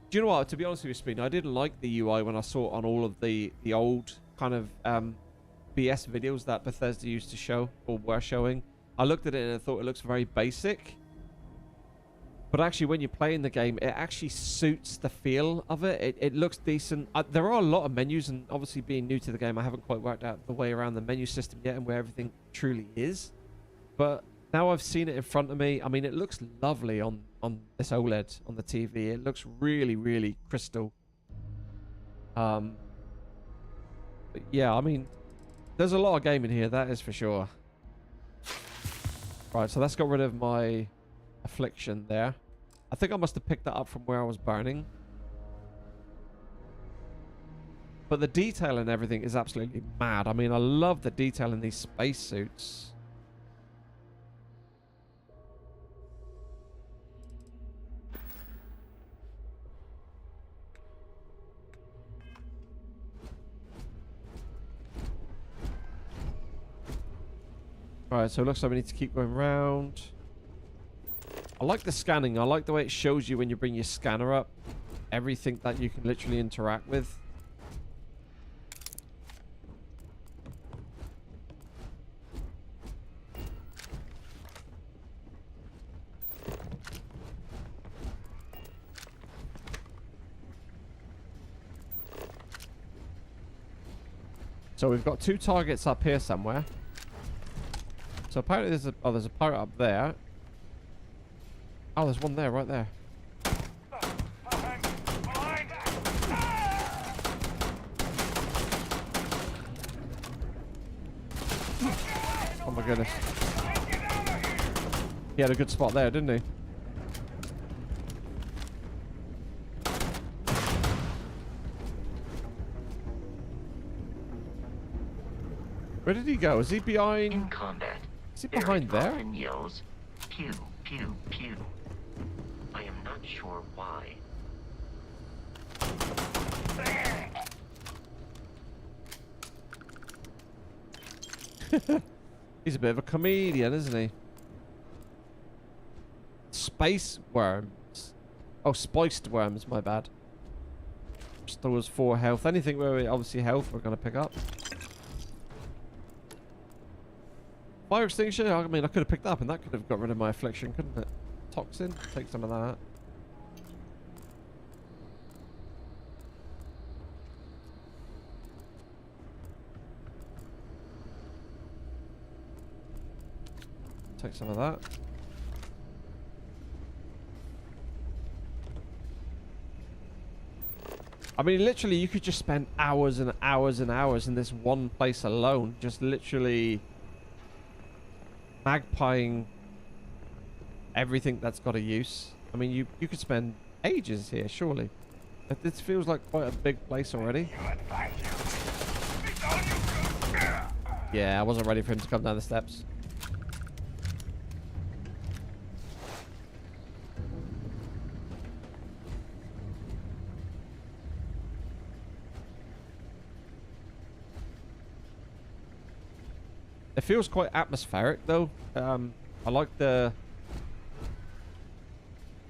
do you know what? To be honest with you, Speed, I didn't like the UI when I saw it on all of the old kind of BS videos that Bethesda used to show or were showing. I looked at it and I thought it looks very basic. But actually, when you're playing the game, it actually suits the feel of it. It looks decent. There are a lot of menus, and obviously being new to the game, I haven't quite worked out the way around the menu system yet and where everything truly is. But now I've seen it in front of me. I mean, it looks lovely on this OLED on the TV. It looks really, really crystal. But yeah, I mean, there's a lot of game in here, that is for sure. Right, so let's get rid of my affliction there. I think I must have picked that up from where I was burning. But the detail and everything is absolutely mad. I mean, I love the detail in these spacesuits. Right, so it looks like we need to keep going round. I like the scanning. I like the way it shows you when you bring your scanner up. Everything that you can literally interact with. So we've got 2 targets up here somewhere. So apparently there's a pirate up there. Oh, there's one there, right there. Oh my goodness. He had a good spot there, didn't he? Where did he go? Is he behind? In combat. Is he behind there? And yells, pew, pew, pew. I am not sure why. He's a bit of a comedian, isn't he? Space worms. Oh, spiced worms, my bad. Stores 4 health. Anything where we obviously health we're going to pick up. Fire extinguisher? I mean, I could have picked that up and that could have got rid of my affliction, couldn't it? Toxin? Take some of that. Take some of that. I mean, literally, you could just spend hours and hours and hours in this one place alone. Just literally magpieing everything that's got a use. I mean, you could spend ages here, surely. But this feels like quite a big place already. Yeah, I wasn't ready for him to come down the steps. It feels quite atmospheric, though. I like the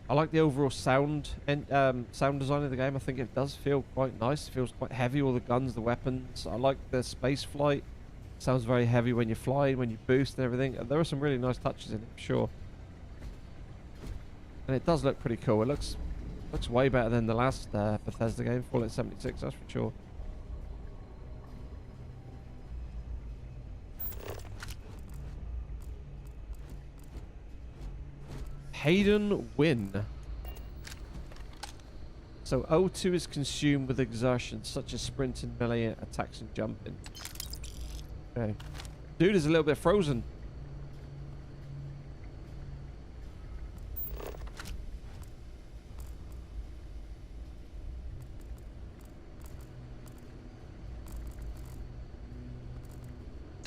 overall sound and sound design of the game. I think it does feel quite nice. It feels quite heavy. All the guns, the weapons. I like the space flight. Sounds very heavy when you fly, when you boost and everything. There are some really nice touches in it, for sure. And it does look pretty cool. It looks way better than the last Bethesda game, Fallout 76. That's for sure. Hayden Win. So O2 is consumed with exertion such as sprinting, melee attacks and jumping. Okay. Dude is a little bit frozen.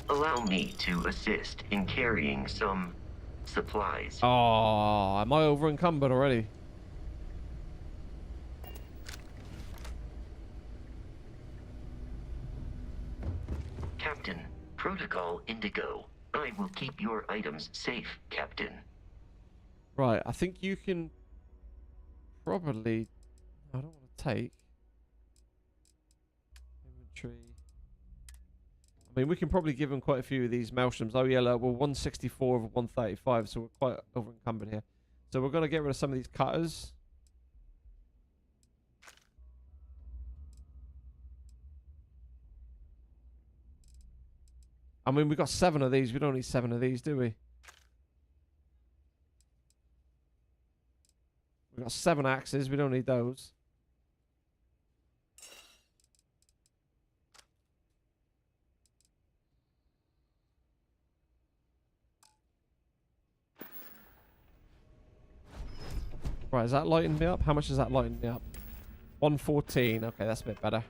Allow me to assist in carrying some supplies. Oh, am I over encumbered already? Captain, Protocol Indigo. I will keep your items safe, Captain. Right, I think you can probably... I don't want to take... Inventory... I mean, we can probably give him quite a few of these maelstroms. Oh, yeah, look, we're 164 of 135, so we're quite over encumbered here. So we're going to get rid of some of these cutters. I mean, we've got 7 of these. We don't need 7 of these, do we? We've got 7 axes. We don't need those. Right, is that lighting me up? How much is that lighting me up? 114. Okay, that's a bit better.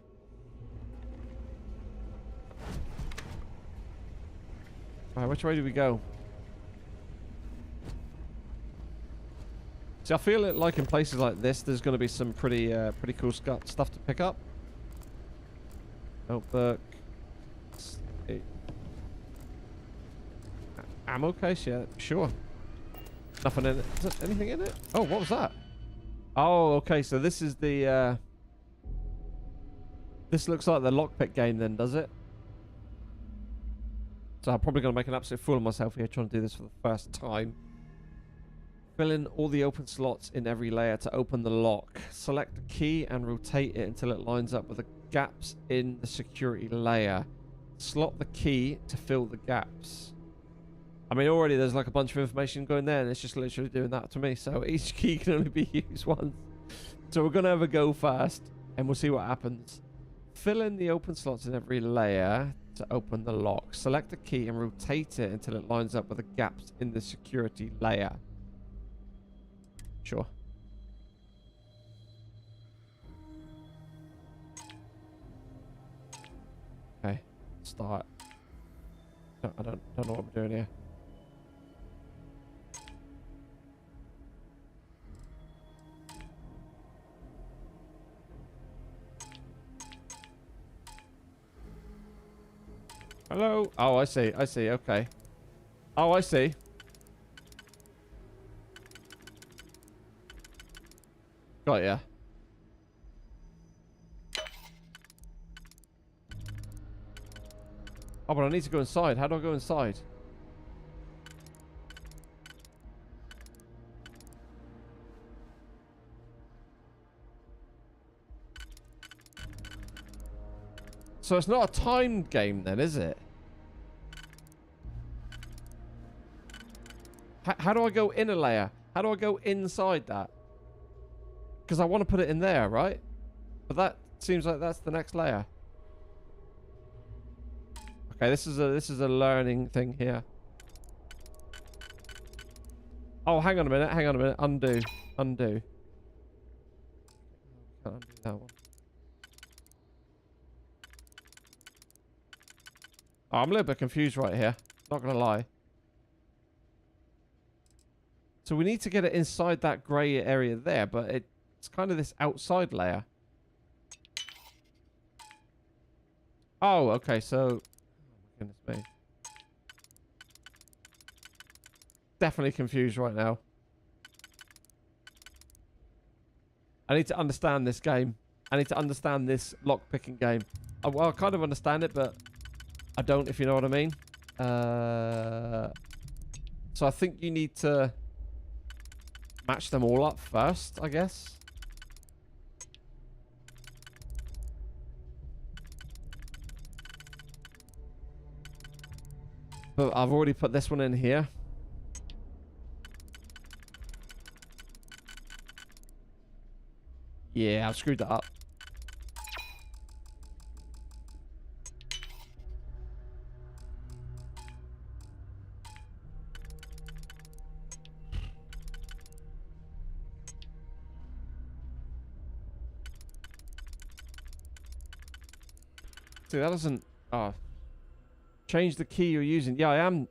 Right, which way do we go? See, I feel it like in places like this, there's going to be some pretty cool stuff to pick up. Notebook. Ammo case, yeah, sure. Nothing in it. Is there anything in it? Oh, what was that? Oh, okay. So this is the... This looks like the lockpick game then, does it? So I'm probably going to make an absolute fool of myself here trying to do this for the first time. Fill in all the open slots in every layer to open the lock. Select a key and rotate it until it lines up with the gaps in the security layer. Slot the key to fill the gaps. I mean, already there's like a bunch of information going there, and it's just literally doing that to me. So each key can only be used once. So we're going to have a go first, and we'll see what happens. Fill in the open slots in every layer to open the lock. Select a key and rotate it until it lines up with the gaps in the security layer. Sure. Okay, start. No, I don't know what we're doing here. Hello? Oh, I see. I see. Okay. Oh, I see. Got ya. Oh, but I need to go inside. How do I go inside? So it's not a timed game then, is it? How do I go in a layer? How do I go inside that? Because I want to put it in there, right? But that seems like that's the next layer. Okay, this is a learning thing here. Oh, hang on a minute. Hang on a minute. Undo. Undo. Can't undo that one. Oh, I'm a little bit confused right here. Not gonna lie. So we need to get it inside that grey area there, but it's kind of this outside layer. Oh, okay, so... Oh, my goodness me. Definitely confused right now. I need to understand this game. I need to understand this lock-picking game. Well, I kind of understand it, but I don't, if you know what I mean. So I think you need to match them all up first, I guess. But I've already put this one in here. Yeah, I've screwed that up. See, that doesn't... Oh. Change the key you're using. Yeah, I am...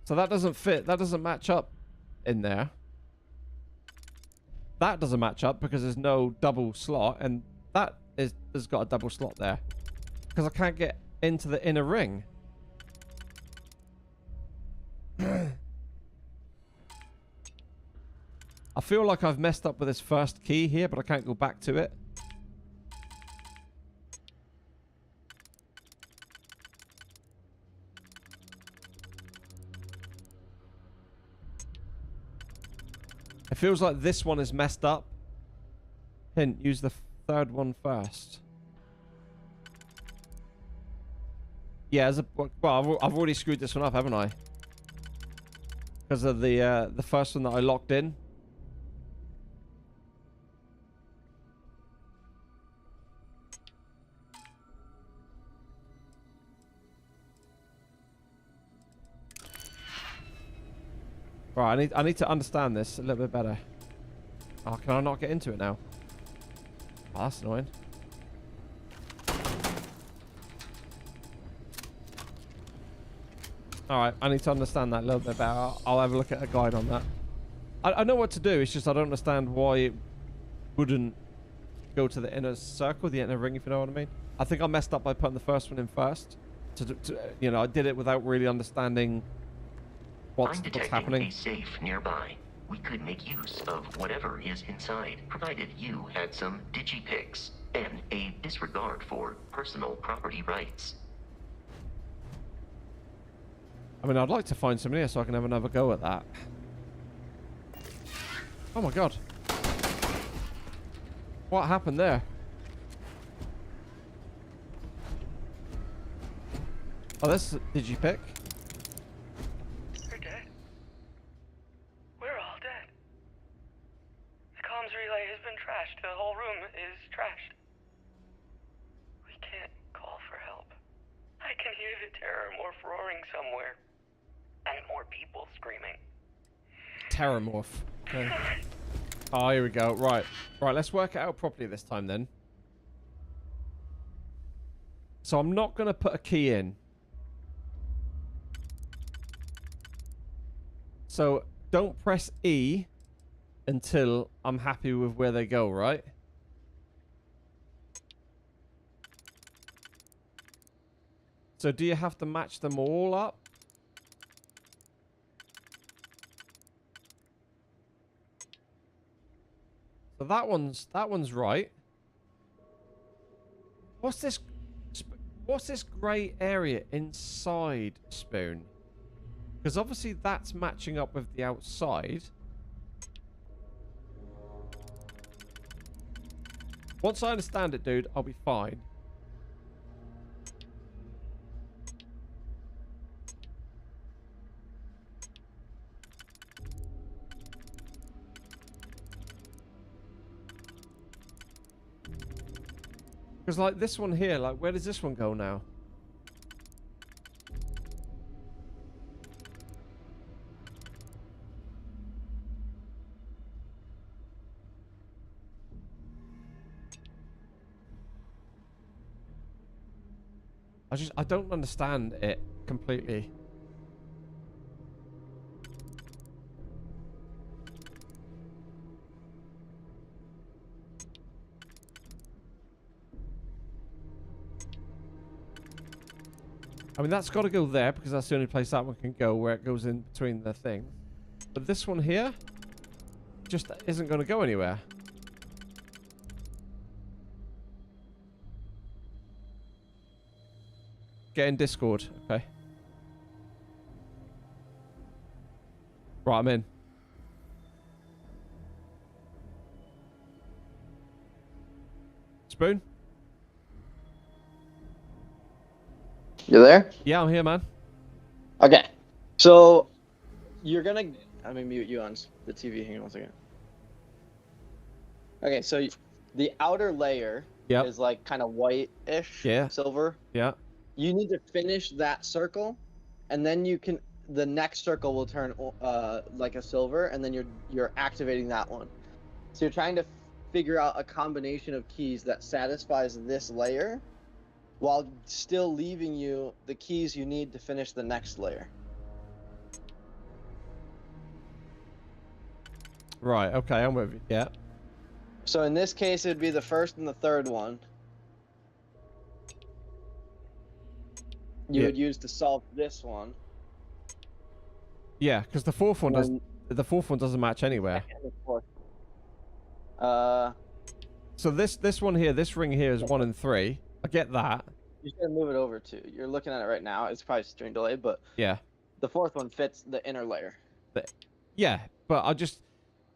So that doesn't fit. That doesn't match up in there. That doesn't match up because there's no double slot. And that has got a double slot there. Because I can't get into the inner ring. I feel like I've messed up with this first key here, but I can't go back to it. It feels like this one is messed up. Hint, use the third one first. Yeah, well, I've already screwed this one up, haven't I? Because of the first one that I locked in. Right, I need to understand this a little bit better. Oh, can I not get into it now? Oh, that's annoying. Alright, I need to understand that a little bit better. I'll have a look at a guide on that. I know what to do. It's just I don't understand why it wouldn't go to the inner circle, the inner ring, if you know what I mean. I think I messed up by putting the first one in first. You know, I did it without really understanding what's happening. A safe nearby. We could make use of whatever is inside, provided you had some digipics and a disregard for personal property rights. I mean, I'd like to find some here so I can have another go at that. Oh my god. What happened there? Oh, that's digipic. You're dead. We're all dead. The comms relay has been trashed. The whole room is trashed. We can't call for help. I can hear the terrormorph roaring somewhere. And more people screaming. Terrormorph. Okay. Oh, here we go. Right. Right, let's work it out properly this time then. So I'm not going to put a key in. So don't press E until I'm happy with where they go, right? So do you have to match them all up? So that one's right. What's this grey area inside Spoon? Because obviously that's matching up with the outside. Once I understand it, dude, I'll be fine. Because like this one here, like where does this one go now? I don't understand it completely. I mean, that's got to go there because that's the only place that one can go, where it goes in between the thing. But this one here just isn't going to go anywhere. Get in Discord. Okay. Right, I'm in. Spoon? You there? Yeah, I'm here, man. Okay. So, you're gonna... I'm gonna mute you on the TV. Hang on one second. Okay, so the outer layer is like kind of white-ish. Yeah. Silver. Yeah. You need to finish that circle, and then you can... The next circle will turn like a silver, and then you're activating that one. So you're trying to figure out a combination of keys that satisfies this layer, while still leaving you the keys you need to finish the next layer. Right, okay, I'm with you. Yeah. So in this case, it'd be the first and the third one. You would use to solve this one. Yeah, because the fourth one doesn't match anywhere. So this one here, this ring here is 1 and 3. I get that. You should move it over to. You're looking at it right now. It's probably stream delay, but yeah, the fourth one fits the inner layer. Yeah, but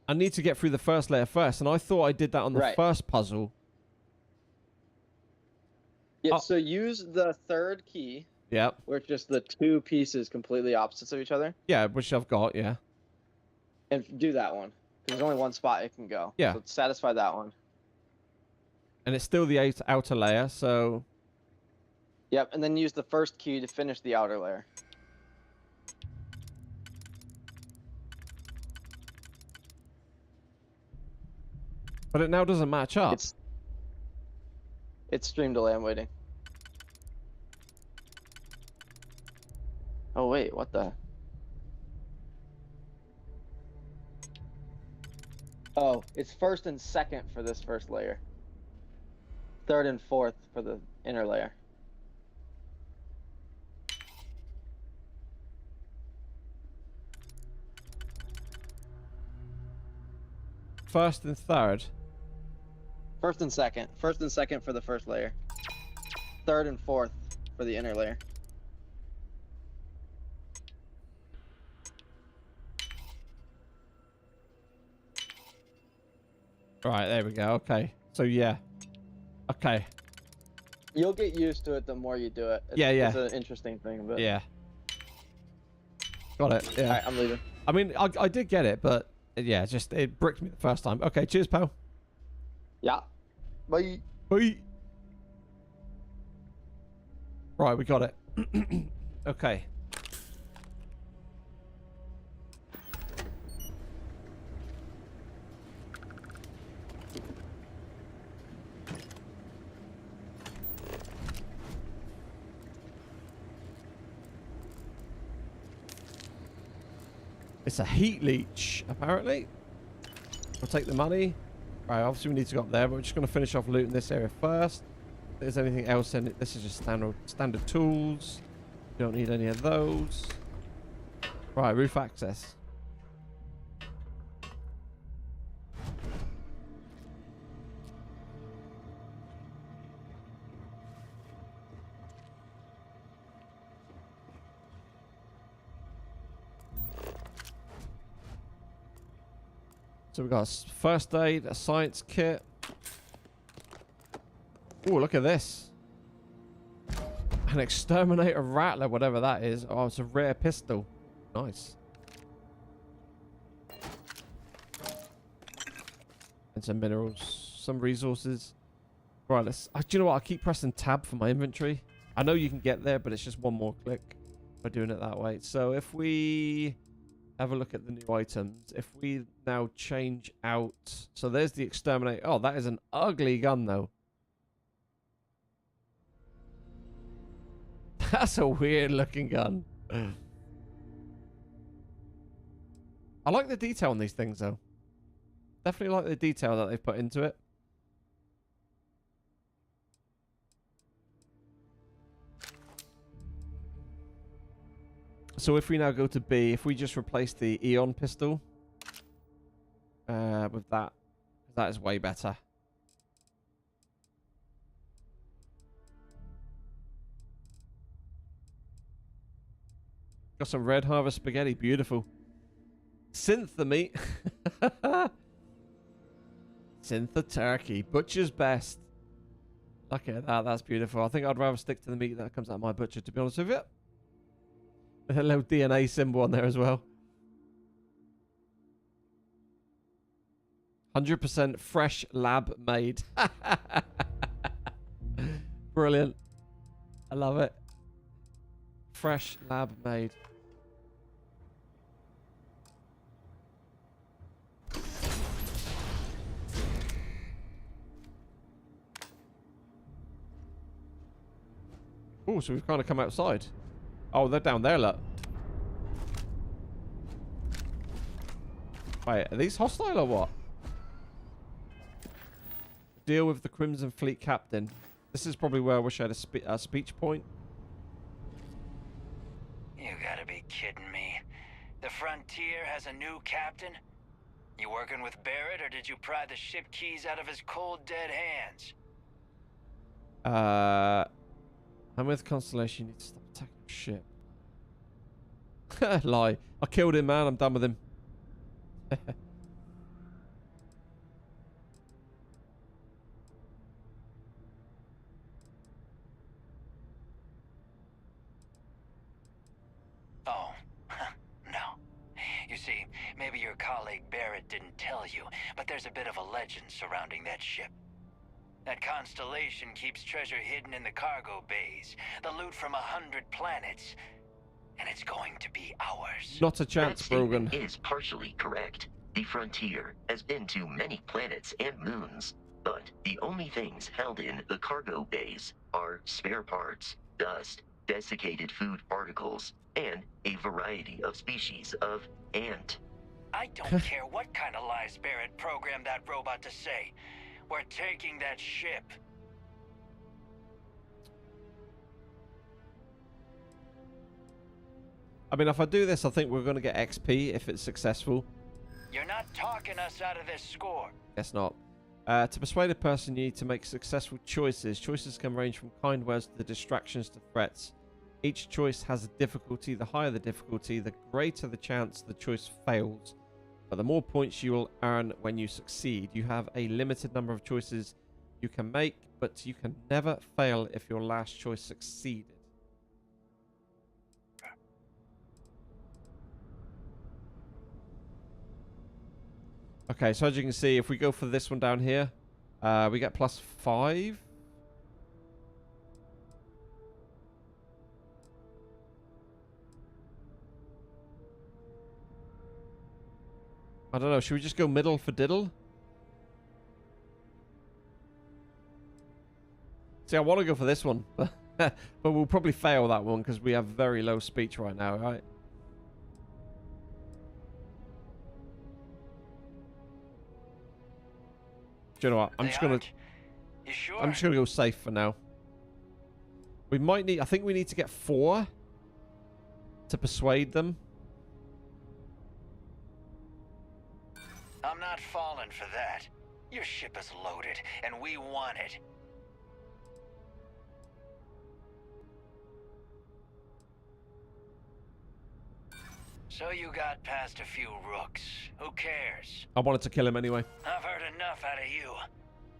I need to get through the first layer first, and I thought I did that on the first puzzle. Yeah. So use the third key. Yeah. Where it's just the two pieces completely opposites of each other. Yeah, which I've got. Yeah. And do that one. There's only one spot it can go. Yeah. So satisfy that one. And it's still the outer layer, so... Yep, and then use the first key to finish the outer layer. But it now doesn't match up. It's stream delay, I'm waiting. Oh wait, what the... Oh, it's first and second for this first layer. Third and fourth for the inner layer. First and third. First and second. First and second for the first layer. Third and fourth for the inner layer. Right, there we go. Okay. So, yeah. Okay. You'll get used to it the more you do it. Yeah. It's an interesting thing, but... Yeah. Got it. Yeah. Alright, I'm leaving. I mean, I did get it, but yeah, just it bricked me the first time. Okay, cheers, pal. Yeah. Bye. Bye. Right, we got it. Okay. It's a heat leech, apparently. We'll take the money. Right, obviously we need to go up there, but we're just going to finish off looting this area first. If there's anything else in it, this is just standard tools. Don't need any of those. Right, roof access. So we've got a first aid, a science kit. Oh, look at this. An exterminator rattler, whatever that is. Oh, it's a rare pistol. Nice. And some minerals, some resources. Right, let's... do you know what? I keep pressing tab for my inventory. I know you can get there, but it's just one more click by doing it that way. So if we... have a look at the new items. If we now change out... So there's the exterminator. Oh, that is an ugly gun, though. That's a weird-looking gun. I like the detail on these things, though. Definitely like the detail that they've put into it. So if we now go to B, if we just replace the Eon pistol with that is way better. Got some Red Harvest spaghetti, beautiful. Synth the meat. Synth the turkey, butcher's best. Look at that, that's beautiful. I think I'd rather stick to the meat that comes out of my butcher, to be honest with you. A little DNA symbol on there as well. 100% fresh lab made. Brilliant. I love it. Fresh lab made. Oh, so we've kind of come outside. Oh, they're down there, look. Wait, are these hostile or what? Deal with the Crimson Fleet Captain. This is probably where I wish I had a speech point. You gotta be kidding me. The Frontier has a new captain? You working with Barrett, or did you pry the ship keys out of his cold, dead hands? I'm with Constellation. You need to stop attacking the ship. Lie. I killed him, man. I'm done with him. Oh, no. You see, maybe your colleague Barrett didn't tell you, but there's a bit of a legend surrounding that ship. That Constellation keeps treasure hidden in the cargo bays, the loot from 100 planets, and it's going to be ours. Not a chance, that statement Brogan. is partially correct. The Frontier has been to many planets and moons, but the only things held in the cargo bays are spare parts, dust, desiccated food particles, and a variety of species of ant. I don't care what kind of lies Barrett programmed that robot to say. We're taking that ship. I mean, if I do this, I think we're going to get XP if it's successful. You're not talking us out of this score. Guess not. To persuade a person, you need to make successful choices. Choices can range from kind words to distractions to threats. Each choice has a difficulty. The higher the difficulty, the greater the chance the choice fails. But the more points you will earn when you succeed. You have a limited number of choices you can make, but you can never fail if your last choice succeeded. Okay, so as you can see, if we go for this one down here, we get +5. I don't know, should we just go middle for diddle? See, I want to go for this one, but we'll probably fail that one because we have very low speech right now, right? Do you know what? I'm just gonna go safe for now. We might need. I think we need to get 4 to persuade them. I'm not falling for that. Your ship is loaded, and we want it. So you got past a few rooks. Who cares? I wanted to kill him anyway. I've heard enough out of you.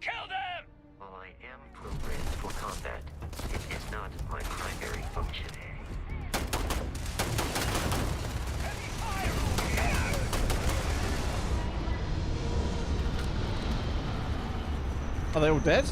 Kill them! While I am programmed for combat, it is not my primary function. Are they all dead?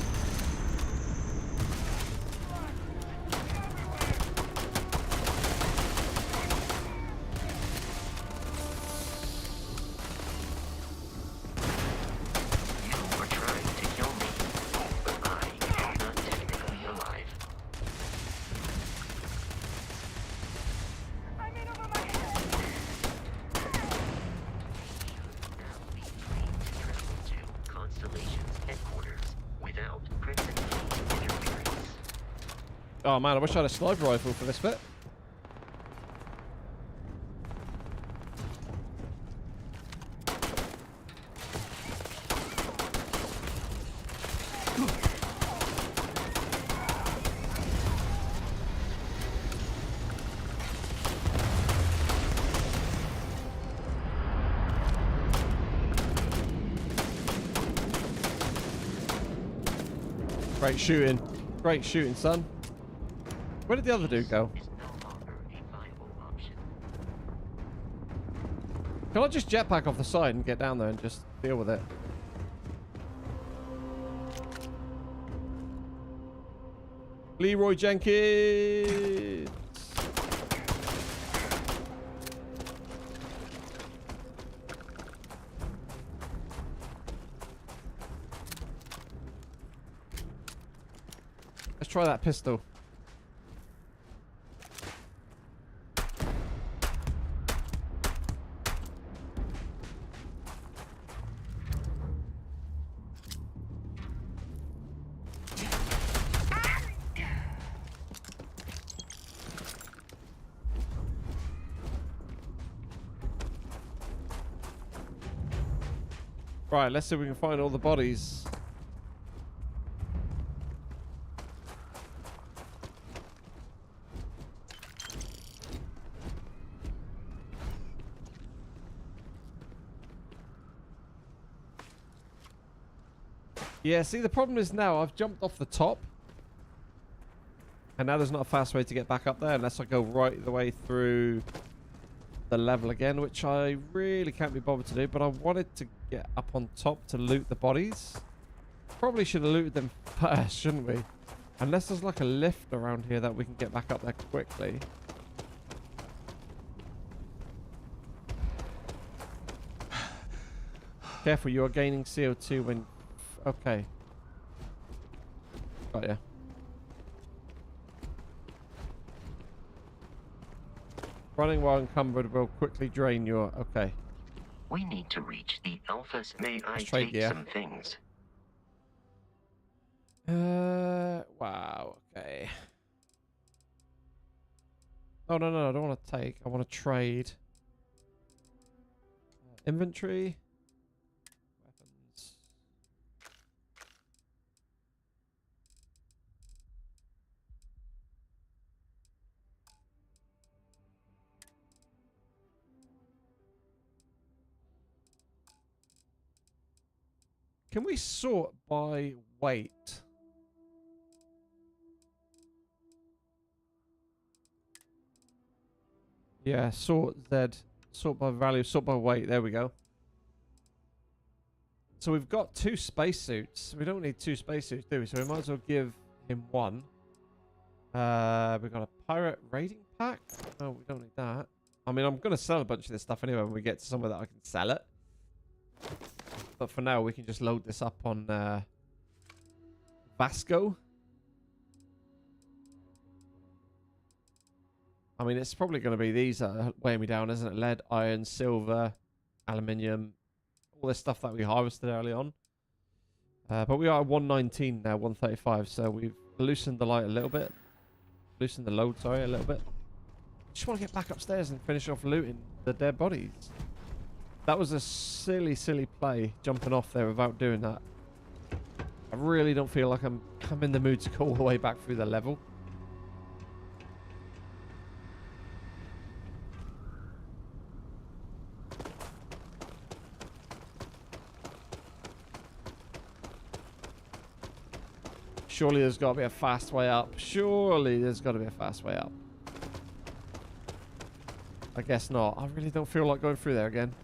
Oh man, I wish I had a sniper rifle for this bit. Great shooting. Great shooting, son. Where did the other dude go? Can I just jetpack off the side and get down there and just deal with it? Leroy Jenkins! Let's try that pistol. Right, let's see if we can find all the bodies. Yeah, see, the problem is now I've jumped off the top. And now there's not a fast way to get back up there unless I go right the way through the level again, which I really can't be bothered to do, but I wanted to get up on top to loot the bodies. Probably should have looted them first, shouldn't we? Unless there's like a lift around here that we can get back up there quickly. Careful, you are gaining CO2 when... Okay. Got ya. Running while encumbered will quickly drain your... Okay. We need to reach the Alphas. May I trade take gear. some things? Wow, okay. Oh, no, I don't want to take. I want to trade. Inventory. Weapons. Can we sort by weight? Yeah, sort Z. Sort by value, sort by weight. There we go. So we've got 2 spacesuits. We don't need 2 spacesuits, do we? So we might as well give him 1. We've got a pirate raiding pack. Oh, we don't need that. I mean, I'm going to sell a bunch of this stuff anyway when we get to somewhere that I can sell it. But for now, we can just load this up on Vasco. I mean, it's probably going to be these that are weighing me down, isn't it? Lead, iron, silver, aluminium, all this stuff that we harvested early on. But we are at 119 now, 135, so we've loosened the light a little bit. Loosened the load, sorry, a little bit. Just want to get back upstairs and finish off looting the dead bodies. That was a silly, silly play, jumping off there without doing that. I really don't feel like I'm in the mood to go all the way back through the level. Surely there's got to be a fast way up. Surely there's got to be a fast way up. I guess not. I really don't feel like going through there again.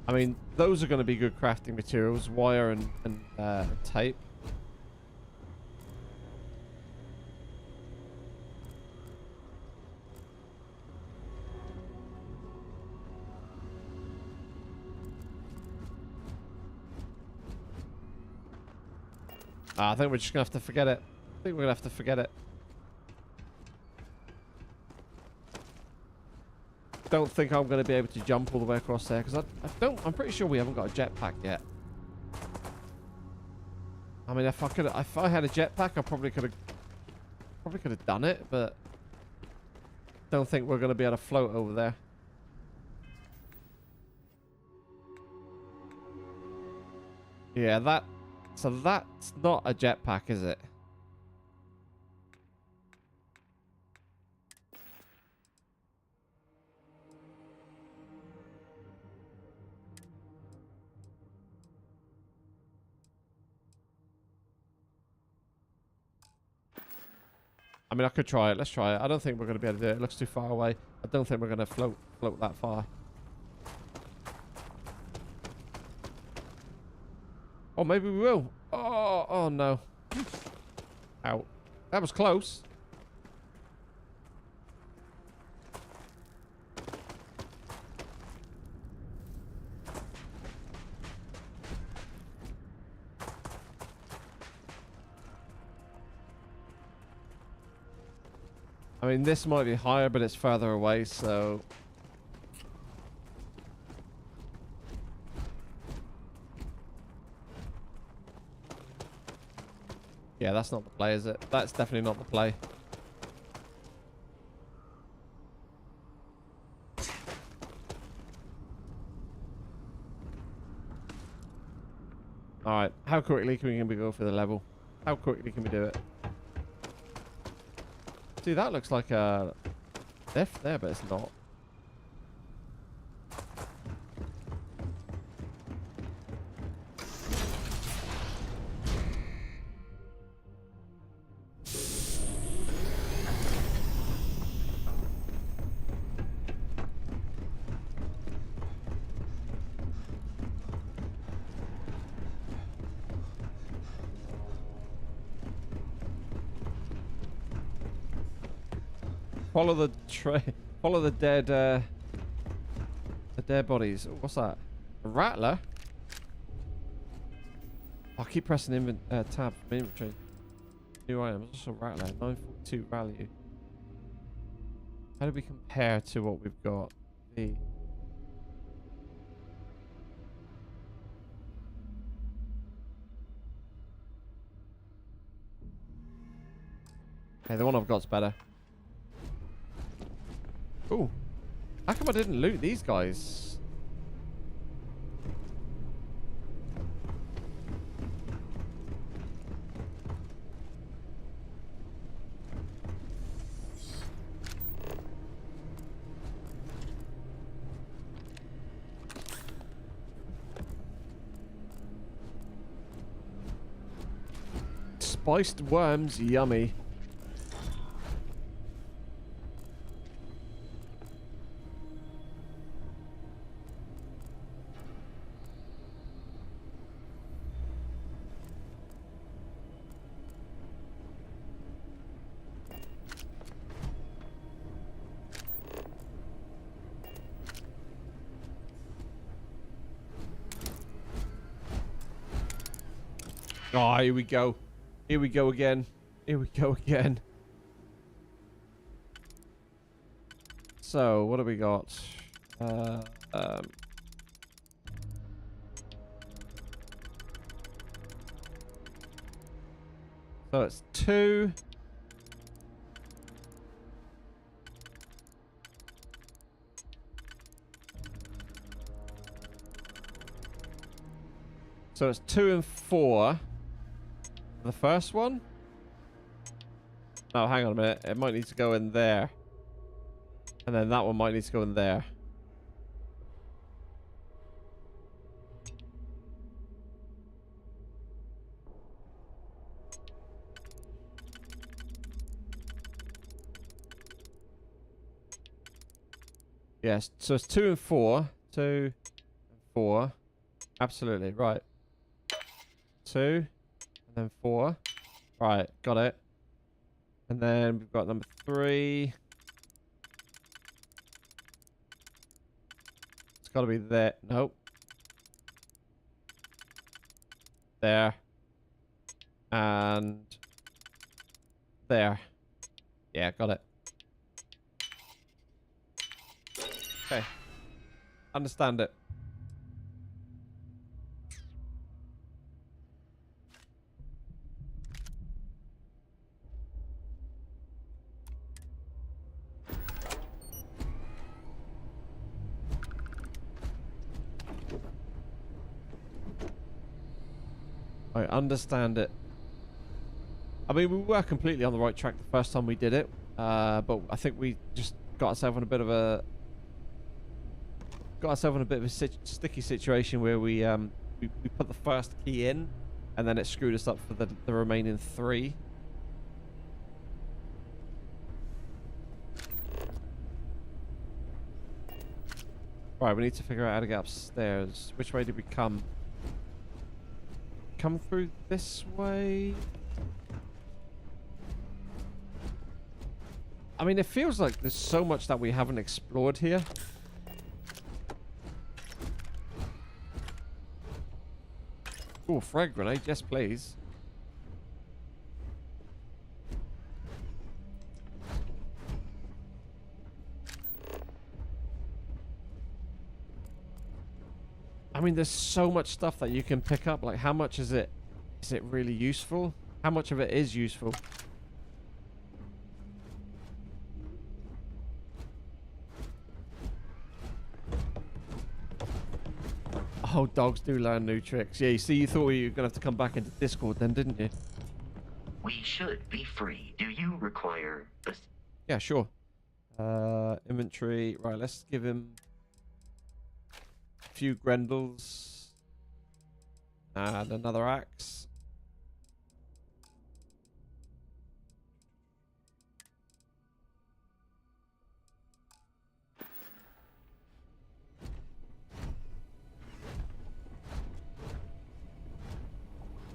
I mean, those are going to be good crafting materials. Wire and tape. I think we're just going to have to forget it. I think we're going to have to forget it. Don't think I'm going to be able to jump all the way across there because I'm pretty sure we haven't got a jetpack yet. I mean, if I had a jetpack, I probably could have done it, but don't think we're going to be able to float over there. Yeah, so that's not a jetpack, is it? I mean, I could try it. Let's try it. I don't think we're going to be able to do it. It looks too far away. I don't think we're going to float that far. Oh, maybe we will. Oh no. Ow. That was close. I mean, this might be higher, but it's further away, so... Yeah, that's not the play, is it? That's definitely not the play. Alright, how quickly can we go for the level? How quickly can we do it? See, that looks like a lift there, but it's not. Follow the dead bodies. Ooh, what's that? A rattler? I'll keep pressing tab for inventory. New items. Also rattler. 942 value. How do we compare to what we've got? The okay, the one I've got's better. Ooh. How come I didn't loot these guys? Spiced worms, yummy. Oh, here we go. Here we go again. Here we go again. So, what do we got? So it's 2. So it's 2 and 4. The first one? Oh, hang on a minute. It might need to go in there. And then that one might need to go in there. Yes, so it's 2 and 4. 2 and 4. Absolutely, right. 2. And then 4. Right, got it. And then we've got number 3. It's got to be there. Nope. There. And there. Yeah, got it. Okay. Understand it. I understand it. I mean, we were completely on the right track the first time we did it, but I think we just got ourselves in a bit of a sticky situation where we put the first key in, and then it screwed us up for the remaining 3. Right, we need to figure out how to get upstairs. Which way did we come? Come through this way? I mean, it feels like there's so much that we haven't explored here. Oh, frag grenade. Yes, please. I mean, there's so much stuff that you can pick up. Like, how much is it? Is it really useful? How much of it is useful? Oh, dogs do learn new tricks. Yeah, you see, you thought you were going to have to come back into Discord then, didn't you? We should be free. Do you require this? Yeah, sure. Inventory. Right, let's give him a few Grendels. And another axe.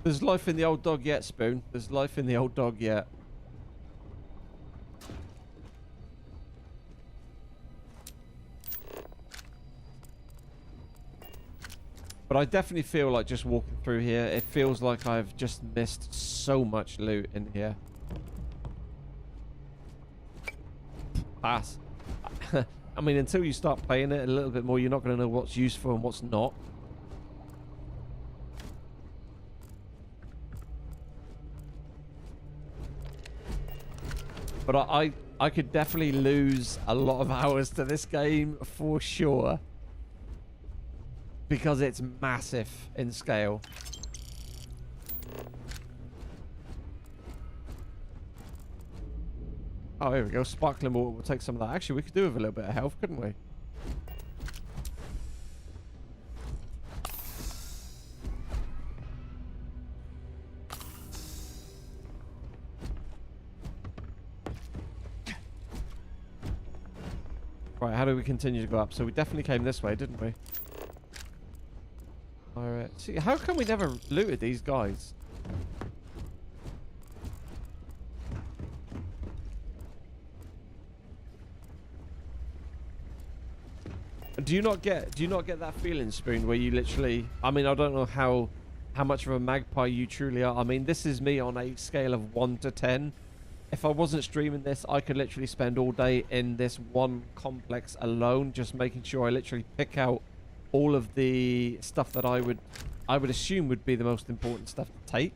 There's life in the old dog yet, Spoon. There's life in the old dog yet. But But I definitely feel like just walking through here, it feels like I've just missed so much loot in here. Pass. I mean, until you start playing it a little bit more, you're not going to know what's useful and what's not. But I could definitely lose a lot of hours to this game for sure. Because it's massive in scale. Oh, here we go. Sparkling water. We'll take some of that. Actually, we could do with a little bit of health, couldn't we? Right, how do we continue to go up? So we definitely came this way, didn't we? Alright. See, how come we never looted these guys? Do you not get that feeling, Spoon, where you literally, I mean, I don't know how much of a magpie you truly are. I mean, this is me on a scale of 1 to 10. If I wasn't streaming this, I could literally spend all day in this one complex alone, just making sure I literally pick out all of the stuff that I would assume would be the most important stuff to take.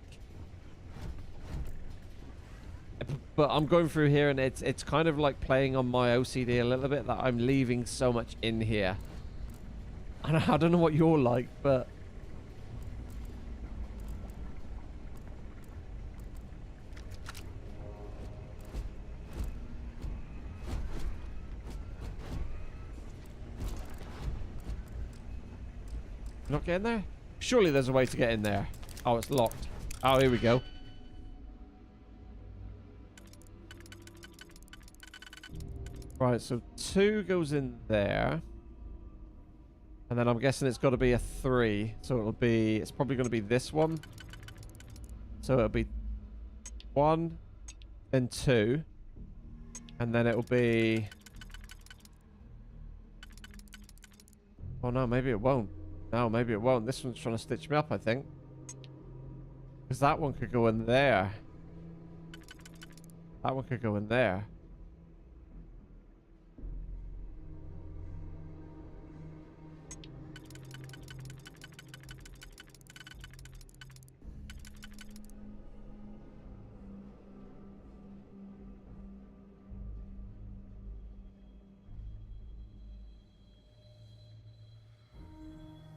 But I'm going through here and it's kind of like playing on my OCD a little bit that I'm leaving so much in here. And I don't know what you're like, but not getting there? Surely there's a way to get in there. Oh, it's locked. Oh, here we go. Right, so 2 goes in there. And then I'm guessing it's got to be a 3. So it's probably going to be this one. So it'll be 1 and 2. And then it'll be... Oh no, maybe it won't. No, maybe it won't. This one's trying to stitch me up, I think. Because that one could go in there. That one could go in there.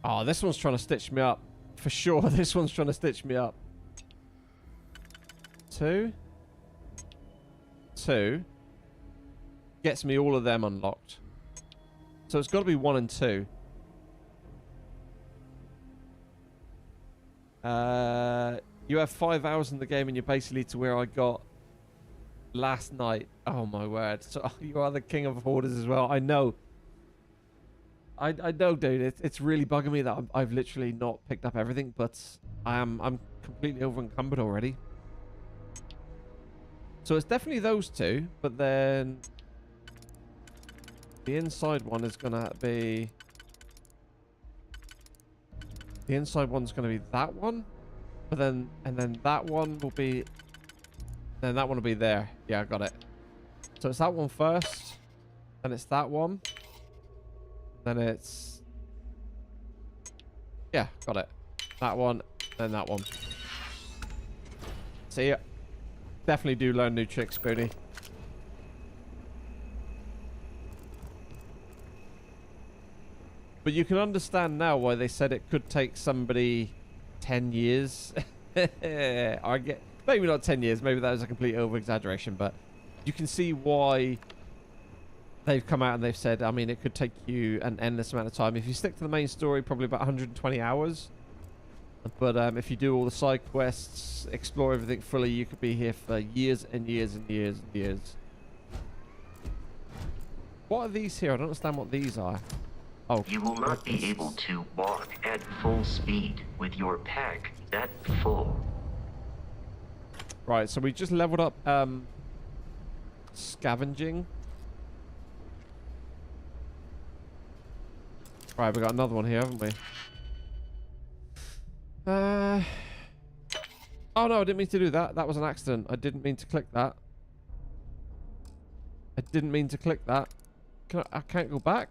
Oh, this one's trying to stitch me up. For sure, this one's trying to stitch me up. 2. 2. Gets me all of them unlocked. So it's got to be 1 and 2. You have 5 hours in the game and you're basically to where I got last night. Oh my word. So you are the king of hoarders as well. I know. I know, dude. It's really bugging me that I've literally not picked up everything, but I'm completely over encumbered already. So it's definitely those 2, but then the inside one is gonna be. The inside one's gonna be that one, but then that one will be. Then that one will be there. Yeah, I got it. So it's that one first, then it's that one. Then it's... Yeah, got it. That one, then that one. See ya. Definitely do learn new tricks, Spoony. But you can understand now why they said it could take somebody 10 years. I get... Maybe not 10 years. Maybe that was a complete over-exaggeration, but you can see why... They've come out and they've said, I mean, it could take you an endless amount of time. If you stick to the main story, probably about 120 hours. But if you do all the side quests, explore everything fully, you could be here for years and years and years and years. What are these here? I don't understand what these are. Oh, you will not be able to walk at full speed with your pack that full. Right, so we just leveled up scavenging. Right, we got another one here, haven't we? Oh no, I didn't mean to do that. That was an accident. I didn't mean to click that. I didn't mean to click that. I can't go back?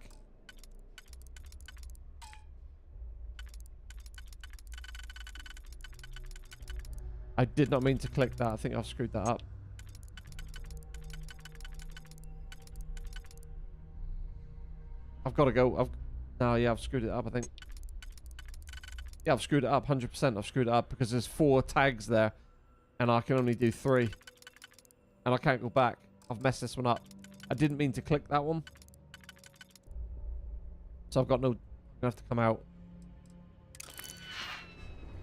I did not mean to click that. I think I've screwed that up. I've got to go. No, yeah, I've screwed it up, I think. Yeah, I've screwed it up. 100% I've screwed it up because there's 4 tags there and I can only do 3. And I can't go back. I've messed this one up. I didn't mean to click that one. So I've got no... I'm going to have to come out.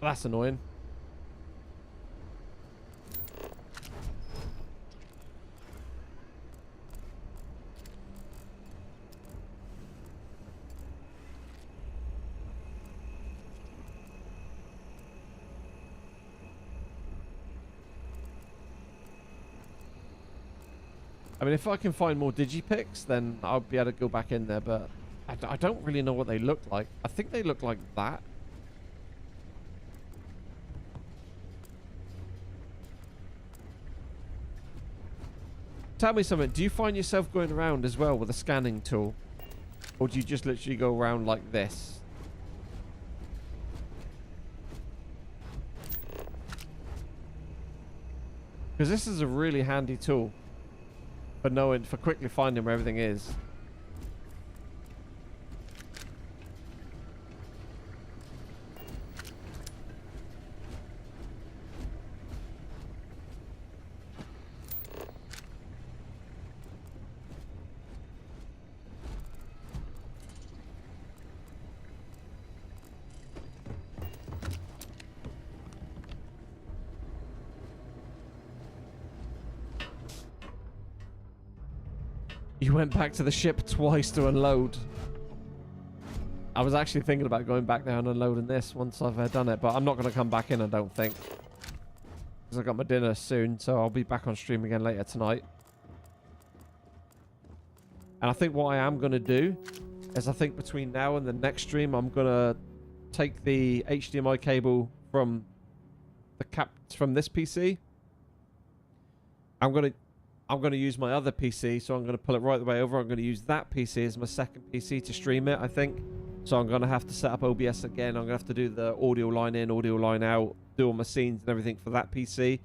That's annoying. I mean, if I can find more digipics, then I'll be able to go back in there, but I don't really know what they look like. I think they look like that. Tell me something. Do you find yourself going around as well with a scanning tool? Or do you just literally go around like this? Because this is a really handy tool. For quickly finding where everything is. You went back to the ship twice to unload. I was actually thinking about going back there and unloading this once I've done it, but I'm not going to come back in, I don't think. Because I got my dinner soon, so I'll be back on stream again later tonight. And I think what I am going to do is I think between now and the next stream, I'm going to take the HDMI cable from this PC. I'm going to use my other PC, so I'm going to pull it right the way over. I'm going to use that PC as my second PC to stream it, I think. So I'm going to have to set up OBS again. I'm going to have to do the audio line in, audio line out, do all my scenes and everything for that PC.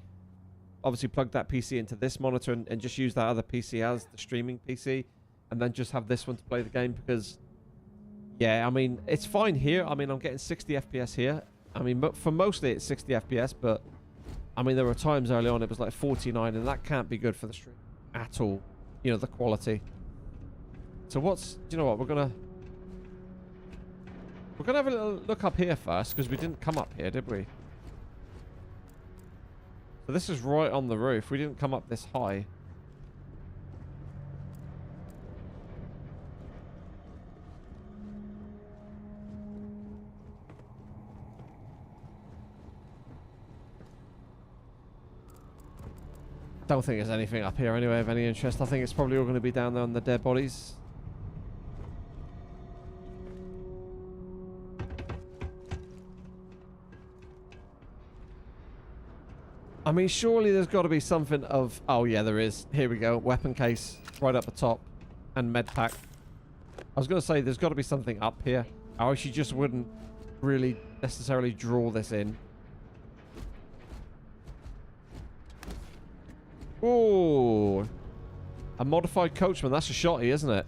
Obviously plug that PC into this monitor and just use that other PC as the streaming PC. And then just have this one to play the game because, yeah, I mean, it's fine here. I mean, I'm getting 60 FPS here. I mean, for mostly it's 60 FPS, but... I mean, there were times early on it was like 49, and that can't be good for the stream at all. You know, the quality. So do you know what? We're gonna have a little look up here first, because we didn't come up here, did we? So this is right on the roof. We didn't come up this high. Don't think there's anything up here anyway of any interest. I think it's probably all going to be down there on the dead bodies. I mean, surely there's got to be something of... Oh, yeah, there is. Here we go. Weapon case right up the top. And med pack. I was going to say, there's got to be something up here. I actually just wouldn't really necessarily draw this in. Oh, a modified coachman. That's a shotty, isn't it?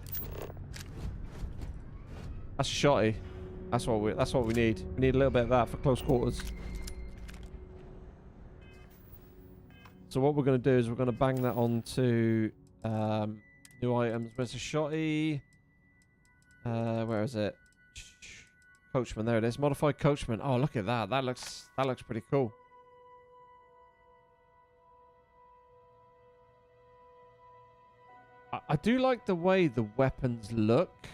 That's a shotty. That's what we need. We need a little bit of that for close quarters. So what we're going to do is we're going to bang that onto new items. Where's the shotty? Where is it? Coachman. There it is. Modified coachman. Oh, look at that. That looks pretty cool. I do like the way the weapons look.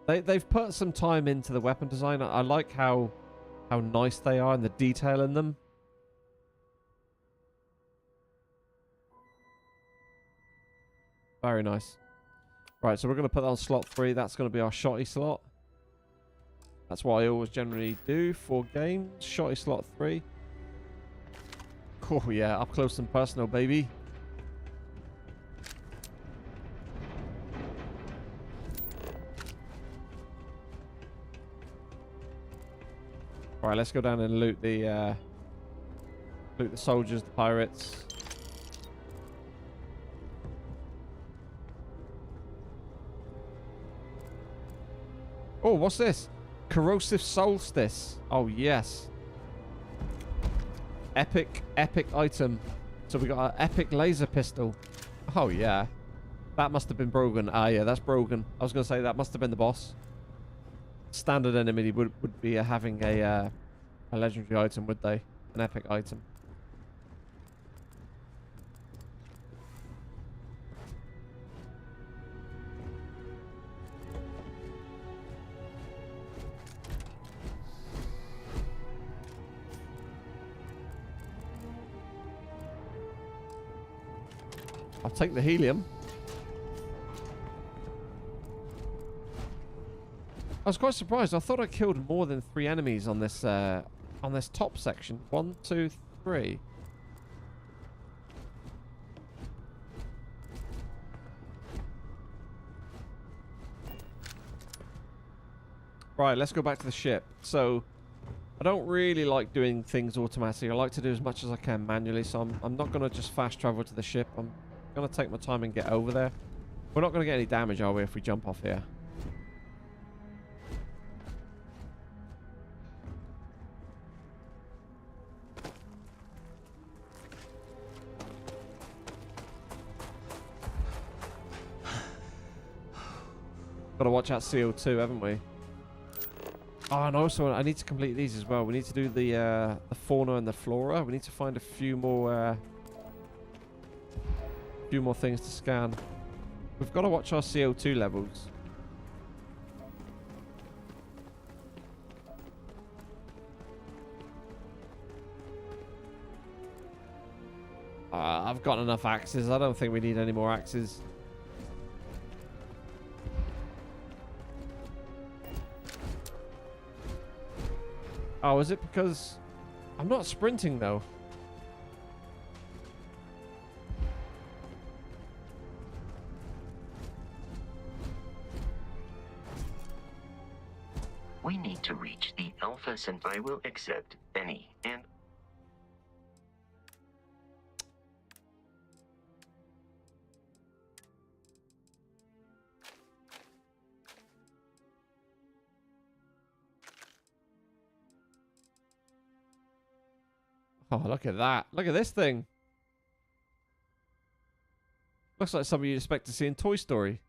They've put some time into the weapon design. I like how nice they are and the detail in them. Very nice. Right, so we're going to put that on slot 3. That's going to be our shotty slot. That's what I always generally do for games. Shotty slot 3. Oh yeah, up close and personal, baby. All right, let's go down and loot the soldiers, the pirates. Oh, what's this? Corrosive Solstice. Oh, yes. Epic item. So we got an epic laser pistol. Oh, yeah. That must have been Brogan. Ah, yeah, that's Brogan. I was going to say that must have been the boss. Standard enemy would be having a legendary item, would they? An epic item. I'll take the helium. I was quite surprised. I thought I killed more than 3 enemies on this top section. 1, 2, 3. Right, let's go back to the ship. So, I don't really like doing things automatically. I like to do as much as I can manually. So I'm not going to just fast travel to the ship. I'm going to take my time and get over there. We're not going to get any damage, are we, if we jump off here? Got to watch out CO2, haven't we? Oh, and also I need to complete these as well. We need to do the fauna and the flora. We need to find a few more things to scan. We've got to watch our CO2 levels. I've got enough axes. I don't think we need any more axes. Oh, is it because I'm not sprinting though? We need to reach the Alphas, and I will accept any and... Oh, look at that. Look at this thing. Looks like something you'd expect to see in Toy Story.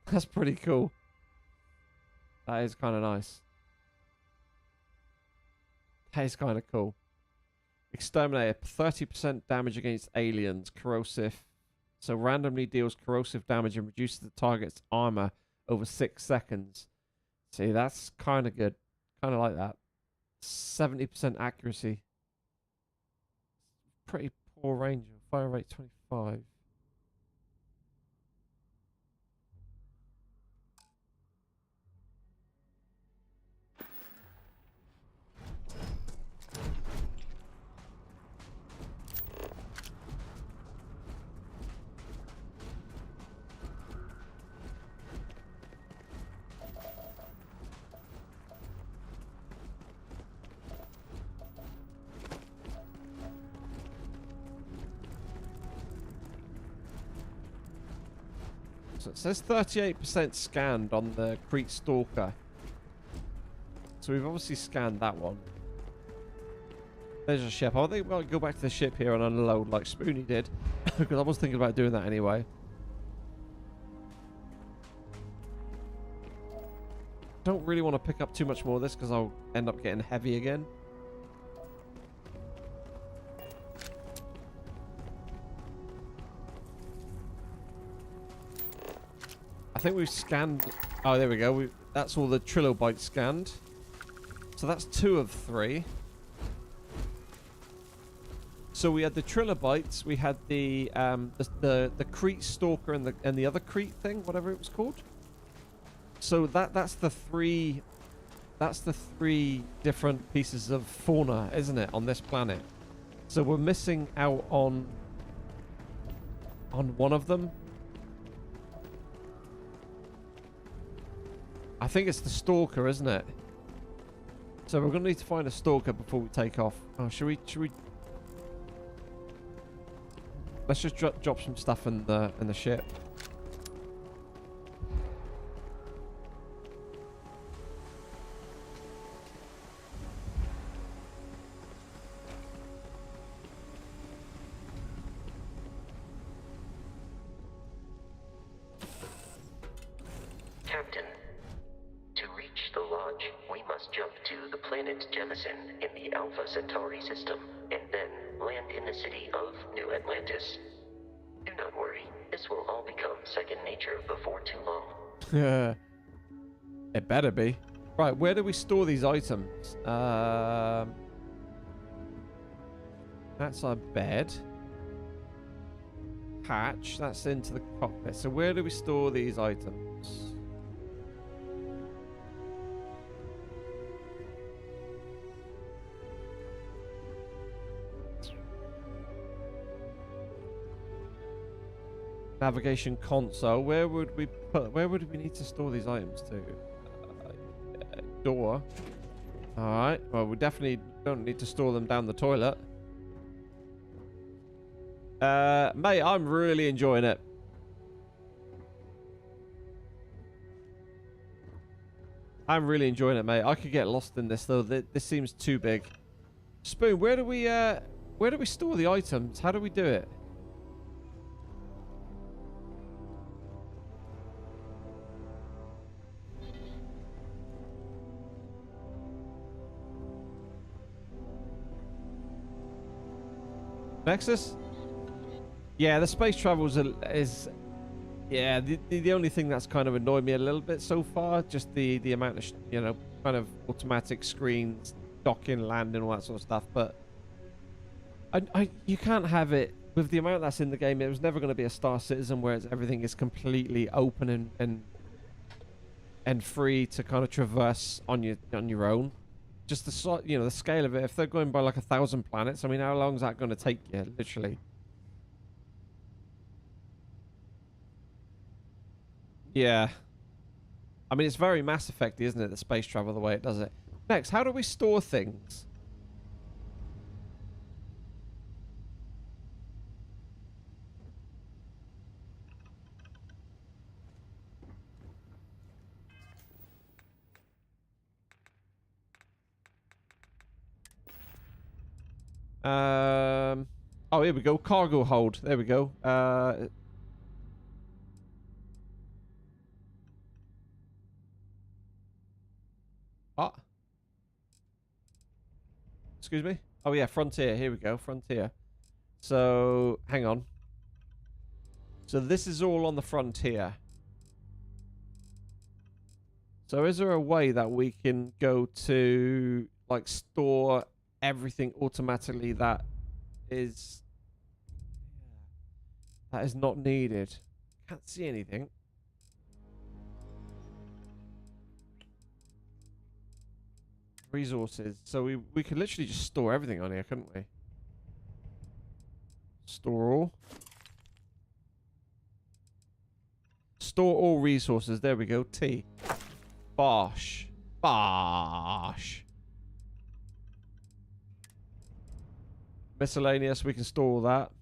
That's pretty cool. That is kind of nice. That is kind of cool. Exterminator, 30% damage against aliens. Corrosive. So randomly deals corrosive damage and reduces the target's armor over 6 seconds. See, that's kind of good. Kind of like that. 70% accuracy. Pretty poor range. Fire rate 25. So it says 38% scanned on the Crete Stalker. So we've obviously scanned that one. There's a ship. I think we'll go back to the ship here and unload like Spoonie did. Because I was thinking about doing that anyway. Don't really want to pick up too much more of this because I'll end up getting heavy again. I think we've scanned... Oh, there we go. That's all the trilobites scanned. So that's 2 of 3. So we had the trilobites. We had the Crete Stalker and the other Crete thing, whatever it was called. So that's the three different pieces of fauna, isn't it, on this planet? So we're missing out on one of them. I think it's the stalker, isn't it? So we're gonna need to find a stalker before we take off. Oh, should we? Let's just drop some stuff in the ship. Captain, to reach the lodge, we must jump to the planet Jemison in the Alpha Centauri system, and then land in the city of New Atlantis. Do not worry, this will all become second nature before too long. It better be. Right, where do we store these items? That's our bed. Hatch, that's into the cockpit. So where do we store these items? Navigation console. Where would we need to store these items to? Door. Alright. Well, we definitely don't need to store them down the toilet. Mate, I'm really enjoying it. I'm really enjoying it, mate. I could get lost in this though. This seems too big. Spoon, where do we store the items? How do we do it? Nexus? Yeah, the space travel is yeah, the only thing that's kind of annoyed me a little bit so far, just the amount of you know, kind of automatic screens, docking, landing, all that sort of stuff. But you can't have it with the amount that's in the game. It was never going to be a Star Citizen where everything is completely open and free to kind of traverse on your own. Just the the scale of it. If they're going by like 1,000 planets, I mean, how long is that going to take you, literally? Yeah. I mean, it's very Mass Effect, isn't it? The space travel, the way it does it. Next, how do we store things? Oh, here we go. Cargo hold. There we go. What? Excuse me? Oh, yeah, Frontier. Here we go. Frontier. So, hang on. So, this is all on the Frontier. So, is there a way that we can go to, like, store everything automatically that is not needed? Can't see anything. Resources. So we could literally just store everything on here, couldn't we? Store all. Store all resources. There we go. T. Bosh. Bosh. Miscellaneous. We can store all that.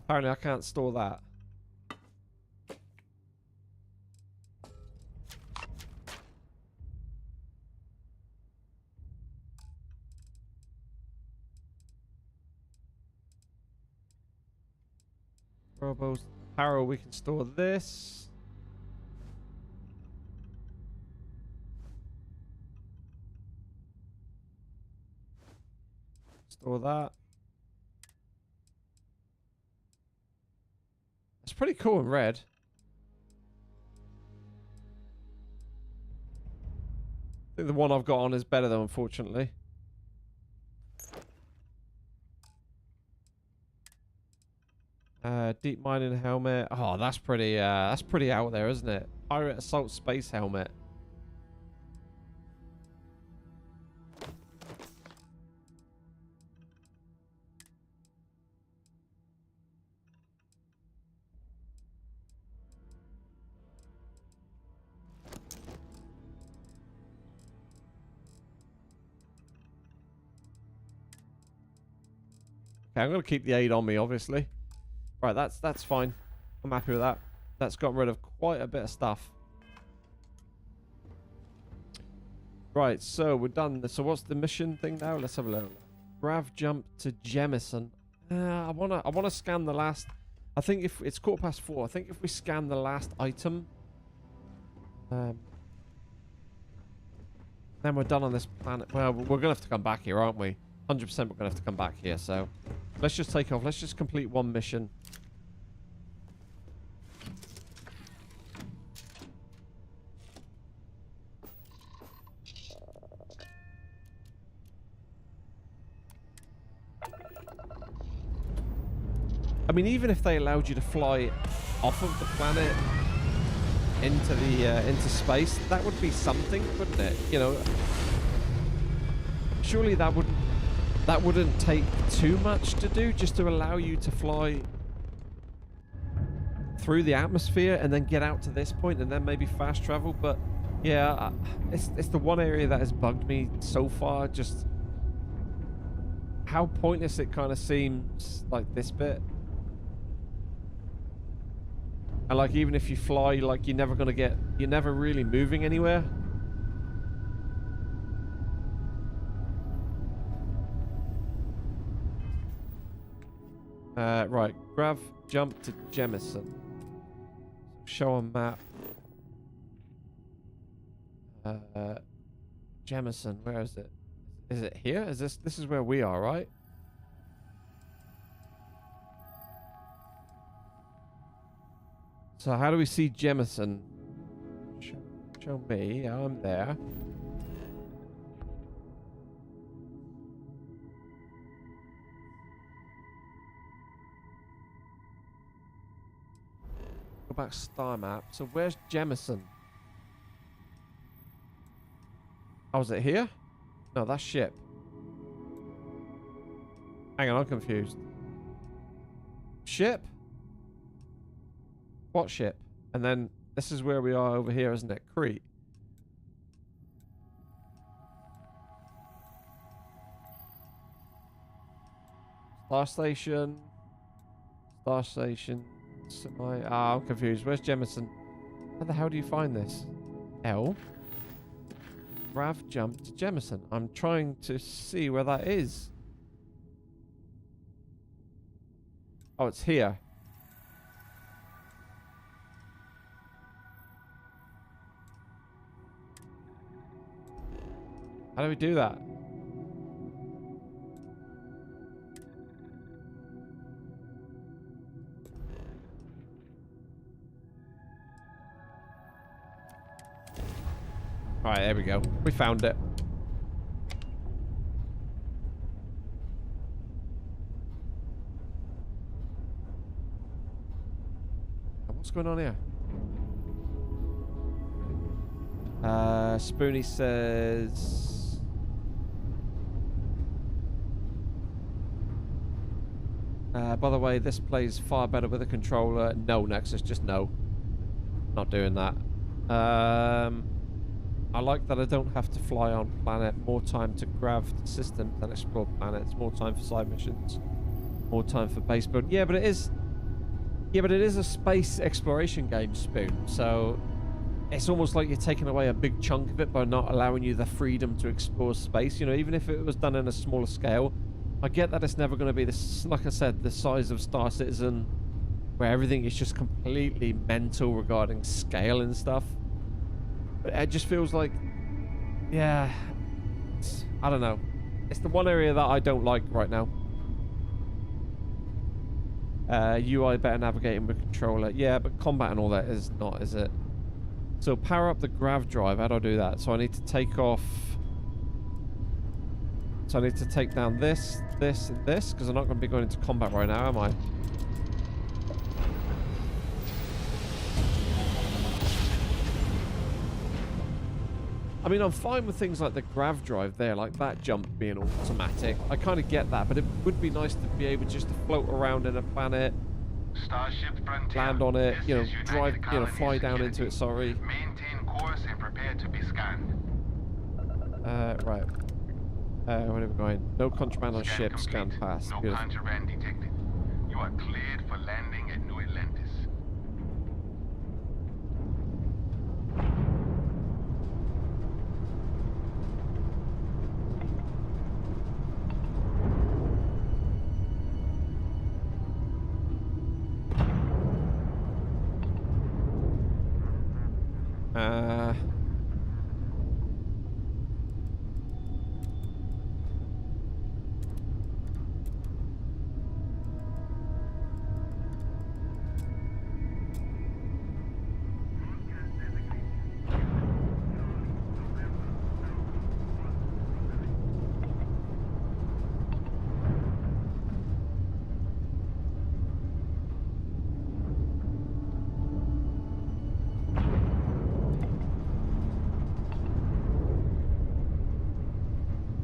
Apparently I can't store that. Robo's apparel, we can store this. Store that. It's pretty cool in red. I think the one I've got on is better though, unfortunately. Deep mining helmet. Oh, that's pretty out there, isn't it? Pirate assault space helmet. Okay, I'm gonna keep the 8 on me, obviously. Right, that's fine. I'm happy with that. That's gotten rid of quite a bit of stuff. Right, so we're done. So what's the mission thing now? Let's have a look. Grav jump to Jemison. I wanna scan the last. I think if it's 4:15, I think if we scan the last item, then we're done on this planet. Well, we're gonna have to come back here, aren't we? 100% we're gonna have to come back here. So let's just take off. Let's just complete one mission. I mean, even if they allowed you to fly off of the planet into space, that would be something, wouldn't it? You know, surely that wouldn't take too much to do, just to allow you to fly through the atmosphere and then get out to this point and then maybe fast travel. But yeah, it's the one area that has bugged me so far, just how pointless it kind of seems, like this bit. And like, even if you fly, like, you're never really moving anywhere. Right, grav jump to Jemison. Show a map. Jemison, where is it? Is it here? Is this is where we are, right? So how do we see Jemison? Show me. I'm there. Go back star map. So where's Jemison? Oh, is it here? No, that's ship. Hang on, I'm confused. Ship? What ship? And then this is where we are over here, isn't it? Crete. Star station. Star station. I'm confused. Where's Jemison? How the hell do you find this? L. Grav jump to Jemison. I'm trying to see where that is. Oh, it's here. How do we do that? Alright, there we go. We found it. What's going on here? Spoonie says... by the way, this plays far better with a controller. No, Nexus, just no. Not doing that. I like that I don't have to fly on planet. More time to grav systems and explore planets. More time for side missions. More time for base build. Yeah, but it is... Yeah, but it is a space exploration game, Spoon. So it's almost like you're taking away a big chunk of it by not allowing you the freedom to explore space. You know, even if it was done in a smaller scale, I get that it's never going to be this, like I said, the size of Star Citizen, where everything is just completely mental regarding scale and stuff. But it just feels like, yeah, I don't know. It's the one area that I don't like right now. UI better navigating with controller. Yeah, but combat and all that is not, is it? So power up the grav drive. How do I do that? So I need to take off... So I need to take down this, this, and this, because I'm not going to be going into combat right now, am I? I mean, I'm fine with things like the grav drive there, like that jump being automatic. I kind of get that, but it would be nice to be able just to float around in a planet, Starship Frontier. land on it, This you know, is United drive, you know, Colony fly down Security. into it, sorry. Maintain course and prepare to be scanned. Right. Where are we going? No contraband on ship, scan pass. No Beautiful. contraband detected. You are cleared for landing at New Atlantis.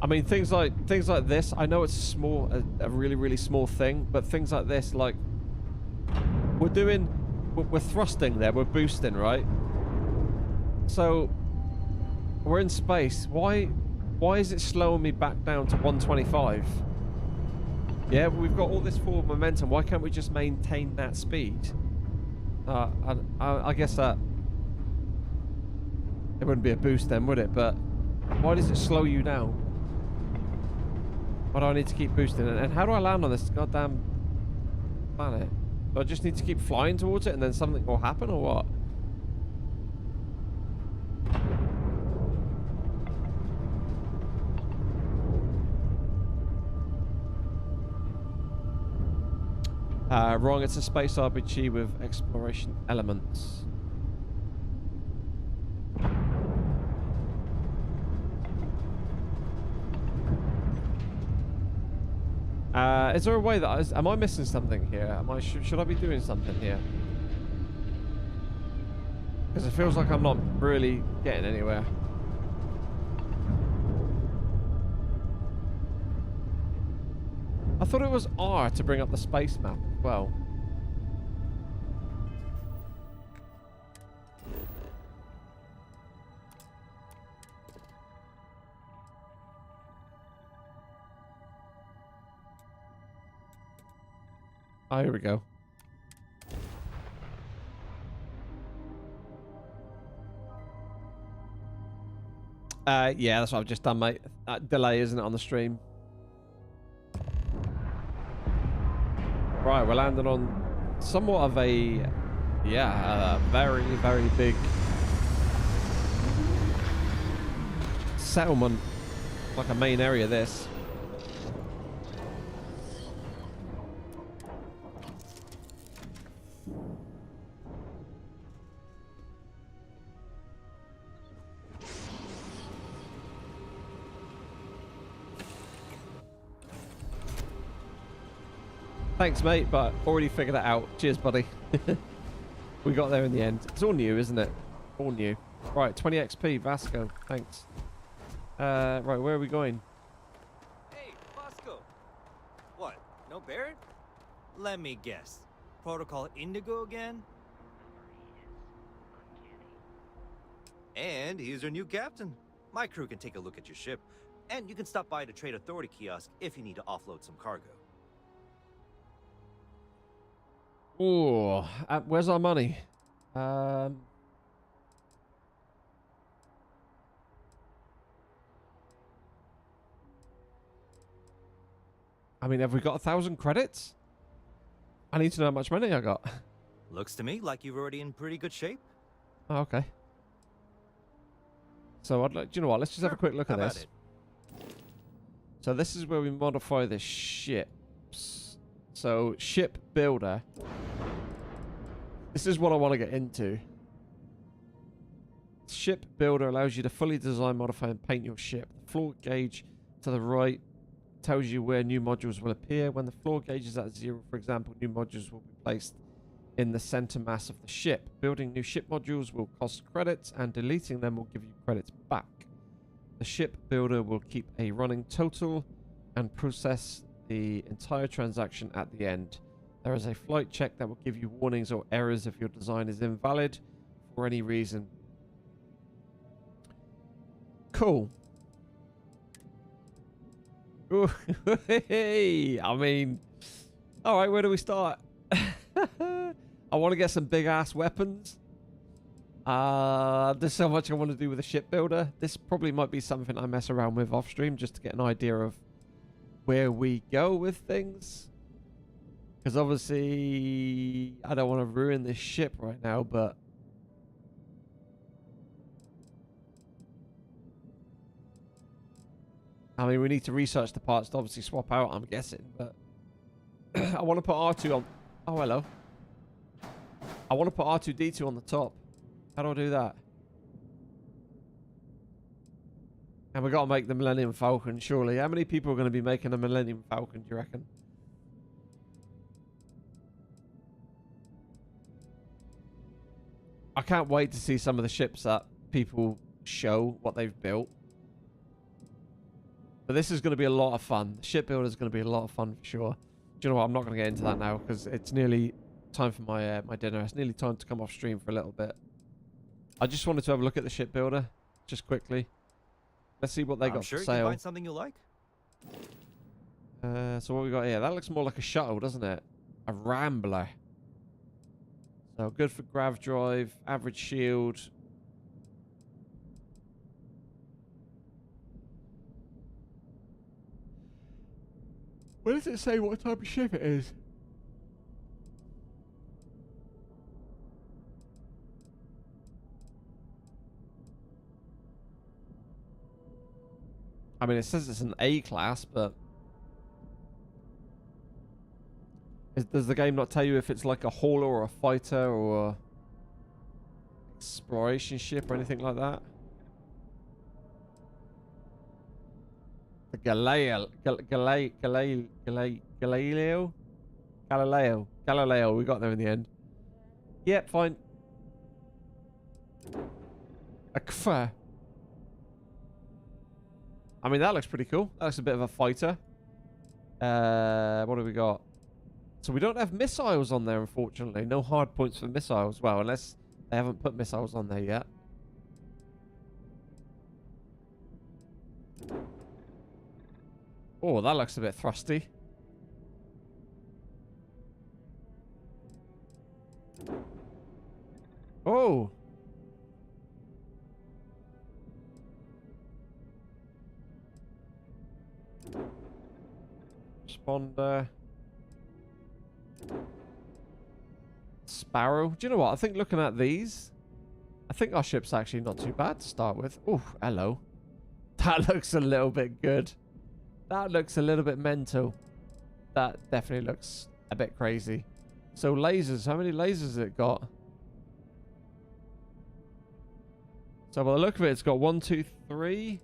I mean, things like this. I know it's small, a really small thing, but things like this, like we're thrusting there, we're boosting, right? So we're in space. Why is it slowing me back down to 125? Yeah, we've got all this forward momentum. Why can't we just maintain that speed? I guess that it wouldn't be a boost then, would it? But why does it slow you down? Why do I need to keep boosting it? And how do I land on this goddamn planet? Do I just need to keep flying towards it and then something will happen, or what? Wrong, it's a space RPG with exploration elements. Is there a way that am I missing something here? Should I be doing something here? Because it feels like I'm not really getting anywhere. I thought it was R to bring up the space map as well. Oh, here we go. Yeah, that's what I've just done, mate. Delay, isn't it, on the stream? Right, we're landing on somewhat of a, yeah, very big settlement, like a main area. This. Thanks, mate, but already figured it out. Cheers, buddy. We got there in the end. It's all new, isn't it? All new. Right, 20 XP, Vasco. Thanks. Right, where are we going? Hey, Vasco. What? No Barrett? Let me guess. Protocol Indigo again? And he's your new captain. My crew can take a look at your ship. And you can stop by the Trade Authority kiosk if you need to offload some cargo. Oh, where's our money? I mean, have we got 1,000 credits? I need to know how much money I got. Looks to me like you're already in pretty good shape. Oh, okay. So I'd like, do you know what? Let's just have a quick look at this. So this is where we modify the ships. So ship builder. This is what I want to get into. Ship builder allows you to fully design, modify, and paint your ship. The floor gauge to the right tells you where new modules will appear. When the floor gauge is at 0, for example, new modules will be placed in the center mass of the ship. Building new ship modules will cost credits, and deleting them will give you credits back. The ship builder will keep a running total and process the entire transaction at the end. There is a flight check that will give you warnings or errors if your design is invalid for any reason. Cool. Ooh, I mean, all right, where do we start? I want to get some big ass weapons. There's so much I want to do with the shipbuilder. This probably might be something I mess around with off stream just to get an idea of where we go with things. Because obviously I don't want to ruin this ship right now, but I mean, we need to research the parts to obviously swap out, I'm guessing, but I want to put R2 on. Oh, hello. I want to put R2D2 on the top. How do I do that? And we got to make the Millennium Falcon, surely. How many people are going to be making a Millennium Falcon, do you reckon? I can't wait to see some of the ships that people show what they've built. But this is going to be a lot of fun. The shipbuilder is going to be a lot of fun for sure. Do you know what? I'm not going to get into that now because it's nearly time for my my dinner. It's nearly time to come off stream for a little bit. I just wanted to have a look at the shipbuilder just quickly. Let's see what they got sure for you can sale. find something you like. So what we got here? That looks more like a shuttle, doesn't it? A Rambler. So good for grav drive, average shield. Where does it say what type of ship it is? I mean, it says it's an A class, but does the game not tell you if it's like a hauler or a fighter or a exploration ship or anything like that? The Galileo, Galileo. We got there in the end. Yep, fine. A KFA. I mean, that looks pretty cool. That looks a bit of a fighter. What do we got? So we don't have missiles on there, unfortunately. No hard points for missiles. Well, unless they haven't put missiles on there yet. Oh, that looks a bit thrusty. Oh. Responder. Sparrow. Do you know what? I think looking at these, I think our ship's actually not too bad to start with. Oh, hello. That looks a little bit good. That looks a little bit mental. That definitely looks a bit crazy. So lasers. How many lasers has it got? So by the look of it, it's got 1, 2, 3.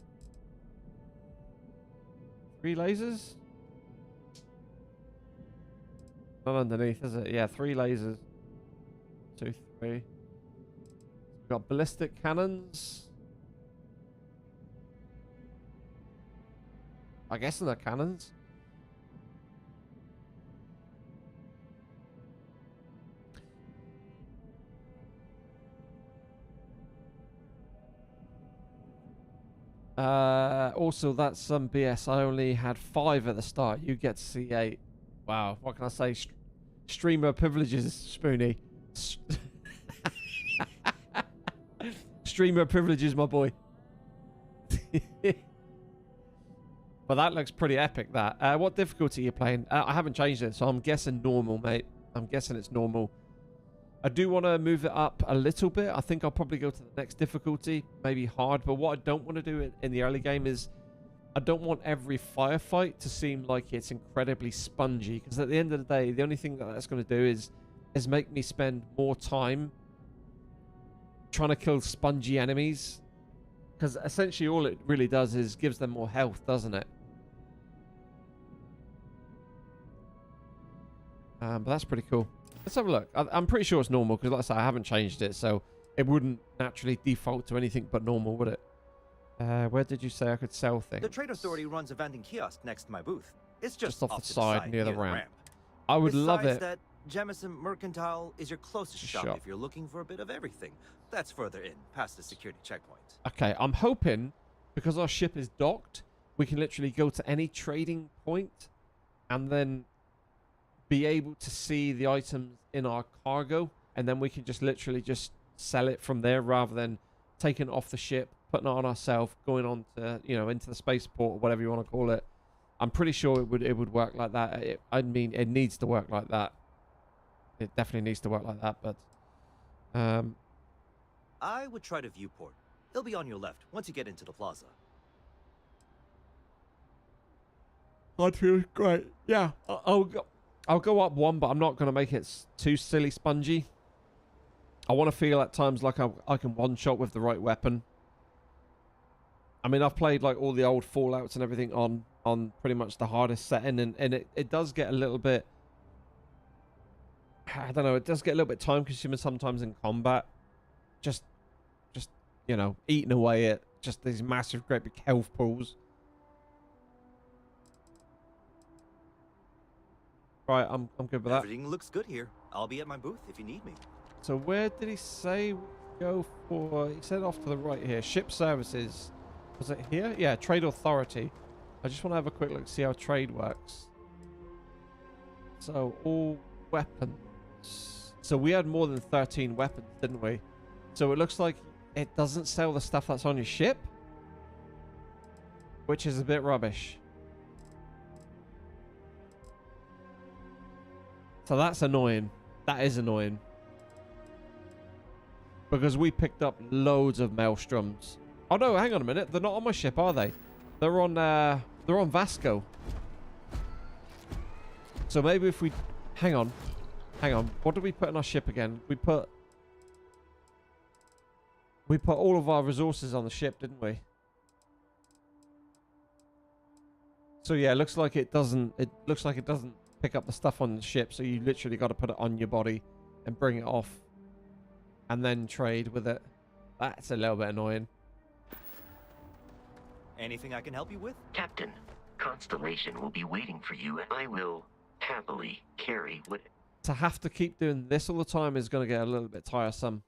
3 lasers? Not underneath, is it? Yeah, 3 lasers. 2, 3. We've got ballistic cannons. I guess they're cannons. Also, that's some BS. I only had 5 at the start. You get to see 8. Wow, what can I say? Streamer privileges, Spoonie. Streamer privileges, my boy. But that looks pretty epic, that. What difficulty are you playing? I haven't changed it, so I'm guessing normal, mate. I'm guessing it's normal. I do want to move it up a little bit. I think I'll probably go to the next difficulty, maybe hard. But what I don't want to do in the early game is I don't want every firefight to seem like it's incredibly spongy. Because at the end of the day, the only thing that's going to do is make me spend more time trying to kill spongy enemies. Because essentially all it really does is gives them more health, doesn't it? But that's pretty cool. Let's have a look. I'm pretty sure it's normal because, like I said, I haven't changed it, so it wouldn't naturally default to anything but normal, would it? Where did you say I could sell things? The Trade Authority runs a vending kiosk next to my booth. It's just off off the to side near the ramp. I would love Besides it. that, Jemison Mercantile is your closest shop Shop. if you're looking for a bit of everything. That's further in, past the security checkpoint. Okay, I'm hoping, because our ship is docked, we can literally go to any trading point and then be able to see the items in our cargo, and then we can just literally just sell it from there rather than taking it off the ship, putting it on ourselves, going on to, you know, into the spaceport or whatever you want to call it. I'm pretty sure it would work like that. I mean, it needs to work like that. It definitely needs to work like that, but I would try to viewport. It'll be on your left once you get into the plaza. I'd feel great. Yeah, I'll go up one, but I'm not going to make it too silly spongy. I want to feel at times like I can one-shot with the right weapon. I mean, I've played like all the old Fallouts and everything on pretty much the hardest setting, and it does get a little bit, I don't know, it does get a little bit time-consuming sometimes in combat. Just you know, eating away at just these massive, great big health pools. Right, I'm good with that. Everything looks good here. I'll be at my booth if you need me. So where did he say we go for? He said off to the right here. Ship services. Was it here? Yeah, Trade Authority. I just want to have a quick look, see how trade works. So all weapons. So we had more than 13 weapons, didn't we? So it looks like it doesn't sell the stuff that's on your ship, which is a bit rubbish. So that's annoying. That is annoying. Because we picked up loads of Maelstroms. Oh no, hang on a minute. They're not on my ship, are they? They're on Vasco. So maybe if we hang on. What did we put in our ship again? We put all of our resources on the ship, didn't we? So yeah, it looks like it doesn't pick up the stuff on the ship, so you literally got to put it on your body and bring it off and then trade with it. That's a little bit annoying. Anything I can help you with? Captain, Constellation will be waiting for you, and I will happily carry what... To have to keep doing this all the time is going to get a little bit tiresome.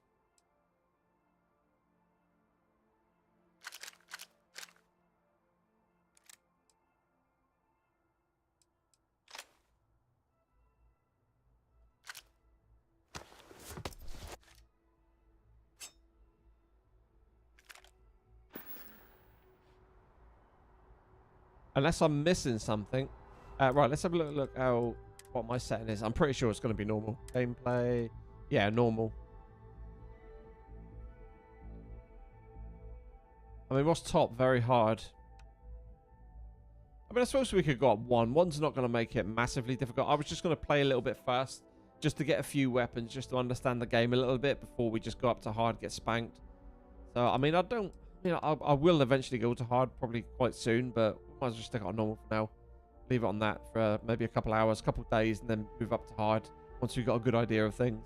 Unless I'm missing something. Right, let's have a look how what my setting is. I'm pretty sure it's going to be normal. Gameplay. Yeah, normal. I mean, what's top? Very hard. I mean, I suppose we could go up one. One's not going to make it massively difficult. I was just going to play a little bit first, just to get a few weapons, just to understand the game a little bit before we just go up to hard, get spanked. So, I mean, I will eventually go to hard probably quite soon, but might as well stick it on normal for now. Leave it on that for maybe a couple hours, couple days, and then move up to hard once we've got a good idea of things.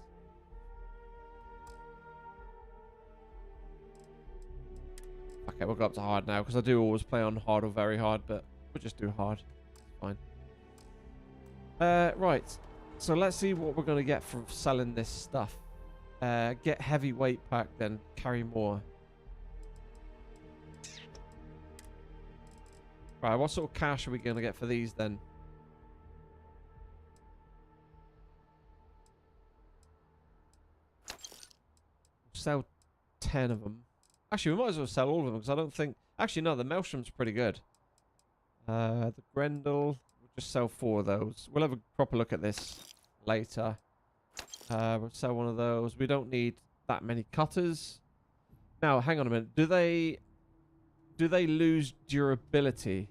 Okay, we'll go up to hard now, because I do always play on hard or very hard, but we'll just do hard. Fine. Right. So let's see what we're going to get from selling this stuff. Get heavyweight pack, then carry more. Right, what sort of cash are we going to get for these then? Sell 10 of them. Actually, we might as well sell all of them, because I don't think... Actually, no, the Maelstrom's pretty good. The Grendel, we'll just sell 4 of those. We'll have a proper look at this later. We'll sell one of those. We don't need that many cutters. Now, hang on a minute. Do they lose durability?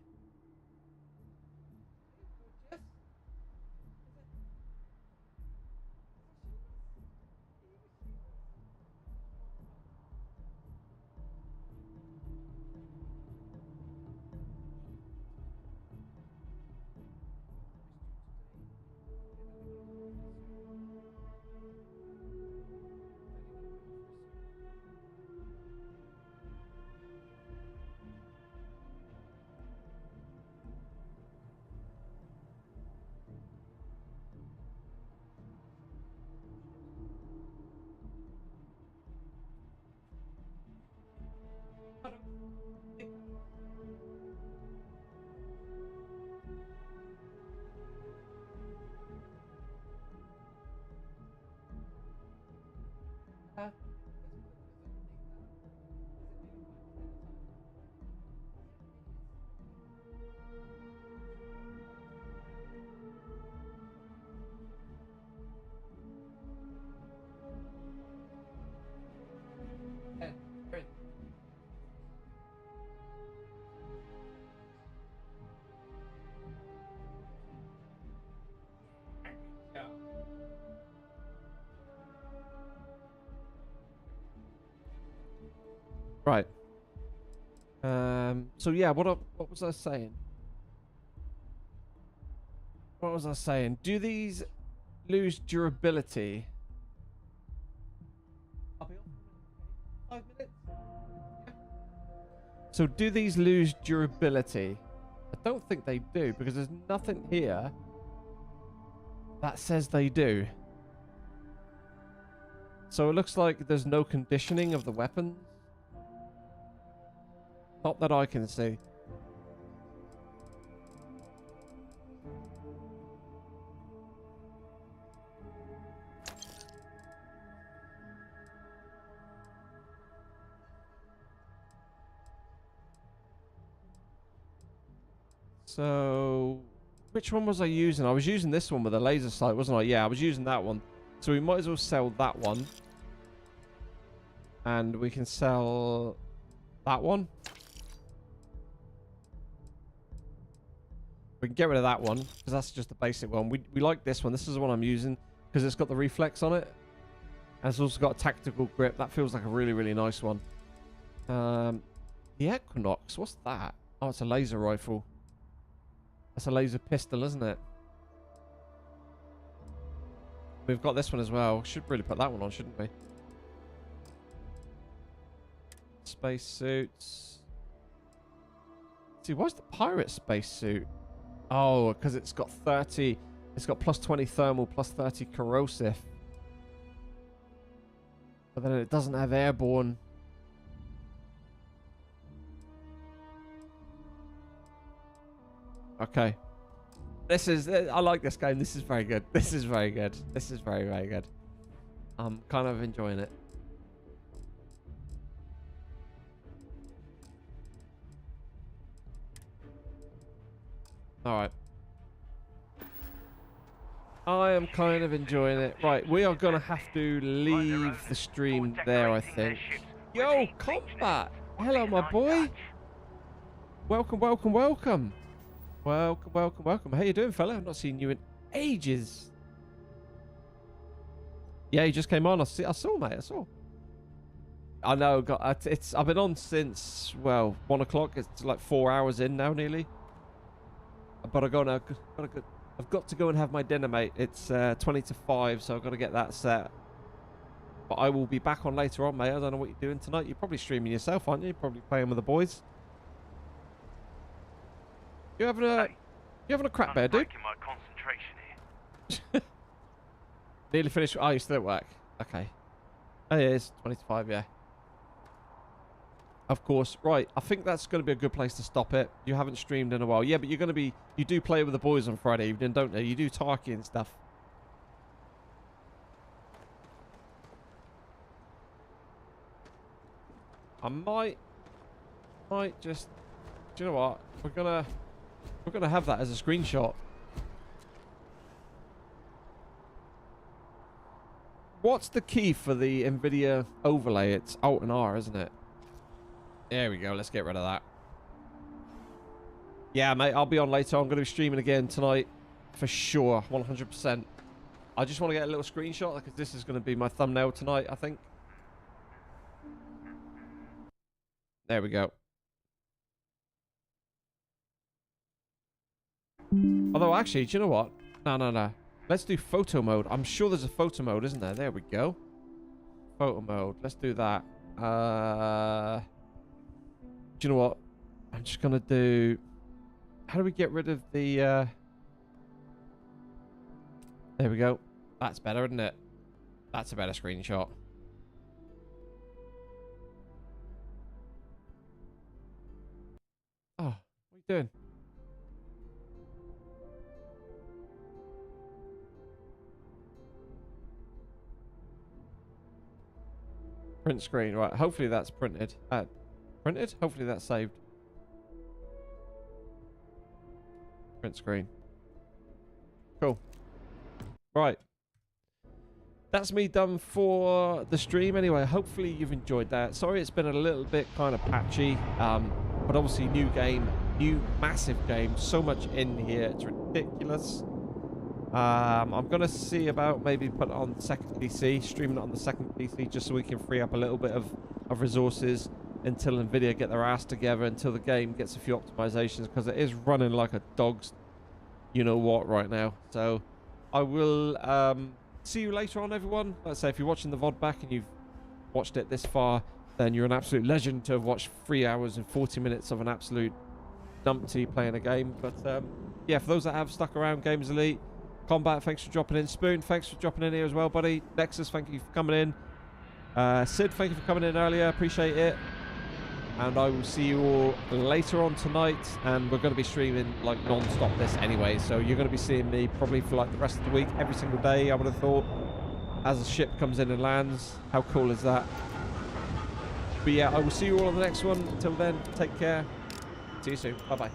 Right. So yeah, what was I saying? What was I saying? Do these lose durability? I'll be on 5 minutes. Yeah. So do these lose durability? I don't think they do, because there's nothing here that says they do. So it looks like there's no conditioning of the weapons. Not that I can see. So, which one was I using? I was using this one with a laser sight, wasn't I? Yeah, I was using that one. So we might as well sell that one. And we can sell that one. We can get rid of that one, because that's just the basic one. We like this one. This is the one I'm using, because it's got the reflex on it. And it's also got a tactical grip. That feels like a really, really nice one. The Equinox, what's that? Oh, it's a laser rifle. That's a laser pistol, isn't it? We've got this one as well. Should really put that one on, shouldn't we? Space suits. See, why's the pirate space suit? Oh, because it's got 30. It's got plus 20 thermal, plus 30 corrosive. But then it doesn't have airborne. Okay. This is... I like this game. This is very good. This is very good. This is very, very good. I'm kind of enjoying it. Alright. I am kind of enjoying it. Right, we are going to have to leave the stream there, I think. Yo, Combat! Hello, my boy! Welcome, welcome, welcome! Welcome, welcome, welcome. How you doing, fella? I've not seen you in ages. Yeah, you just came on. I saw, mate. I saw. I know. I've been on since, well, 1 o'clock. It's like 4 hours in now, nearly. But I've got to go and have my dinner, mate. It's 20 to 5, so I've got to get that set. But I will be back on later on, mate. I don't know what you're doing tonight. You're probably streaming yourself, aren't you? Probably playing with the boys. You having a crap bear, dude? My concentration here. Nearly finished. Oh, you're still at work. Okay. Oh, yeah, it's 20 to 5, yeah. Of course. Right, I think that's going to be a good place to stop it. You haven't streamed in a while. Yeah, but you're going to be... You do play with the boys on Friday evening, don't you? You do Tarky and stuff. I might just... Do you know what? We're gonna have that as a screenshot. What's the key for the Nvidia overlay? It's Alt and R, isn't it? There we go. Let's get rid of that. Yeah, mate. I'll be on later. I'm going to be streaming again tonight for sure. 100%. I just want to get a little screenshot because this is going to be my thumbnail tonight, I think. There we go. Although, actually, do you know what? No. Let's do photo mode. I'm sure there's a photo mode, isn't there? There we go. Photo mode. Let's do that. Do you know what? I'm just going to do... How do we get rid of the... There we go. That's better, isn't it? That's a better screenshot. Oh, what are you doing? Print screen, right. Hopefully that's printed. Printed? Hopefully that's saved. Print screen. Cool. Right. That's me done for the stream anyway. Hopefully you've enjoyed that. Sorry it's been a little bit kind of patchy. But obviously new game. New massive game. So much in here. It's ridiculous. I'm going to see about maybe put it on the second PC, streaming it on the second PC just so we can free up a little bit of resources. until Nvidia get their ass together, until the game gets a few optimizations, because it is running like a dog's you know what right now. So I will see you later on, everyone. Let's say if you're watching the VOD back and you've watched it this far, then you're an absolute legend to have watched 3 hours and 40 minutes of an absolute numpty playing a game. But yeah, for those that have stuck around, Gamers Elite, Combat, thanks for dropping in. Spoon, thanks for dropping in here as well, buddy. Nexus, thank you for coming in. Sid, thank you for coming in earlier. Appreciate it. And I will see you all later on tonight. And we're going to be streaming like non-stop this anyway. So you're going to be seeing me probably for like the rest of the week, every single day, I would have thought, as the ship comes in and lands. How cool is that? But yeah, I will see you all on the next one. Until then, take care. See you soon. Bye-bye.